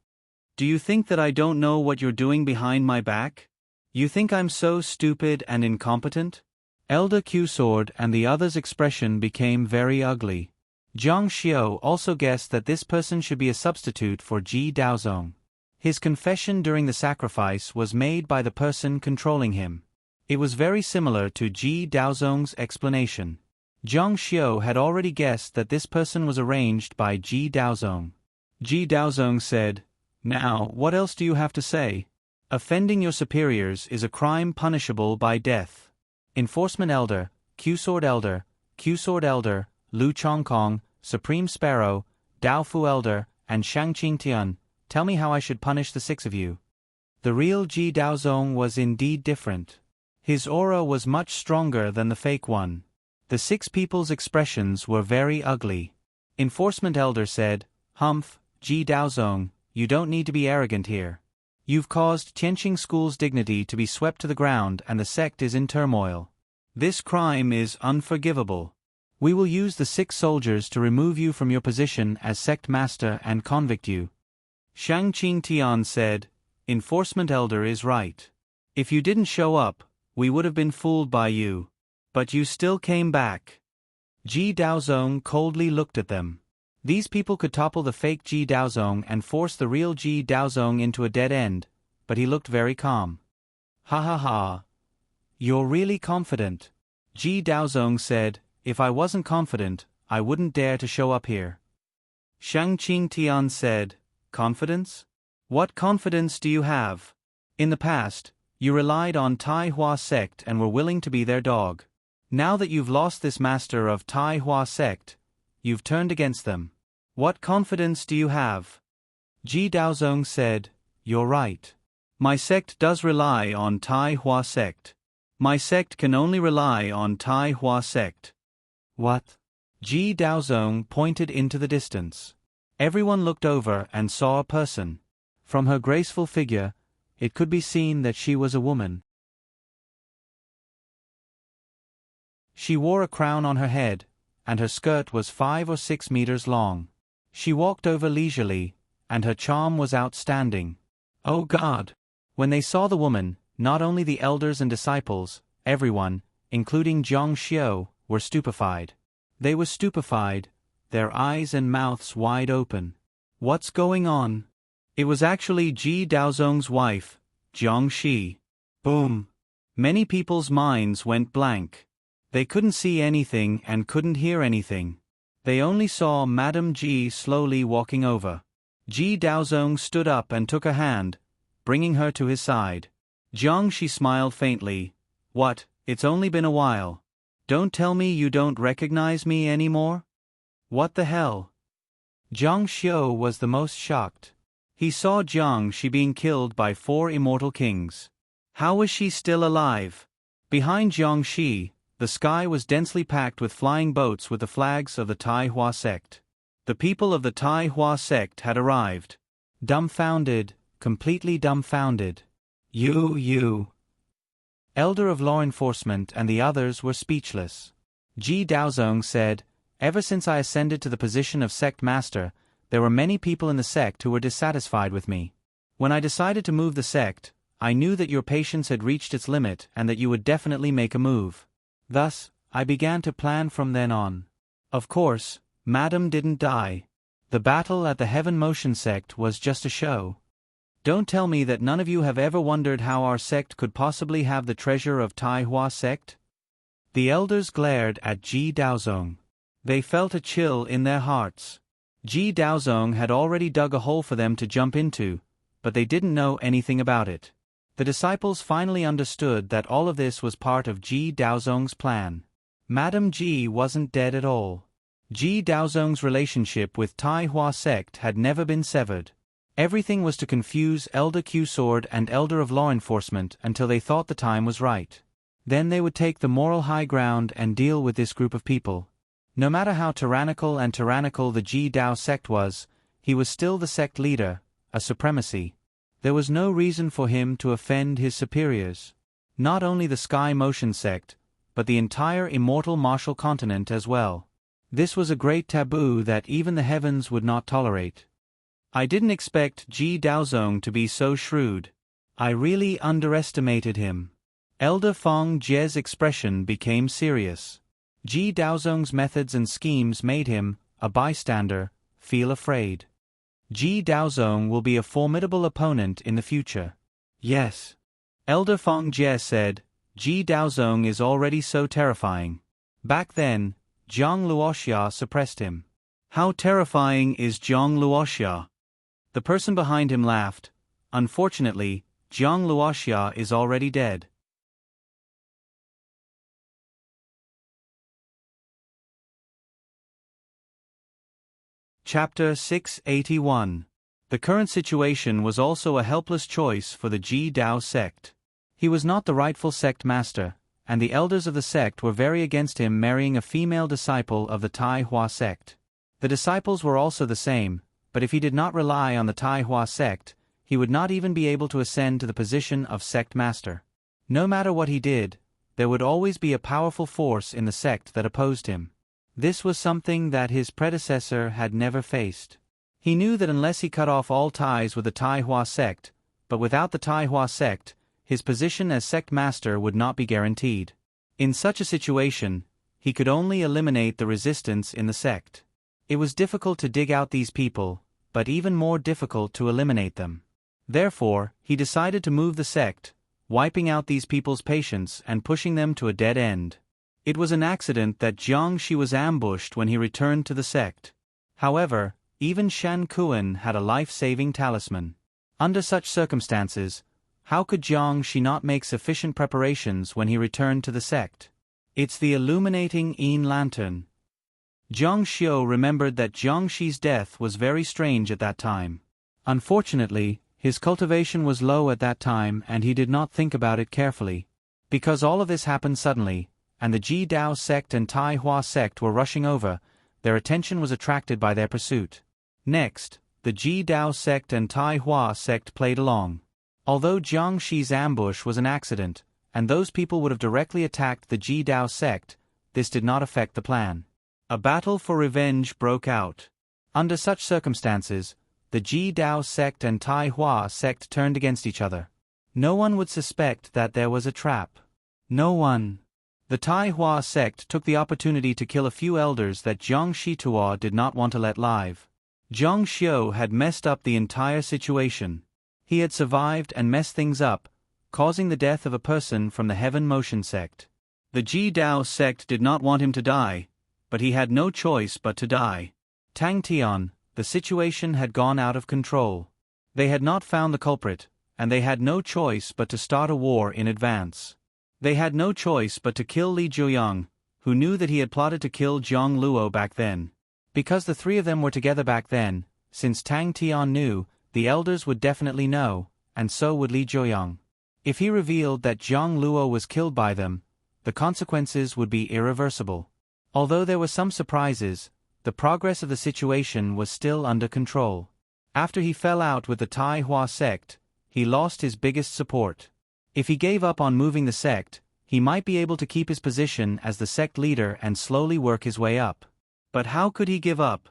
"Do you think that I don't know what you're doing behind my back? You think I'm so stupid and incompetent? Elder Q-Sword and the other's expression became very ugly. Jiang Xiu also guessed that this person should be a substitute for Ji Daozong. His confession during the sacrifice was made by the person controlling him. It was very similar to Ji Daozong's explanation. Jiang Xiu had already guessed that this person was arranged by Ji Daozong. Ji Daozong said, "Now, what else do you have to say? Offending your superiors is a crime punishable by death." Enforcement Elder, Q-Sword Elder, Q-Sword Elder, Lu Chongkong, Supreme Sparrow, Dao Fu Elder, and Shangqing Tian, tell me how I should punish the 6 of you. The real Ji Daozong was indeed different. His aura was much stronger than the fake one. The 6 people's expressions were very ugly. Enforcement Elder said, "Humph, Ji Daozong, you don't need to be arrogant here. You've caused Tianqing School's dignity to be swept to the ground and the sect is in turmoil. This crime is unforgivable. We will use the 6 soldiers to remove you from your position as sect master and convict you." Shangqing Tian said, "Enforcement Elder is right. If you didn't show up, we would have been fooled by you. But you still came back." Ji Daozong coldly looked at them. These people could topple the fake Ji Daozong and force the real Ji Daozong into a dead end, but he looked very calm. "Ha ha ha. You're really confident." Ji Daozong said, "If I wasn't confident, I wouldn't dare to show up here." Shangqing Tian said, "Confidence? What confidence do you have? In the past, you relied on Tai Hua sect and were willing to be their dog. Now that you've lost this master of Tai Hua sect, you've turned against them. What confidence do you have?" Ji Daozong said, "You're right. My sect does rely on Tai Hua sect. My sect can only rely on Tai Hua sect." "What?" Ji Daozong pointed into the distance. Everyone looked over and saw a person. From her graceful figure, it could be seen that she was a woman. She wore a crown on her head, and her skirt was 5 or 6 meters long. She walked over leisurely, and her charm was outstanding. Oh God! When they saw the woman, not only the elders and disciples, everyone, including Jiang Xiu, were stupefied. They were stupefied, their eyes and mouths wide open. What's going on? It was actually Ji Daozong's wife, Jiang Shi. Boom! Many people's minds went blank. They couldn't see anything and couldn't hear anything. They only saw Madame Ji slowly walking over. Ji Daozong stood up and took her hand, bringing her to his side. Jiang Shi smiled faintly. "What, it's only been a while. Don't tell me you don't recognize me anymore? What the hell?" Jiang Xiu was the most shocked. He saw Jiang Shi being killed by 4 immortal kings. How was she still alive? Behind Jiang Shi, the sky was densely packed with flying boats with the flags of the Tai Hua sect. The people of the Tai Hua sect had arrived. Dumbfounded, completely dumbfounded. You. Elder of Law Enforcement and the others were speechless. Ji Daozong said, "Ever since I ascended to the position of sect master, there were many people in the sect who were dissatisfied with me. When I decided to move the sect, I knew that your patience had reached its limit and that you would definitely make a move. Thus, I began to plan from then on. Of course, Madam didn't die. The battle at the Heaven Motion sect was just a show. Don't tell me that none of you have ever wondered how our sect could possibly have the treasure of Tai Hua sect?" The elders glared at Ji Daozong. They felt a chill in their hearts. Ji Daozong had already dug a hole for them to jump into, but they didn't know anything about it. The disciples finally understood that all of this was part of Ji Daozong's plan. Madame Ji wasn't dead at all. Ji Daozong's relationship with Tai Hua sect had never been severed. Everything was to confuse Elder Q-Sword and Elder of Law Enforcement until they thought the time was right. Then they would take the moral high ground and deal with this group of people. No matter how tyrannical the Ji Dao sect was, he was still the sect leader, a supremacy. There was no reason for him to offend his superiors. Not only the Sky Motion sect, but the entire immortal martial continent as well. This was a great taboo that even the heavens would not tolerate. I didn't expect Ji Daozong to be so shrewd. I really underestimated him. Elder Feng Jie's expression became serious. Ji Daozong's methods and schemes made him, a bystander, feel afraid. Ji Daozong will be a formidable opponent in the future. Yes. Elder Feng Jie said, Ji Daozong is already so terrifying. Back then, Zhang Luoxia suppressed him. How terrifying is Zhang Luoxia? The person behind him laughed. Unfortunately, Zhang Luoxia is already dead. Chapter 681. The current situation was also a helpless choice for the Ji Dao sect. He was not the rightful sect master, and the elders of the sect were very against him marrying a female disciple of the Tai Hua sect. The disciples were also the same, but if he did not rely on the Tai Hua sect, he would not even be able to ascend to the position of sect master. No matter what he did, there would always be a powerful force in the sect that opposed him. This was something that his predecessor had never faced. He knew that unless he cut off all ties with the Tai Hua sect, but without the Tai Hua sect, his position as sect master would not be guaranteed. In such a situation, he could only eliminate the resistance in the sect. It was difficult to dig out these people, but even more difficult to eliminate them. Therefore, he decided to move the sect, wiping out these people's patience and pushing them to a dead end. It was an accident that Jiang Shi was ambushed when he returned to the sect. However, even Shan Kuan had a life-saving talisman. Under such circumstances, how could Jiang Shi not make sufficient preparations when he returned to the sect? It's the illuminating Yin lantern. Jiang Xiu remembered that Jiang Shi's death was very strange at that time. Unfortunately, his cultivation was low at that time and he did not think about it carefully. Because all of this happened suddenly, and the Ji Dao sect and Tai Hua sect were rushing over, their attention was attracted by their pursuit. Next, the Ji Dao sect and Tai Hua sect played along. Although Jiang Shi's ambush was an accident, and those people would have directly attacked the Ji Dao sect, this did not affect the plan. A battle for revenge broke out. Under such circumstances, the Ji Dao sect and Tai Hua sect turned against each other. No one would suspect that there was a trap. No one. The Tai Hua sect took the opportunity to kill a few elders that Jiang Shituo did not want to let live. Jiang Xiu had messed up the entire situation. He had survived and messed things up, causing the death of a person from the Heaven Motion sect. The Ji Dao sect did not want him to die, but he had no choice but to die. Tang Tian, the situation had gone out of control. They had not found the culprit, and they had no choice but to start a war in advance. They had no choice but to kill Li Jiuyang, who knew that he had plotted to kill Zhang Luo back then. Because the three of them were together back then, since Tang Tian knew, the elders would definitely know, and so would Li Jiuyang. If he revealed that Zhang Luo was killed by them, the consequences would be irreversible. Although there were some surprises, the progress of the situation was still under control. After he fell out with the Tai Hua sect, he lost his biggest support. If he gave up on moving the sect, he might be able to keep his position as the sect leader and slowly work his way up. But how could he give up?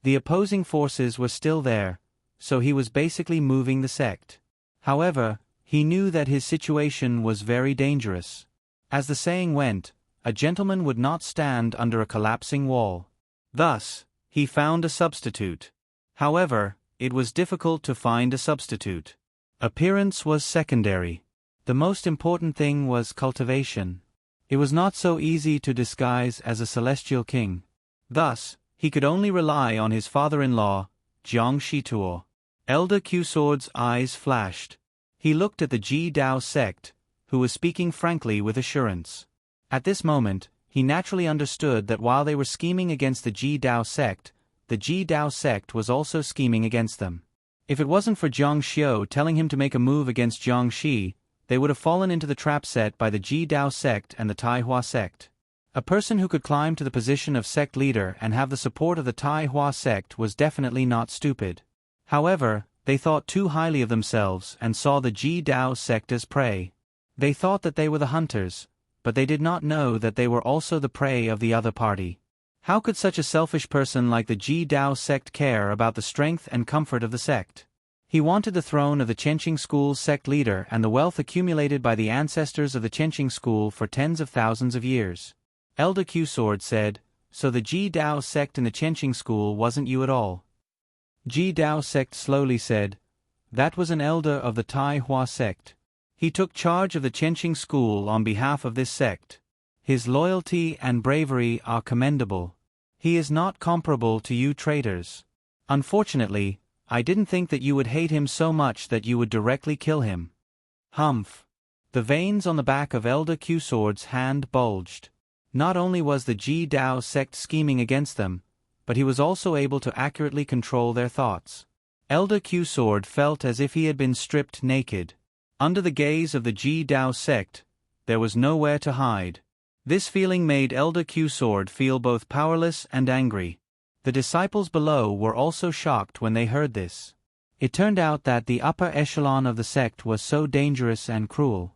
The opposing forces were still there, so he was basically moving the sect. However, he knew that his situation was very dangerous. As the saying went, a gentleman would not stand under a collapsing wall. Thus, he found a substitute. However, it was difficult to find a substitute. Appearance was secondary. The most important thing was cultivation. It was not so easy to disguise as a celestial king. Thus, he could only rely on his father-in-law, Jiang Shituo. Elder Qsword's eyes flashed. He looked at the Ji Dao sect, who was speaking frankly with assurance. At this moment, he naturally understood that while they were scheming against the Ji Dao sect, the Ji Dao sect was also scheming against them. If it wasn't for Jiang Xiu telling him to make a move against Jiang Shi, they would have fallen into the trap set by the Ji Dao sect and the Tai Hua sect. A person who could climb to the position of sect leader and have the support of the Tai Hua sect was definitely not stupid. However, they thought too highly of themselves and saw the Ji Dao sect as prey. They thought that they were the hunters, but they did not know that they were also the prey of the other party. How could such a selfish person like the Ji Dao sect care about the strength and comfort of the sect? He wanted the throne of the Chenqing school's sect leader and the wealth accumulated by the ancestors of the Chenqing school for tens of thousands of years. Elder Q Sword said, "So the Ji Dao sect in the Chenqing school wasn't you at all?" Ji Dao sect slowly said, "That was an elder of the Tai Hua sect. He took charge of the Chenqing school on behalf of this sect. His loyalty and bravery are commendable. He is not comparable to you traitors. Unfortunately, I didn't think that you would hate him so much that you would directly kill him." Humph. The veins on the back of Elder Q Sword's hand bulged. Not only was the Ji Dao sect scheming against them, but he was also able to accurately control their thoughts. Elder Q Sword felt as if he had been stripped naked. Under the gaze of the Ji Dao sect, there was nowhere to hide. This feeling made Elder Q Sword feel both powerless and angry. The disciples below were also shocked when they heard this. It turned out that the upper echelon of the sect was so dangerous and cruel.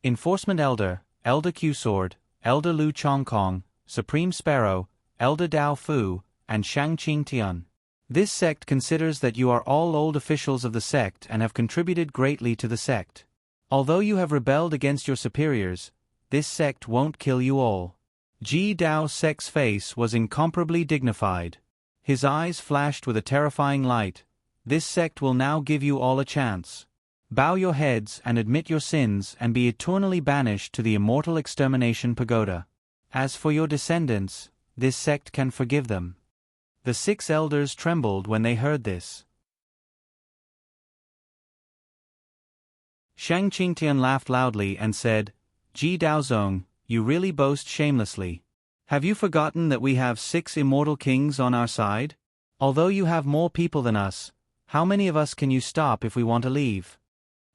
Enforcement Elder, Elder Q Sword, Elder Lu Chongkong, Supreme Sparrow, Elder Dao Fu, and Shang Qing Tian. This sect considers that you are all old officials of the sect and have contributed greatly to the sect. Although you have rebelled against your superiors, this sect won't kill you all. Ji Dao sect's face was incomparably dignified. His eyes flashed with a terrifying light. This sect will now give you all a chance. Bow your heads and admit your sins and be eternally banished to the immortal extermination pagoda. As for your descendants, this sect can forgive them. The 6 elders trembled when they heard this. Shang Qingtian laughed loudly and said, "Ji Daozong, you really boast shamelessly. Have you forgotten that we have 6 immortal kings on our side? Although you have more people than us, how many of us can you stop if we want to leave?"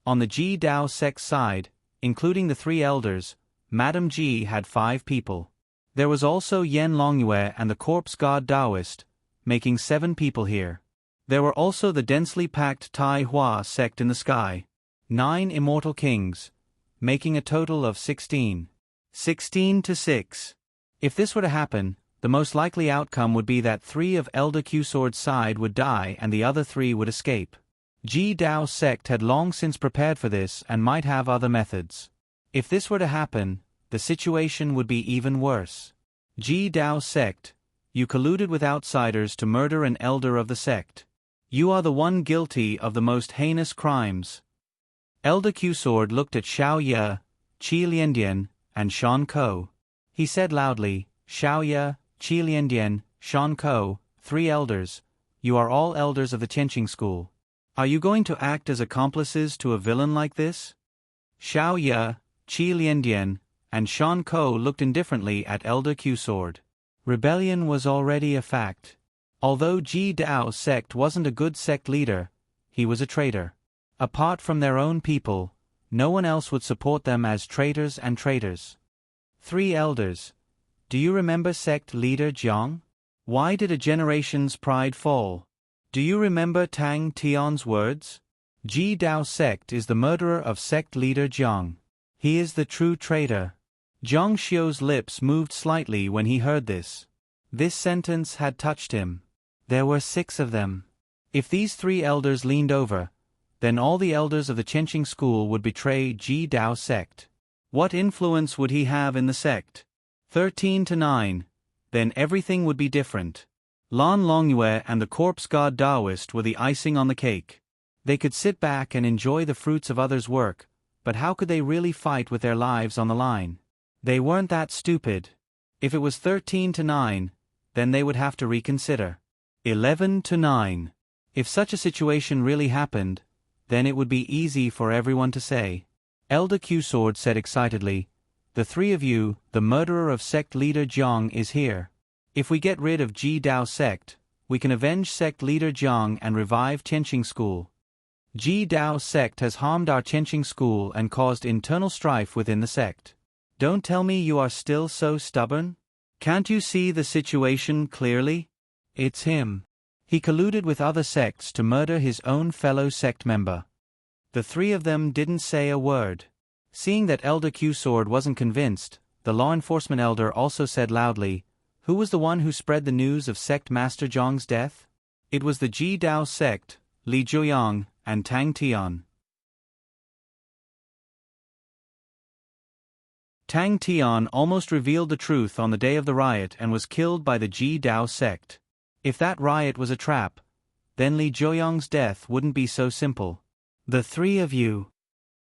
On the Ji Dao sect's side, including the 3 elders, Madame Ji had 5 people. There was also Yen Longyue and the corpse god Taoist, making 7 people here. There were also the densely packed Tai Hua sect in the sky. 9 immortal kings, making a total of 16. 16 to 6. If this were to happen, the most likely outcome would be that 3 of Elder Q Sword's side would die and the other 3 would escape. Ji Dao sect had long since prepared for this and might have other methods. If this were to happen, the situation would be even worse. Ji Dao sect, you colluded with outsiders to murder an elder of the sect. You are the one guilty of the most heinous crimes. Elder Q Sword looked at Xiao Ye, Qi Liandian, and Shan Ko. He said loudly, "Xiao Ye, Qi Liandian, Shan Ko, 3 elders, you are all elders of the Chenqing school. Are you going to act as accomplices to a villain like this?" Xiao Ye, Qi Liandian, and Shan Ko looked indifferently at Elder Q Sword. Rebellion was already a fact. Although Ji Dao sect wasn't a good sect leader, he was a traitor. Apart from their own people, no one else would support them as traitors and traitors. 3 elders. Do you remember sect leader Jiang? Why did a generation's pride fall? Do you remember Tang Tian's words? Ji Dao sect is the murderer of sect leader Jiang. He is the true traitor. Jiang Xiu's lips moved slightly when he heard this. This sentence had touched him. There were 6 of them. If these 3 elders leaned over, then all the elders of the Chenqing school would betray Ji Dao sect. What influence would he have in the sect? 13 to 9. Then everything would be different. Lan Longyue and the corpse god Taoist were the icing on the cake. They could sit back and enjoy the fruits of others' work, but how could they really fight with their lives on the line? They weren't that stupid. If it was 13 to 9, then they would have to reconsider. 11 to 9. If such a situation really happened, then it would be easy for everyone to say. Elder Q Sword said excitedly, "The 3 of you, the murderer of sect leader Jiang, is here. If we get rid of Ji Dao sect, we can avenge sect leader Jiang and revive Chenqing school. Ji Dao sect has harmed our Chenqing school and caused internal strife within the sect. Don't tell me you are still so stubborn? Can't you see the situation clearly? It's him. He colluded with other sects to murder his own fellow sect member." The 3 of them didn't say a word. Seeing that Elder Q Sword wasn't convinced, the law enforcement elder also said loudly, Who was the one who spread the news of Sect Master Zhang's death? It was the Ji Dao sect, Li Zhuoyang, and Tang Tian. Tang Tian almost revealed the truth on the day of the riot and was killed by the Ji Dao sect. If that riot was a trap, then Li Zhuoyang's death wouldn't be so simple. The three of you.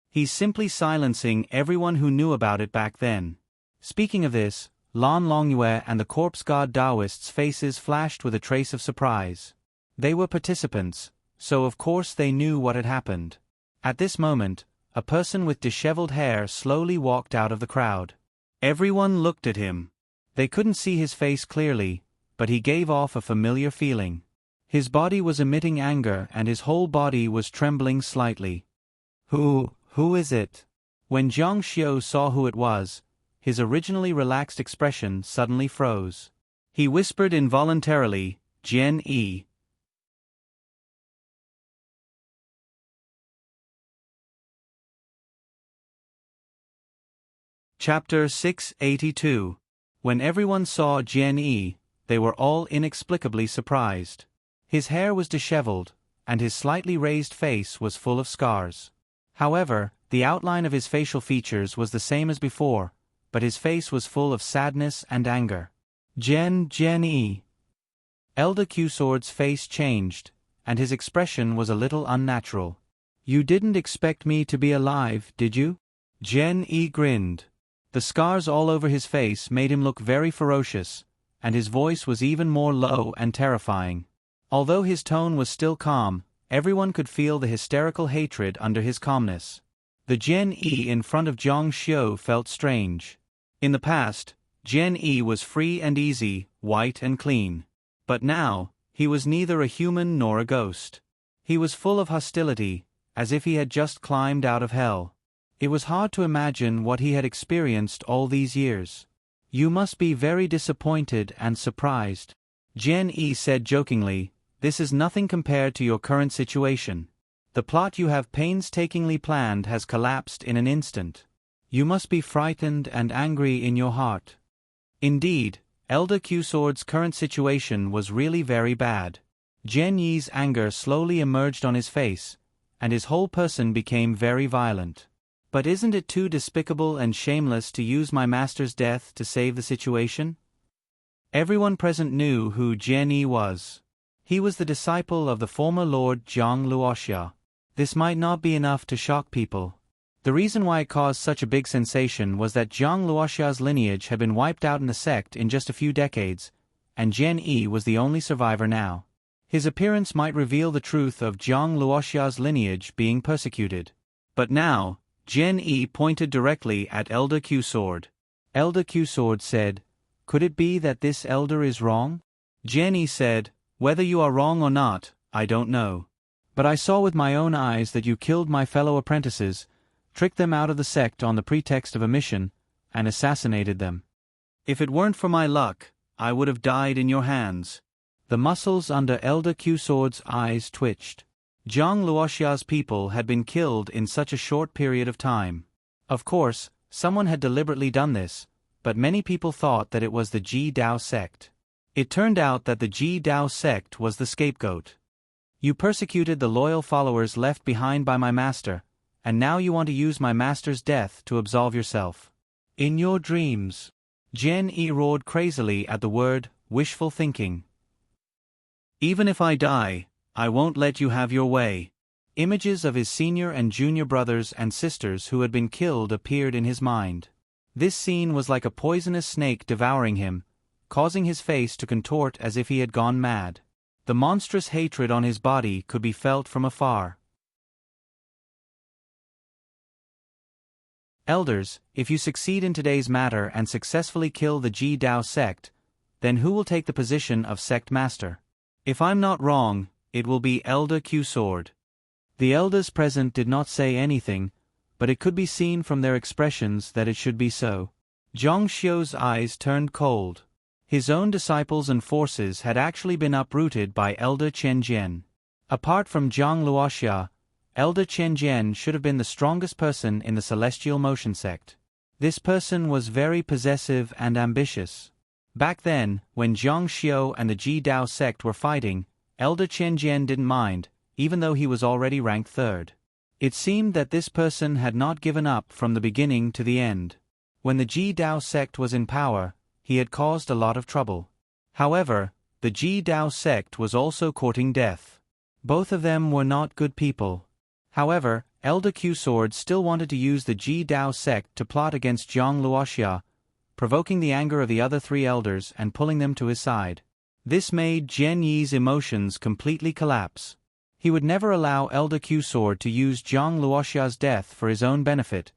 He's simply silencing everyone who knew about it back then. Speaking of this, Lan Longyue and the corpse god Daoists' faces flashed with a trace of surprise. They were participants, so of course they knew what had happened. At this moment, a person with disheveled hair slowly walked out of the crowd. Everyone looked at him. They couldn't see his face clearly, but he gave off a familiar feeling. His body was emitting anger and his whole body was trembling slightly. Who is it? When Zhang Xiu saw who it was, his originally relaxed expression suddenly froze. He whispered involuntarily, Jian Yi. Chapter 682. When everyone saw Jian Yi, they were all inexplicably surprised. His hair was disheveled, and his slightly raised face was full of scars. However, the outline of his facial features was the same as before, but his face was full of sadness and anger. Jian Yi. Elder Q-Sword's face changed, and his expression was a little unnatural. You didn't expect me to be alive, did you? Jian Yi grinned. The scars all over his face made him look very ferocious, and his voice was even more low and terrifying. Although his tone was still calm, everyone could feel the hysterical hatred under his calmness. The Jian Yi in front of Zhang Xiu felt strange. In the past, Jian Yi was free and easy, white and clean. But now, he was neither a human nor a ghost. He was full of hostility, as if he had just climbed out of hell. It was hard to imagine what he had experienced all these years. You must be very disappointed and surprised. Jian Yi said jokingly, this is nothing compared to your current situation. The plot you have painstakingly planned has collapsed in an instant. You must be frightened and angry in your heart. Indeed, Elder Q-Sword's current situation was really very bad. Jian Yi's anger slowly emerged on his face, and his whole person became very violent. But isn't it too despicable and shameless to use my master's death to save the situation? Everyone present knew who Jian Yi was. He was the disciple of the former Lord Zhang Luoxia. This might not be enough to shock people. The reason why it caused such a big sensation was that Zhang Luoxia's lineage had been wiped out in the sect in just a few decades, and Jian Yi was the only survivor now. His appearance might reveal the truth of Zhang Luoxia's lineage being persecuted. But now, Jian Yi pointed directly at Elder Q-Sword. Elder Q-Sword said, could it be that this elder is wrong? Jian Yi said, whether you are wrong or not, I don't know. But I saw with my own eyes that you killed my fellow apprentices, tricked them out of the sect on the pretext of a mission, and assassinated them. If it weren't for my luck, I would have died in your hands. The muscles under Elder Q-Sword's eyes twitched. Zhang Luoxia's people had been killed in such a short period of time. Of course, someone had deliberately done this, but many people thought that it was the Ji Dao sect. It turned out that the Ji Dao sect was the scapegoat. You persecuted the loyal followers left behind by my master, and now you want to use my master's death to absolve yourself. In your dreams. Jian Yi roared crazily at the word, wishful thinking. Even if I die, I won't let you have your way. Images of his senior and junior brothers and sisters who had been killed appeared in his mind. This scene was like a poisonous snake devouring him, causing his face to contort as if he had gone mad. The monstrous hatred on his body could be felt from afar. Elders, if you succeed in today's matter and successfully kill the Ji Dao sect, then who will take the position of sect master? If I'm not wrong, it will be Elder Q-Sword. The elders present did not say anything, but it could be seen from their expressions that it should be so. Zhang Xiu's eyes turned cold. His own disciples and forces had actually been uprooted by Elder Chen Jian. Apart from Zhang Luoxia, Elder Chen Jian should have been the strongest person in the Celestial Motion sect. This person was very possessive and ambitious. Back then, when Zhang Xiu and the Ji Dao sect were fighting, Elder Chen Jian didn't mind, even though he was already ranked third. It seemed that this person had not given up from the beginning to the end. When the Ji Dao sect was in power, he had caused a lot of trouble. However, the Ji Dao sect was also courting death. Both of them were not good people. However, Elder Q Sword still wanted to use the Ji Dao sect to plot against Zhang Luoxia, provoking the anger of the other three elders and pulling them to his side. This made Jian Yi's emotions completely collapse. He would never allow Elder Q Sword to use Zhang Luoxia's death for his own benefit,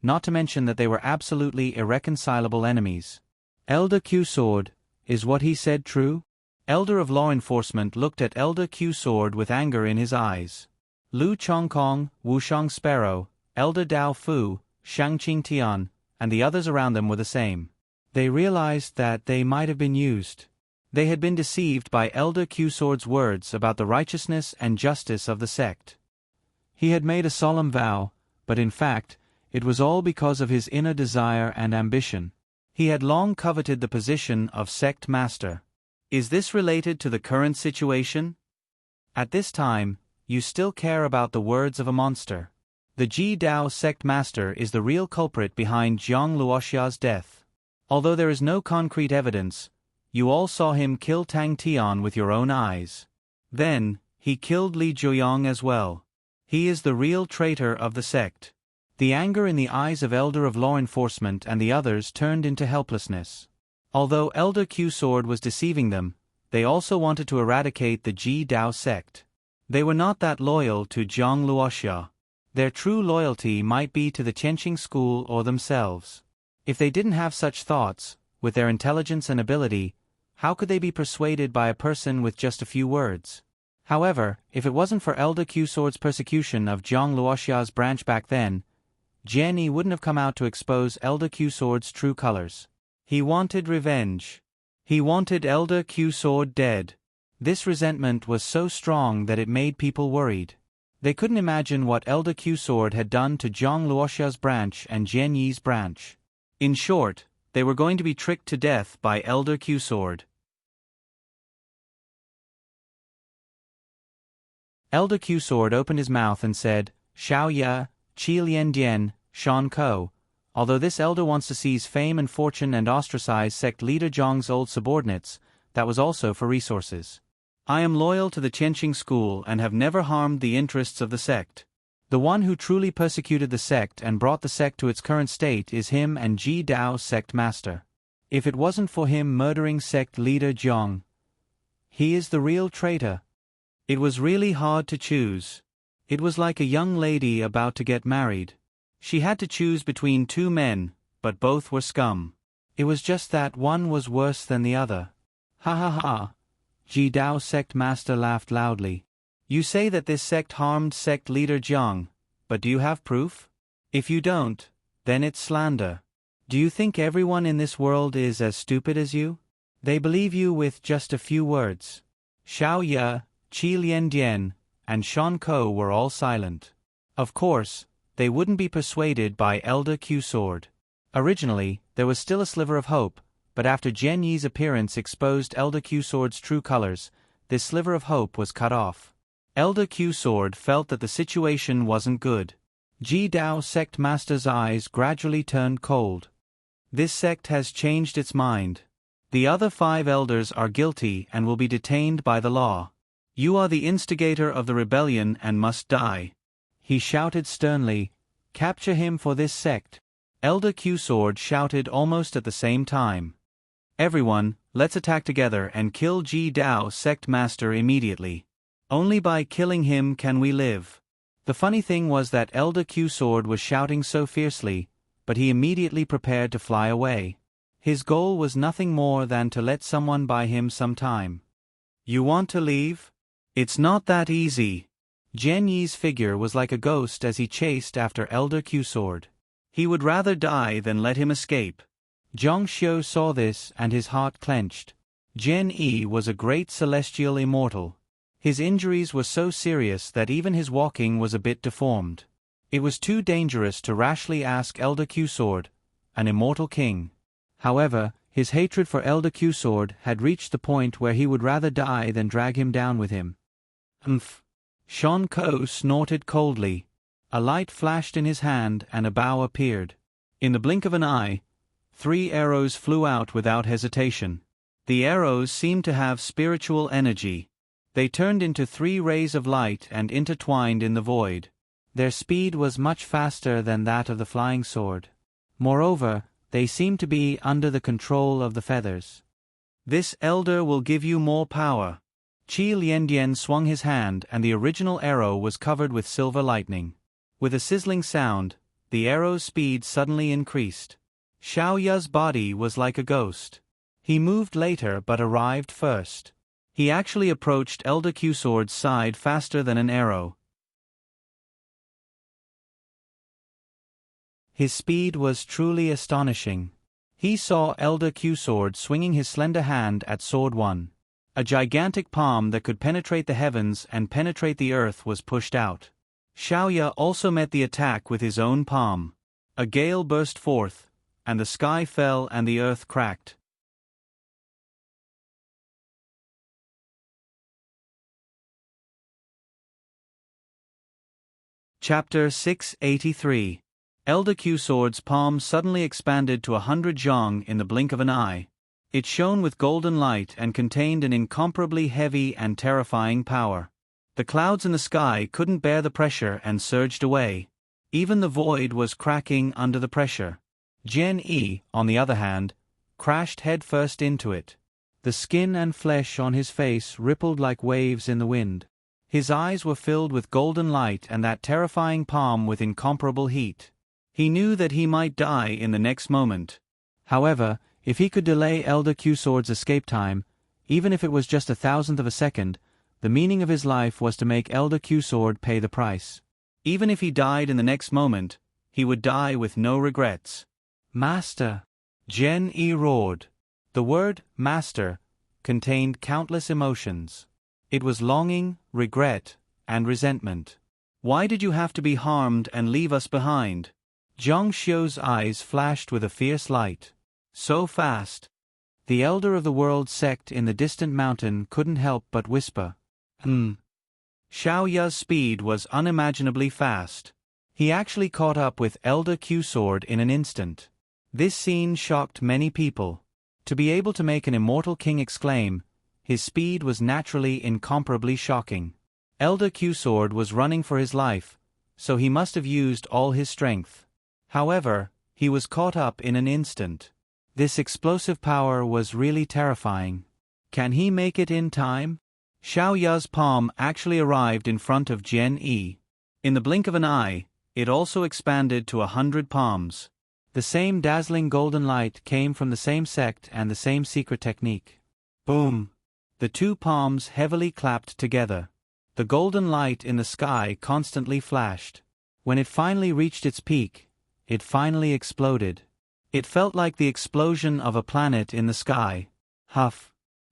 not to mention that they were absolutely irreconcilable enemies. Elder Q Sword, is what he said true? Elder of Law Enforcement looked at Elder Q Sword with anger in his eyes. Lu Chongkong, Wushang Sparrow, Elder Dao Fu, Shangqing Tian, and the others around them were the same. They realized that they might have been used. They had been deceived by Elder Q Sword's words about the righteousness and justice of the sect. He had made a solemn vow, but in fact, it was all because of his inner desire and ambition. He had long coveted the position of sect master. Is this related to the current situation? At this time, you still care about the words of a monster. The Ji Dao sect master is the real culprit behind Zhang Luoxia's death. Although there is no concrete evidence, you all saw him kill Tang Tian with your own eyes. Then, he killed Li Zhuoyang as well. He is the real traitor of the sect. The anger in the eyes of Elder of Law Enforcement and the others turned into helplessness. Although Elder Q Sword was deceiving them, they also wanted to eradicate the Ji Dao sect. They were not that loyal to Zhang Luoxia. Their true loyalty might be to the Qianqing school or themselves. If they didn't have such thoughts, with their intelligence and ability, how could they be persuaded by a person with just a few words? However, if it wasn't for Elder Q Sword's persecution of Zhang Luoxia's branch back then, Jian Yi wouldn't have come out to expose Elder Q Sword's true colors. He wanted revenge. He wanted Elder Q Sword dead. This resentment was so strong that it made people worried. They couldn't imagine what Elder Q Sword had done to Zhang Luoxia's branch and Jian Yi's branch. In short, they were going to be tricked to death by Elder Q Sword. Elder Q Sword opened his mouth and said, "Xiao Ye, Qi Lian Dian, Shan Ko. Although this elder wants to seize fame and fortune and ostracize sect leader Zhang's old subordinates, that was also for resources. I am loyal to the Qianqing school and have never harmed the interests of the sect. The one who truly persecuted the sect and brought the sect to its current state is him and Ji Dao sect master. If it wasn't for him murdering sect leader Zhang, he is the real traitor." It was really hard to choose. It was like a young lady about to get married. She had to choose between two men, but both were scum. It was just that one was worse than the other. Ha ha ha. Ji Dao sect master laughed loudly. You say that this sect harmed sect leader Zhang, but do you have proof? If you don't, then it's slander. Do you think everyone in this world is as stupid as you? They believe you with just a few words. Xiao Ye, Qi Lian Dian, and Shan Ko were all silent. Of course, they wouldn't be persuaded by Elder Q Sword. Originally, there was still a sliver of hope, but after Jian Yi's appearance exposed Elder Q Sword's true colors, this sliver of hope was cut off. Elder Q Sword felt that the situation wasn't good. Ji Dao sect master's eyes gradually turned cold. This sect has changed its mind. The other 5 elders are guilty and will be detained by the law. You are the instigator of the rebellion and must die. He shouted sternly, "Capture him for this sect." Elder Q Sword shouted almost at the same time. "Everyone, let's attack together and kill Ji Dao sect master immediately. Only by killing him can we live." The funny thing was that Elder Q Sword was shouting so fiercely, but he immediately prepared to fly away. His goal was nothing more than to let someone buy him some time. "You want to leave? It's not that easy." Jian Yi's figure was like a ghost as he chased after Elder Q Sword. He would rather die than let him escape. Zhang Xiu saw this and his heart clenched. Jian Yi was a great celestial immortal. His injuries were so serious that even his walking was a bit deformed. It was too dangerous to rashly ask Elder Q Sword, an immortal king. However, His hatred for Elder Q-Sword had reached the point where he would rather die than drag him down with him. Umph! Shon Ko snorted coldly. A light flashed in his hand and a bow appeared. In the blink of an eye, 3 arrows flew out without hesitation. The arrows seemed to have spiritual energy. They turned into 3 rays of light and intertwined in the void. Their speed was much faster than that of the flying sword. Moreover, they seemed to be under the control of the feathers. This elder will give you more power. Qi Liandian swung his hand and the original arrow was covered with silver lightning. With a sizzling sound, the arrow's speed suddenly increased. Xiao Ya's body was like a ghost. He moved later but arrived first. He actually approached Elder Q-Sword's side faster than an arrow. His speed was truly astonishing. He saw Elder Q-Sword swinging his slender hand at Sword 1. A gigantic palm that could penetrate the heavens and penetrate the earth was pushed out. Xiao Ya also met the attack with his own palm. A gale burst forth, and the sky fell and the earth cracked. Chapter 683. Elder Q-Sword's palm suddenly expanded to 100 zhang in the blink of an eye. It shone with golden light and contained an incomparably heavy and terrifying power. The clouds in the sky couldn't bear the pressure and surged away. Even the void was cracking under the pressure. Jian Yi, on the other hand, crashed headfirst into it. The skin and flesh on his face rippled like waves in the wind. His eyes were filled with golden light and that terrifying palm with incomparable heat. He knew that he might die in the next moment. However, if he could delay Elder Q-Sword's escape time, even if it was just 1,000th of a second, the meaning of his life was to make Elder Q-Sword pay the price. Even if he died in the next moment, he would die with no regrets. Master! Jian Yi roared. The word master contained countless emotions. It was longing, regret, and resentment. Why did you have to be harmed and leave us behind? Zhang Xiu's eyes flashed with a fierce light. So fast. The elder of the world sect in the distant mountain couldn't help but whisper. Xiao Ya's speed was unimaginably fast. He actually caught up with Elder Q-Sword in an instant. This scene shocked many people. To be able to make an immortal king exclaim, his speed was naturally incomparably shocking. Elder Q-Sword was running for his life, so he must have used all his strength. However, he was caught up in an instant. This explosive power was really terrifying. Can he make it in time? Xiao Ya's palm actually arrived in front of Jian Yi. In the blink of an eye, it also expanded to 100 palms. The same dazzling golden light came from the same sect and the same secret technique. Boom! The 2 palms heavily clapped together. The golden light in the sky constantly flashed. When it finally reached its peak, it finally exploded. It felt like the explosion of a planet in the sky. Huff!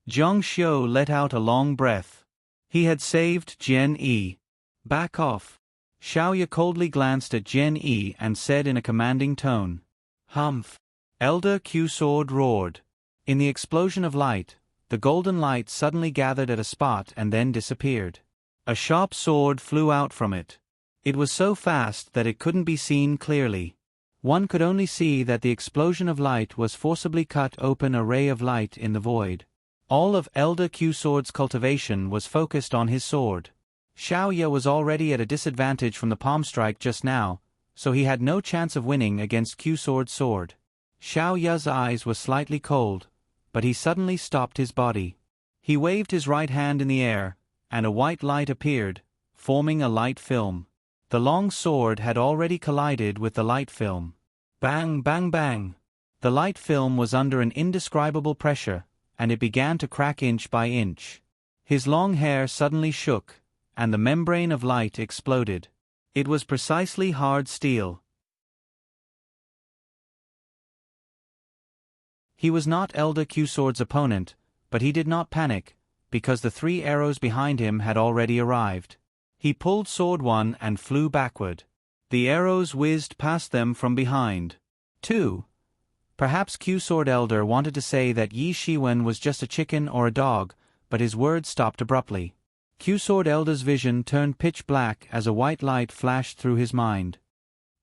Zhang Xiu let out a long breath. He had saved Jian Yi. Back off. Xiao Ya coldly glanced at Jian Yi and said in a commanding tone. Humph! Elder Q-Sword roared. In the explosion of light, the golden light suddenly gathered at a spot and then disappeared. A sharp sword flew out from it. It was so fast that it couldn't be seen clearly. One could only see that the explosion of light was forcibly cut open a ray of light in the void. All of Elder Q-Sword's cultivation was focused on his sword. Xiao Ya was already at a disadvantage from the palm strike just now, so he had no chance of winning against Q-Sword's sword. Xiao Ya's eyes were slightly cold, but he suddenly stopped his body. He waved his right hand in the air, and a white light appeared, forming a light film. The long sword had already collided with the light film. Bang, bang, bang! The light film was under an indescribable pressure, and it began to crack inch by inch. His long hair suddenly shook, and the membrane of light exploded. It was precisely hard steel. He was not Elder Q-Sword's opponent, but he did not panic, because the 3 arrows behind him had already arrived. He pulled Sword 1 and flew backward. The arrows whizzed past them from behind. 2. Perhaps Q-Sword Elder wanted to say that Yi Shiwen was just a chicken or a dog, but his words stopped abruptly. Q-Sword Elder's vision turned pitch black as a white light flashed through his mind.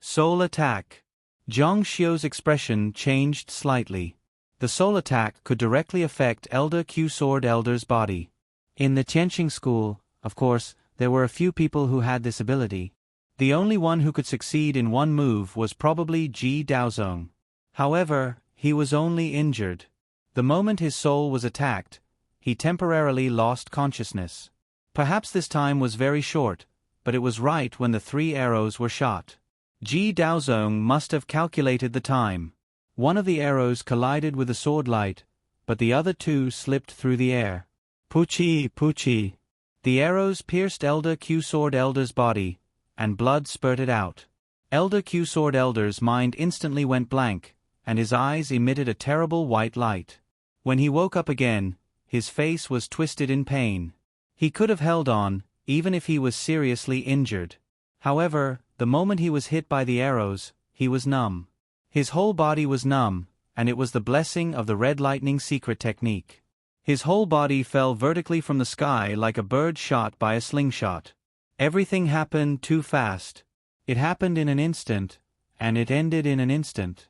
Soul attack. Zhang Xiu's expression changed slightly. The soul attack could directly affect Elder Q-Sword Elder's body. In the Tianqing school, of course, there were a few people who had this ability. The only one who could succeed in one move was probably Ji Daozong. However, he was only injured. The moment his soul was attacked, he temporarily lost consciousness. Perhaps this time was very short, but it was right when the 3 arrows were shot. Ji Daozong must have calculated the time. One of the arrows collided with the sword light, but the other 2 slipped through the air. Puchi, puchi. The arrows pierced Elder Q-Sword Elder's body, and blood spurted out. Elder Q-Sword Elder's mind instantly went blank, and his eyes emitted a terrible white light. When he woke up again, his face was twisted in pain. He could have held on, even if he was seriously injured. However, the moment he was hit by the arrows, he was numb. His whole body was numb, and it was the blessing of the Red Lightning secret technique. His whole body fell vertically from the sky like a bird shot by a slingshot. Everything happened too fast. It happened in an instant, and it ended in an instant.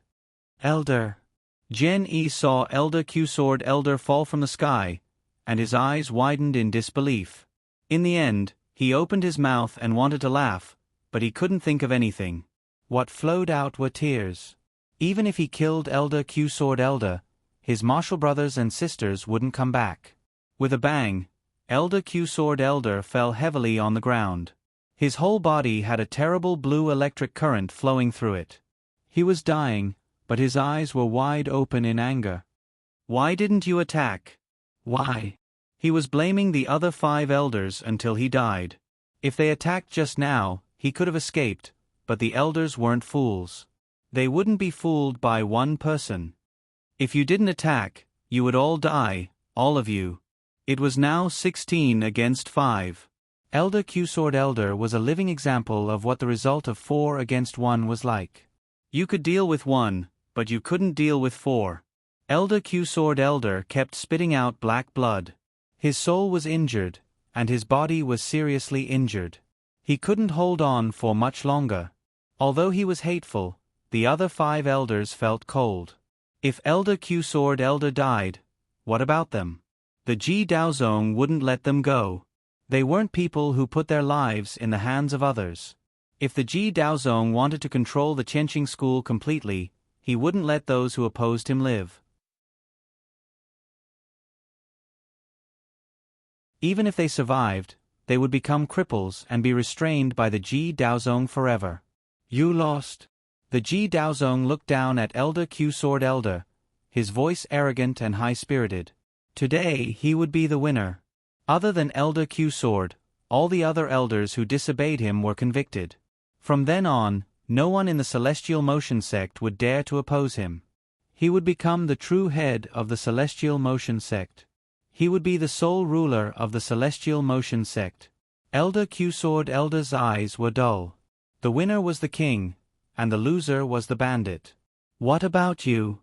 Elder. Gen Yi saw Elder Q-Sword Elder fall from the sky, and his eyes widened in disbelief. In the end, he opened his mouth and wanted to laugh, but he couldn't think of anything. What flowed out were tears. Even if he killed Elder Q-Sword Elder, his martial brothers and sisters wouldn't come back. With a bang, Elder Q-Sword Elder fell heavily on the ground. His whole body had a terrible blue electric current flowing through it. He was dying, but his eyes were wide open in anger. Why didn't you attack? Why? He was blaming the other 5 elders until he died. If they attacked just now, he could have escaped, but the elders weren't fools. They wouldn't be fooled by one person. If you didn't attack, you would all die, all of you. It was now 16 against 5. Elder Q-Sword Elder was a living example of what the result of 4 against 1 was like. You could deal with 1, but you couldn't deal with 4. Elder Q-Sword Elder kept spitting out black blood. His soul was injured, and his body was seriously injured. He couldn't hold on for much longer. Although he was hateful, the other 5 elders felt cold. If Elder Q-Sword Elder died, what about them? The Ji Daozong wouldn't let them go. They weren't people who put their lives in the hands of others. If the Ji Daozong wanted to control the Tianqing school completely, he wouldn't let those who opposed him live. Even if they survived, they would become cripples and be restrained by the Ji Daozong forever. You lost. The Ji Daozong looked down at Elder Q-Sword Elder, his voice arrogant and high-spirited. Today he would be the winner. Other than Elder Q-Sword, all the other elders who disobeyed him were convicted. From then on, no one in the Celestial Motion Sect would dare to oppose him. He would become the true head of the Celestial Motion Sect. He would be the sole ruler of the Celestial Motion Sect. Elder Q-Sword Elder's eyes were dull. The winner was the king, and the loser was the bandit. What about you?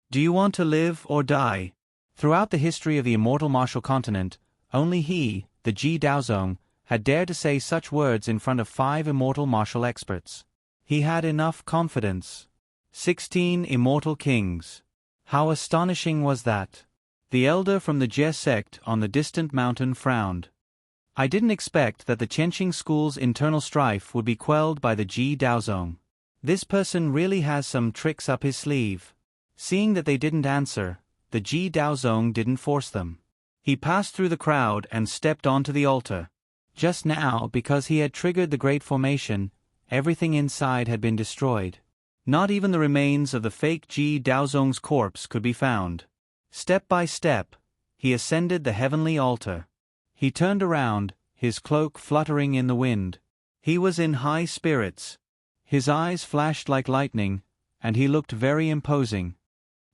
Do you want to live or die? Throughout the history of the immortal martial continent, only he, the Ji Daozong, had dared to say such words in front of 5 immortal martial experts. He had enough confidence. 16 immortal kings. How astonishing was that? The elder from the Jie sect on the distant mountain frowned. I didn't expect that the Tianqing school's internal strife would be quelled by the Ji Daozong. This person really has some tricks up his sleeve. Seeing that they didn't answer, the Ji Daozong didn't force them. He passed through the crowd and stepped onto the altar. Just now, because he had triggered the Great Formation, everything inside had been destroyed. Not even the remains of the fake Ji Daozong's corpse could be found. Step by step, he ascended the heavenly altar. He turned around, his cloak fluttering in the wind. He was in high spirits. His eyes flashed like lightning, and he looked very imposing.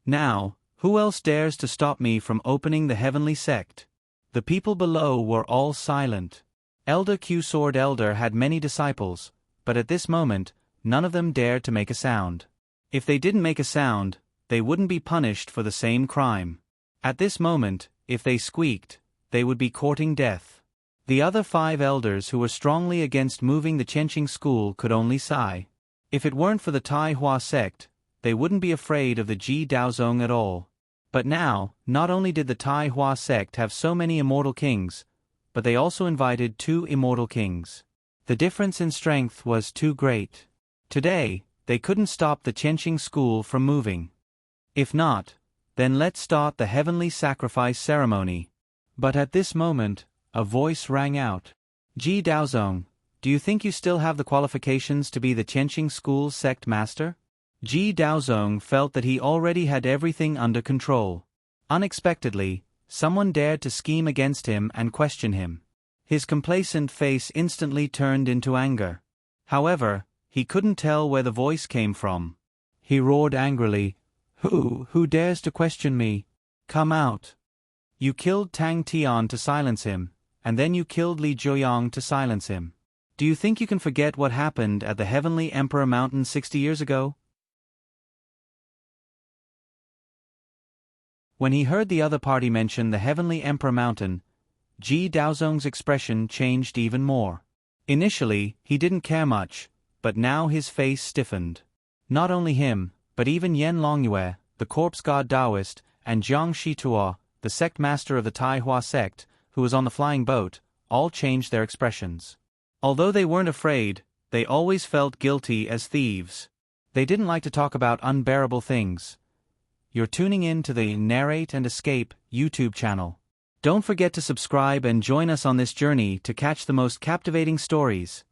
Now, who else dares to stop me from opening the heavenly sect? The people below were all silent. Elder Q-Sword Elder had many disciples, but at this moment, none of them dared to make a sound. If they didn't make a sound, they wouldn't be punished for the same crime. At this moment, if they squeaked, they would be courting death. The other 5 elders who were strongly against moving the Chenqing school could only sigh. If it weren't for the Tai Hua sect, they wouldn't be afraid of the Ji Daozong at all. But now, not only did the Tai Hua sect have so many immortal kings, but they also invited 2 immortal kings. The difference in strength was too great. Today, they couldn't stop the Chenqing school from moving. If not, then let's start the heavenly sacrifice ceremony. But at this moment, a voice rang out. Ji Daozong, do you think you still have the qualifications to be the Chenqing school's sect master? Ji Daozong felt that he already had everything under control. Unexpectedly, someone dared to scheme against him and question him. His complacent face instantly turned into anger. However, he couldn't tell where the voice came from. He roared angrily, Who dares to question me? Come out. You killed Tang Tian to silence him, and then you killed Li Zhuoyang to silence him. Do you think you can forget what happened at the Heavenly Emperor Mountain 60 years ago? When he heard the other party mention the Heavenly Emperor Mountain, Ji Daozong's expression changed even more. Initially, he didn't care much, but now his face stiffened. Not only him, but even Yan Longyue, the corpse god Taoist, and Jiang Shituo, the sect master of the Tai Hua sect, who was on the flying boat, all changed their expressions. Although they weren't afraid, they always felt guilty as thieves. They didn't like to talk about unbearable things. You're tuning in to the Narrate and Escape YouTube channel. Don't forget to subscribe and join us on this journey to catch the most captivating stories.